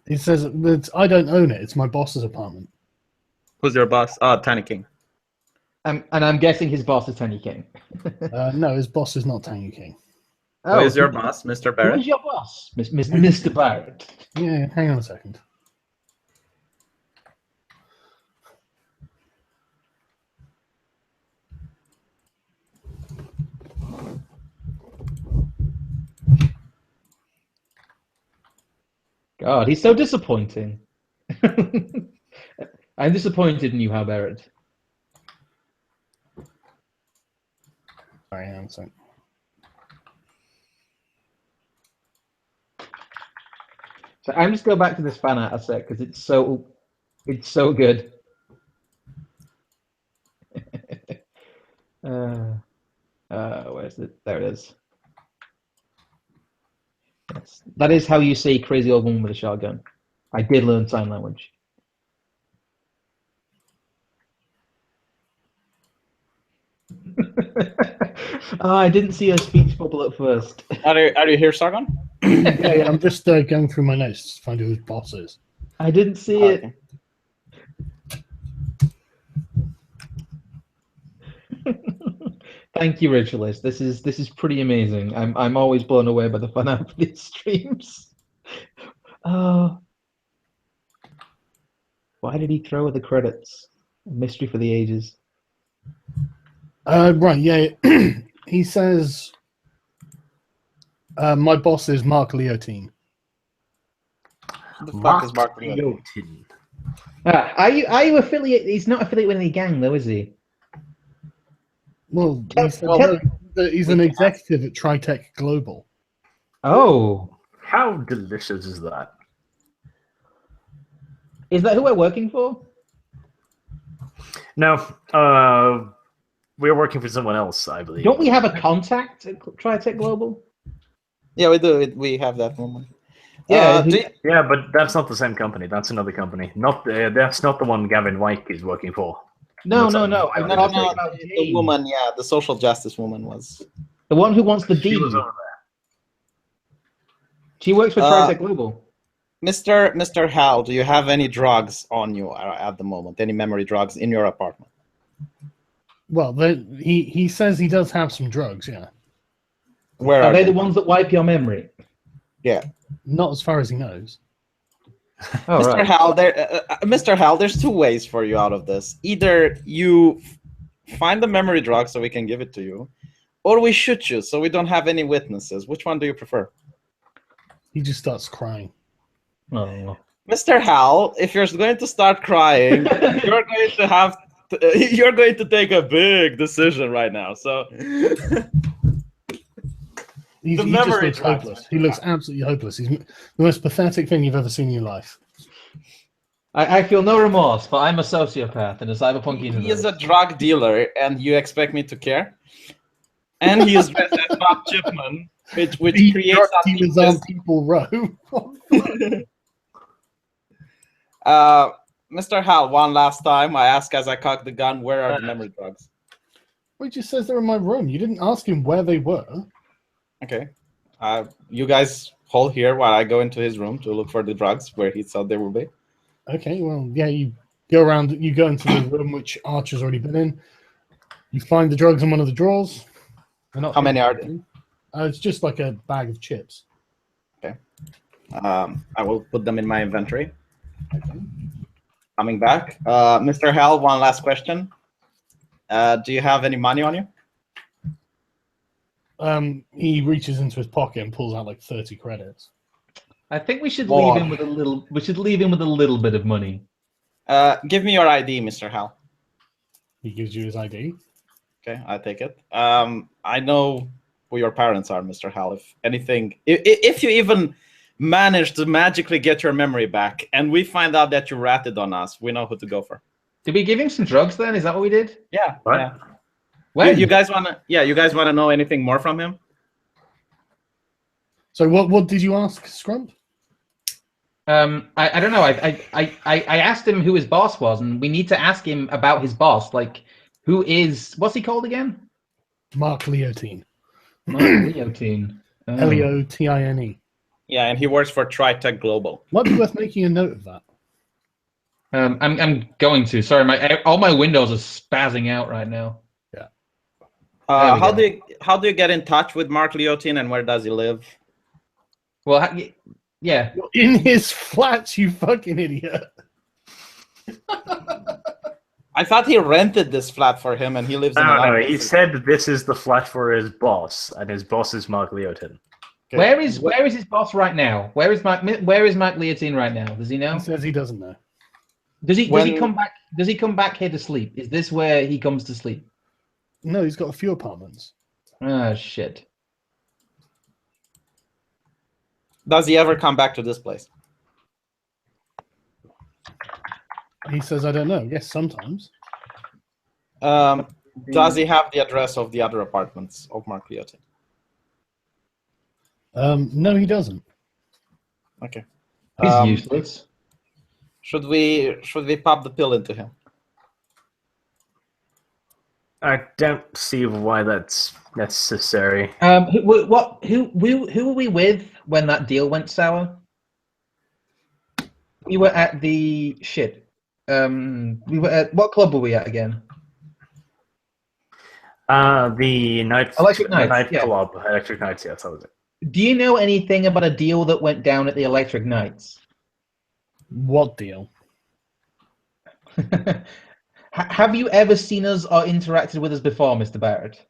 He says, I don't own it. It's my boss's apartment. Who's your boss? Oh, Tanya King. And I'm guessing his boss is Tanya King. No, his boss is not Tanya King. Who is your boss, Mr. Barrett? Who is your boss, Mr. Barrett? Yeah, hang on a second. God, he's so disappointing. I'm disappointed in you, Hal Barrett. Sorry, hang on a second. So I'm just go back to this fan art a sec because it's so good. Where's it? There it is. Yes. That is how you say crazy old woman with a shotgun. I did learn sign language. Oh, I didn't see her speech bubble up first. Are you here, Sargon? Yeah, I'm just going through my notes to find who his boss is. I didn't see it. Okay. Thank you, Ritualist. This is pretty amazing. I'm always blown away by the fun out of these streams. Oh, why did he throw the credits? A mystery for the ages. Right, yeah. He says, my boss is Mark Leotine. Who the fuck is Mark Leotine? Ah, are you affiliated? He's not affiliated with any gang, though, is he? Well, he said he's an executive at Tritech Global. Oh, How delicious is that? is that who we're working for? No, we're working for someone else, I believe. Don't we have a contact at Tritech Global? Yeah, we do. We have that woman. Yeah, Yeah, but that's not the same company. That's another company. Not that's not the one Gavin Wyke is working for. no. I'm No, talking about the Jane. woman. Yeah, the social justice woman was. The one who wants the D. She was over there. She works for Tritech Global. Mr. Hal, do you have any drugs on you at the moment? Any memory drugs in your apartment? Well, he says he does have some drugs, yeah. Where Are are they they? the ones that wipe your memory? Yeah. Not as far as he knows. Oh, Mr. right. Hal, Mr. Hal, there's two ways for you out of this. Either you find the memory drug so we can give it to you, or we shoot you so we don't have any witnesses. Which one do you prefer? He just starts crying. Oh. Mr. Hal, if you're going to start crying, you're going to take a big decision right now. So He just memory looks drugs, hopeless. Mr. He looks Hal. absolutely hopeless. He's the most pathetic thing you've ever seen in your life. I feel no remorse, but I'm a sociopath in a cyberpunk universe. he is a drug dealer, and you expect me to care? And he is dressed as Bob Chipman, which creates Drug something. dealers on People Row. Mr. Hal, one last time, I ask as I cock the gun, where are the memory drugs? Well, he just says they're in my room. You didn't ask him where they were. Okay. You guys hold here while I go into his room to look for the drugs where he thought they will be. Okay, well, yeah, you go around, you go into the room which Archer's already been in. You find the drugs in one of the drawers. How many are there? It's just like a bag of chips. Okay. I will put them in my inventory. Okay. Coming back. Mr. Hal, one last question. Do you have any money on you? He reaches into his pocket and pulls out like 30 credits. I think we should Boy. leave him with a little. We should leave him with a little bit of money. Give me your ID, Mr. Hal. He gives you his ID. Okay, I take it. I know who your parents are, Mr. Hal. If anything, if you even manage to magically get your memory back, and we find out that you ratted on us, we know who to go for. Did we give him some drugs then? Is that what we did? Yeah. What? Yeah. When? You guys wanna? Yeah, you guys wanna know anything more from him? So what did you ask, Scrump? I don't know. I asked him who his boss was, and we need to ask him about his boss. Like, what's he called again? Mark Leotine. Mark Leotine. Oh. Leotine. Yeah, and he works for Tritech Global. Might be worth making a note of that. I'm going to. Sorry, all my windows are spazzing out right now. Yeah. How do you get in touch with Mark Leotine, and where does he live? Well, yeah. In his flat, you fucking idiot. I thought he rented this flat for him, and he lives in. No, he said this is the flat for his boss, and his boss is Mark Leotine. Okay. Where is his boss right now? Where is Mark Leotine right now? Does he know? He says he doesn't know. Does he come back? Does he come back here to sleep? Is this where he comes to sleep? No, he's got a few apartments. Ah, shit. Does he ever come back to this place? He says, I don't know. Yes, sometimes. Does he have the address of the other apartments of Mark Liotti? No, he doesn't. Okay. He's useless. Should we pop the pill into him? I don't see why that's necessary. Who were we with when that deal went sour? We were at the shit. We were at what club were we at again? The Electric Nights, yeah. Club, Electric Nights. Yes, that was it. Do you know anything about a deal that went down at the Electric Nights? What deal? Have you ever seen us or interacted with us before, Mr. Barrett?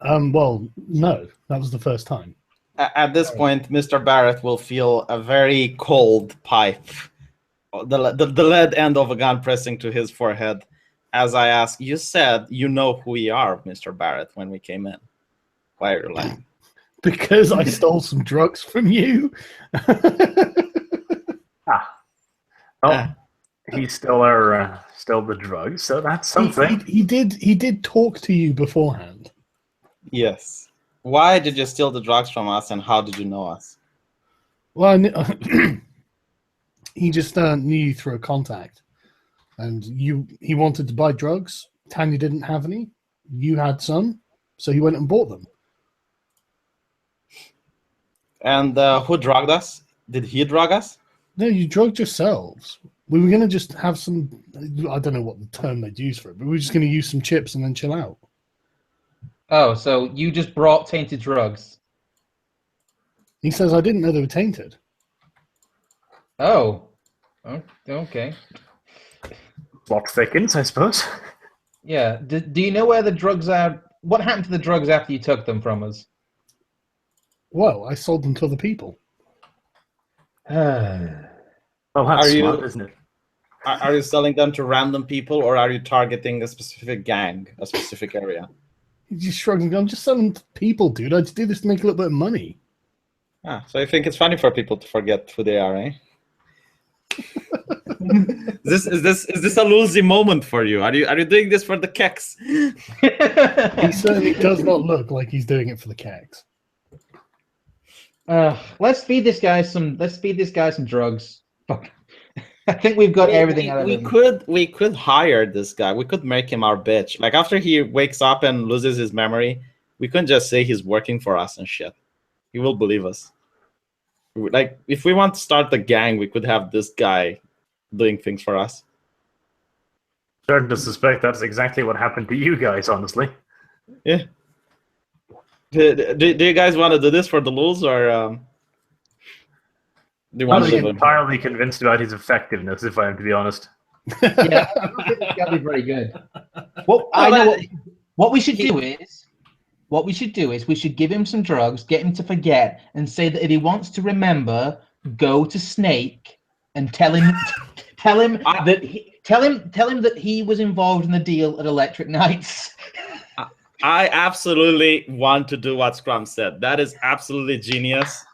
Well, no. That was the first time. At this point, Mr. Barrett will feel a very cold pipe, the lead end of a gun pressing to his forehead, as I ask, you said you know who we are, Mr. Barrett, when we came in. Why are you lying? Because I stole some drugs from you. He stole the drugs, so that's something. He did talk to you beforehand. Yes. Why did you steal the drugs from us, and how did you know us? Well, he just knew you through a contact, and he wanted to buy drugs. Tanya didn't have any. You had some, so he went and bought them. And who drugged us? Did he drug us? No, you drugged yourselves. We were going to just have some, I don't know what the term they'd use for it, but we were just going to use some chips and then chill out. Oh, so you just brought tainted drugs? He says, I didn't know they were tainted. Oh, okay. Plot thickens, I suppose. Yeah. Do you know where the drugs are? What happened to the drugs after you took them from us? Well, I sold them to other people. Well, that's smart, isn't it? Are you selling them to random people, or are you targeting a specific gang, a specific area? He just shrugs and goes, I'm just selling to people, dude. I just do this to make a little bit of money. So you think it's funny for people to forget who they are, eh? Is this a losing moment for you? Are you doing this for the keks? He certainly does not look like he's doing it for the keks. Let's feed this guy some drugs. Fuck. I think we've got everything out of him. We could hire this guy. We could make him our bitch. Like after he wakes up and loses his memory, we couldn't just say he's working for us and shit. He will believe us. Like if we want to start the gang, we could have this guy doing things for us. Starting to suspect that's exactly what happened to you guys, honestly. Yeah. Do you guys want to do this for the lulz, or do you want to live entirely convinced about his effectiveness, if I am to be honest? Yeah, I don't think it's gonna be very good. Well, I know what we should do is. What we should do is we should give him some drugs, get him to forget, and say that if he wants to remember, go to Snake and tell him that he was involved in the deal at Electric Nights. I absolutely want to do what Scrum said. That is absolutely genius.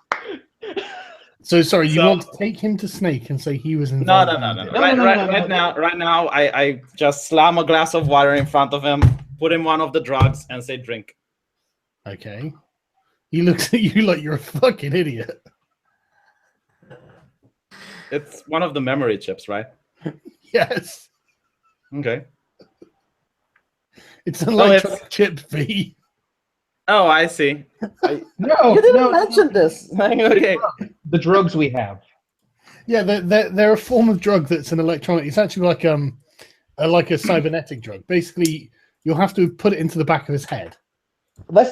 So sorry, you want to take him to Snake and say he was involved? No. Right now, I just slam a glass of water in front of him, put him one of the drugs, and say drink. Okay. He looks at you like you're a fucking idiot. It's one of the memory chips, right? Yes. Okay. It's an electronic chip V. Oh, I see. No, you didn't mention this. Okay. The drugs we have. Yeah, they're a form of drug that's an electronic. It's actually like a cybernetic drug. Basically, you'll have to put it into the back of his head. Let's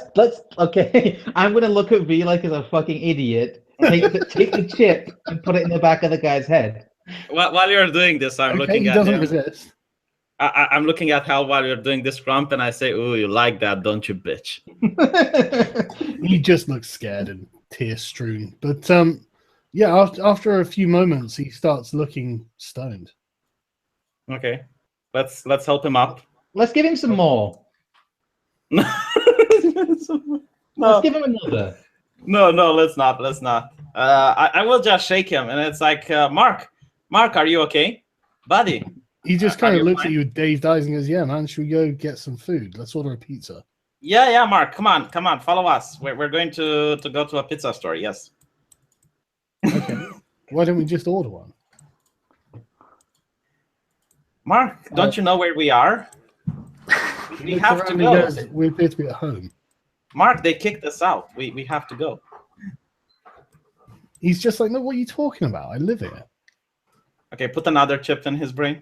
okay. I'm gonna look at V like as a fucking idiot. Take the chip and put it in the back of the guy's head. While you're doing this, I'm looking at him. He doesn't resist. I'm looking at Hal while you're doing this, Grump, and I say, "Ooh, you like that, don't you, bitch?" He just looks scared and tear-strewn. But yeah, after a few moments, he starts looking stoned. Okay, let's help him up. Let's give him some more. Let's give him another. No, let's not. I will just shake him, and it's like, Mark, Mark, are you okay, buddy? He just Are kind of you looks fine? at you with dazed eyes and goes, "Yeah, man, should we go get some food? Let's order a pizza." Yeah, Mark, come on, follow us. We're going to go to a pizza store. Yes. Okay. Why don't we just order one? Mark, don't you know where we are? We Looks have to around and go. goes, we appear to be at home. Mark, they kicked us out. We have to go. He's just like, "No, what are you talking about? I live here." Okay, put another chip in his brain.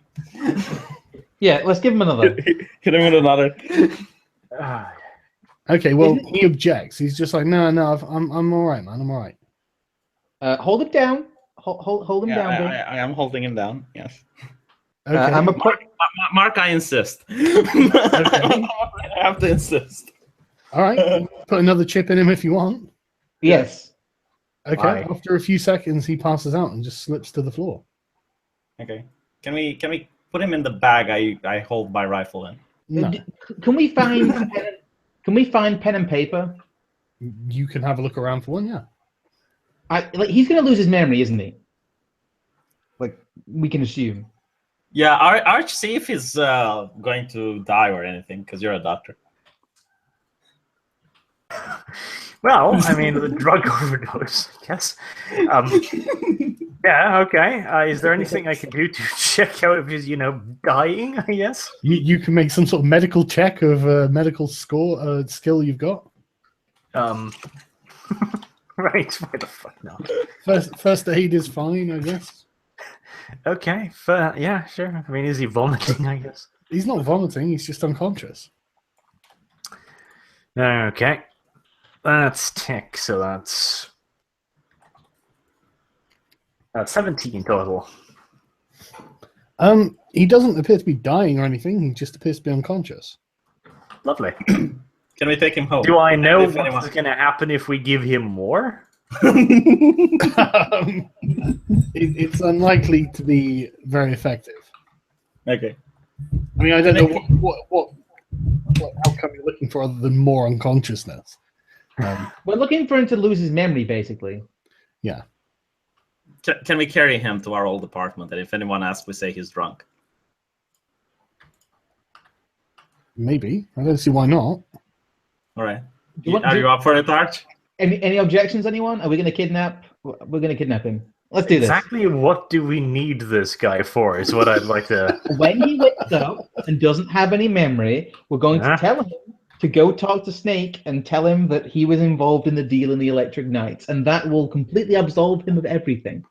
Yeah, let's give him another. Hit him with another. Ah, Okay, well, he objects. He's just like, "No, I'm all right, man. I'm all right." Hold him down. Hold him down, bro. I am holding him down. Yes. Okay. I'm a put. Mark, I insist. I have to insist. All right. Put another chip in him if you want. Yes. Okay. Why? After a few seconds, he passes out and just slips to the floor. Okay. Can we put him in the bag I hold my rifle in? No, Can we find? Can we find pen and paper? you can have a look around for one. Yeah. He's gonna lose his memory, isn't he? Like we can assume. Yeah, Arch, see if he's going to die or anything, because you're a doctor. well, I mean, the drug overdose, I guess. Yeah, okay. Is there anything I can do to check out if he's, dying, I guess? You can make some sort of medical check of medical skill you've got. Right, why the fuck not? First aid is fine, I guess. Okay, yeah, sure. I mean, is he vomiting, I guess? He's not vomiting, he's just unconscious. Okay. That's tick, so that's 17 total. He doesn't appear to be dying or anything, he just appears to be unconscious. Lovely. Can we take him home? Do I know If anyone- what's going to happen if we give him more? It's unlikely to be very effective. Okay. I mean, I don't know what outcome you're looking for other than more unconsciousness. We're looking for him to lose his memory, basically. Yeah. Can we carry him to our old apartment? And if anyone asks, we say he's drunk. Maybe. I don't see why not. All right. Do Are you up for it, Arch? Any objections, anyone? Are we going to kidnap? We're going to kidnap him. Let's do this. Exactly what do we need this guy for is what I'd like to... When he wakes up and doesn't have any memory, we're going to tell him to go talk to Snake and tell him that he was involved in the deal in the Electric Knights, and that will completely absolve him of everything.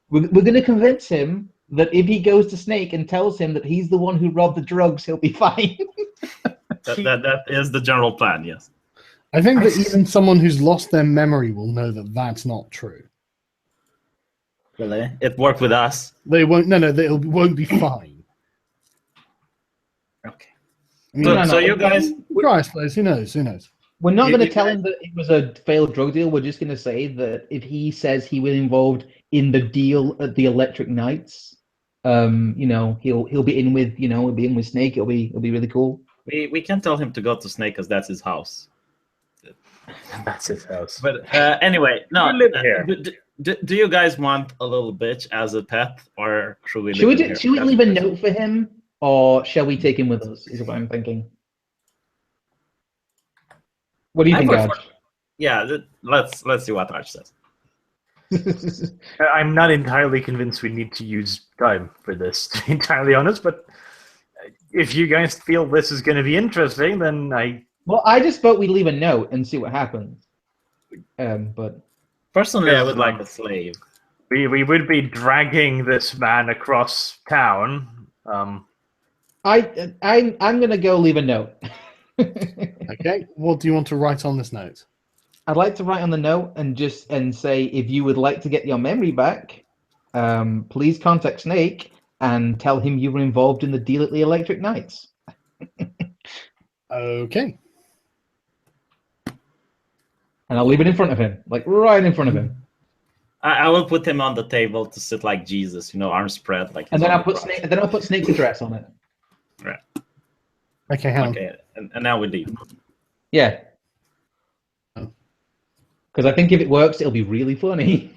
We're going to convince him that if he goes to Snake and tells him that he's the one who robbed the drugs, he'll be fine. That is the general plan, yes. I think that even someone who's lost their memory will know that that's not true. Really? It worked with us. They won't. No, they won't be fine. Okay. I mean, So you guys... try, I suppose. Who knows? Who knows? We're not You- going to you tell guys- him that it was a failed drug deal. We're just going to say that if he says he was involved in the deal at the Electric Knights, he'll be in with he'll be in with Snake. It'll be really cool. We can't tell him to go to Snake because that's his house. That's his house. But anyway, no. You live here. Do you guys want a little bitch as a pet, or should we? Should we leave him here? should we leave a note for him, or shall we take him with us? Is what I'm thinking. What do you I think, prefer- Arch? Yeah, let's see what Arch says. I'm not entirely convinced we need to use time for this, to be entirely honest, but if you guys feel this is going to be interesting, then Well, I just vote we leave a note and see what happens. But Personally, I would like a slave. we would be dragging this man across town. I'm gonna go leave a note. Okay. What do you want to write on this note? I'd like to write on the note and say if you would like to get your memory back, please contact Snake and tell him you were involved in the deal at the Electric Knights. Okay. And I'll leave it in front of him, like right in front of him. I will put him on the table to sit like Jesus, arms spread, like. And he's then on I'll the put cross. Snake. Then I'll put Snake's address on it. Right. Okay, hang on. Okay, and now we leave. Yeah. Oh. Because I think if it works, it'll be really funny.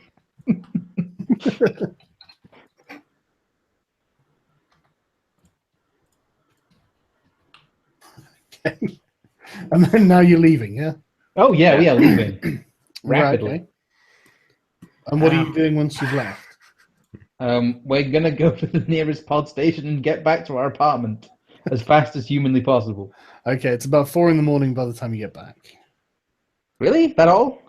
Okay. And then now you're leaving, yeah? Oh yeah, we are leaving Right, rapidly. okay. And what are you doing once you've left? We're gonna go to the nearest pod station and get back to our apartment as fast as humanly possible. Okay, it's about 4 a.m. by the time you get back. Really? That all?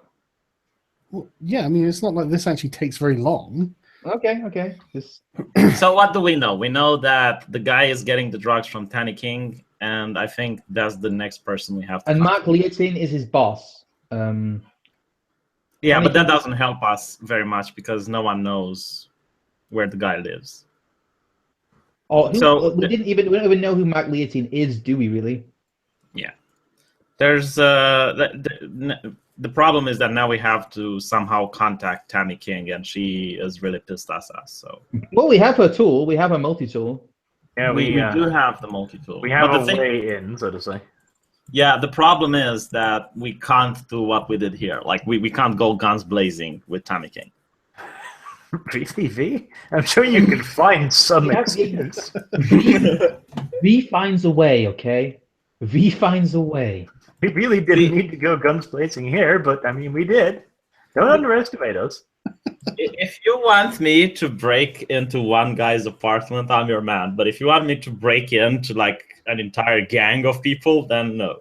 Well, yeah, I mean, it's not like this actually takes very long. Okay. Just So what do we know? We know that the guy is getting the drugs from Tanny King, and I think that's the next person we have to and Mark contact. Leotin is his boss. Yeah, Tanny but that King- doesn't help us very much because no one knows where the guy lives. Oh, So- we don't even know who Mark Leotin is, do we? Really? Yeah. There's the problem is that now we have to somehow contact Tammy King, and she is really pissed at us. So Well, we have her tool. We have her multi-tool. Yeah, we do have the multi-tool. we have But a the thing, way in, so to say. yeah, the problem is that we can't do what we did here. Like we can't go guns blazing with Tammy King. Really, V? I'm sure you can find some Yeah, excuse. V finds a way. Okay, V finds a way. We really didn't need to go guns blazing here, but I mean, we did. Don't underestimate us. If you want me to break into one guy's apartment, I'm your man. But if you want me to break into like an entire gang of people, then no.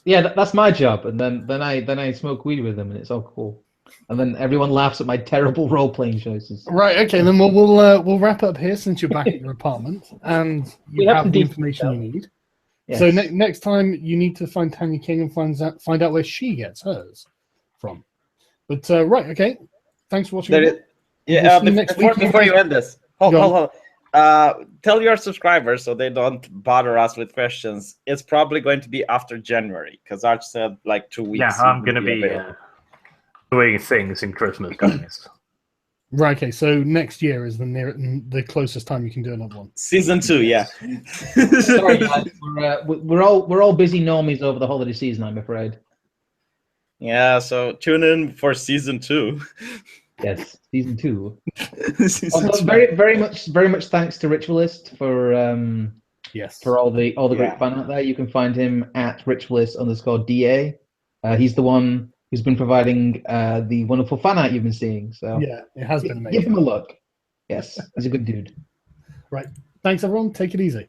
Yeah, that's my job. And then I smoke weed with them, and it's all cool. And then everyone laughs at my terrible role-playing choices. Right, okay, then we'll wrap up here since you're back at your apartment and We you have have some the decent information you stuff. need. Yes. So next time you need to find Tanya King and find out where she gets hers from. But right, okay. Thanks for watching. There is, We'll yeah, see you next before, week. before you end this, hold Go on. on. Tell your subscribers so they don't bother us with questions. It's probably going to be after January because Arch said like 2 weeks. Yeah, he I'm would going to be available. doing things in Christmas times. Right, okay, so next year is the closest time you can do another one. Season 2, yeah. Sorry, guys. We're all busy normies over the holiday season, I'm afraid. Yeah, so tune in for season 2. Yes, season 2. Season Also, 2. very much thanks to Ritualist for Yes. all the Yeah. great fun out there. You can find him at Ritualist_DA. He's the one who's been providing the wonderful fan art you've been seeing. So Yeah, it has been give amazing. him a look. Yes, he's a good dude. Right. Thanks everyone. Take it easy.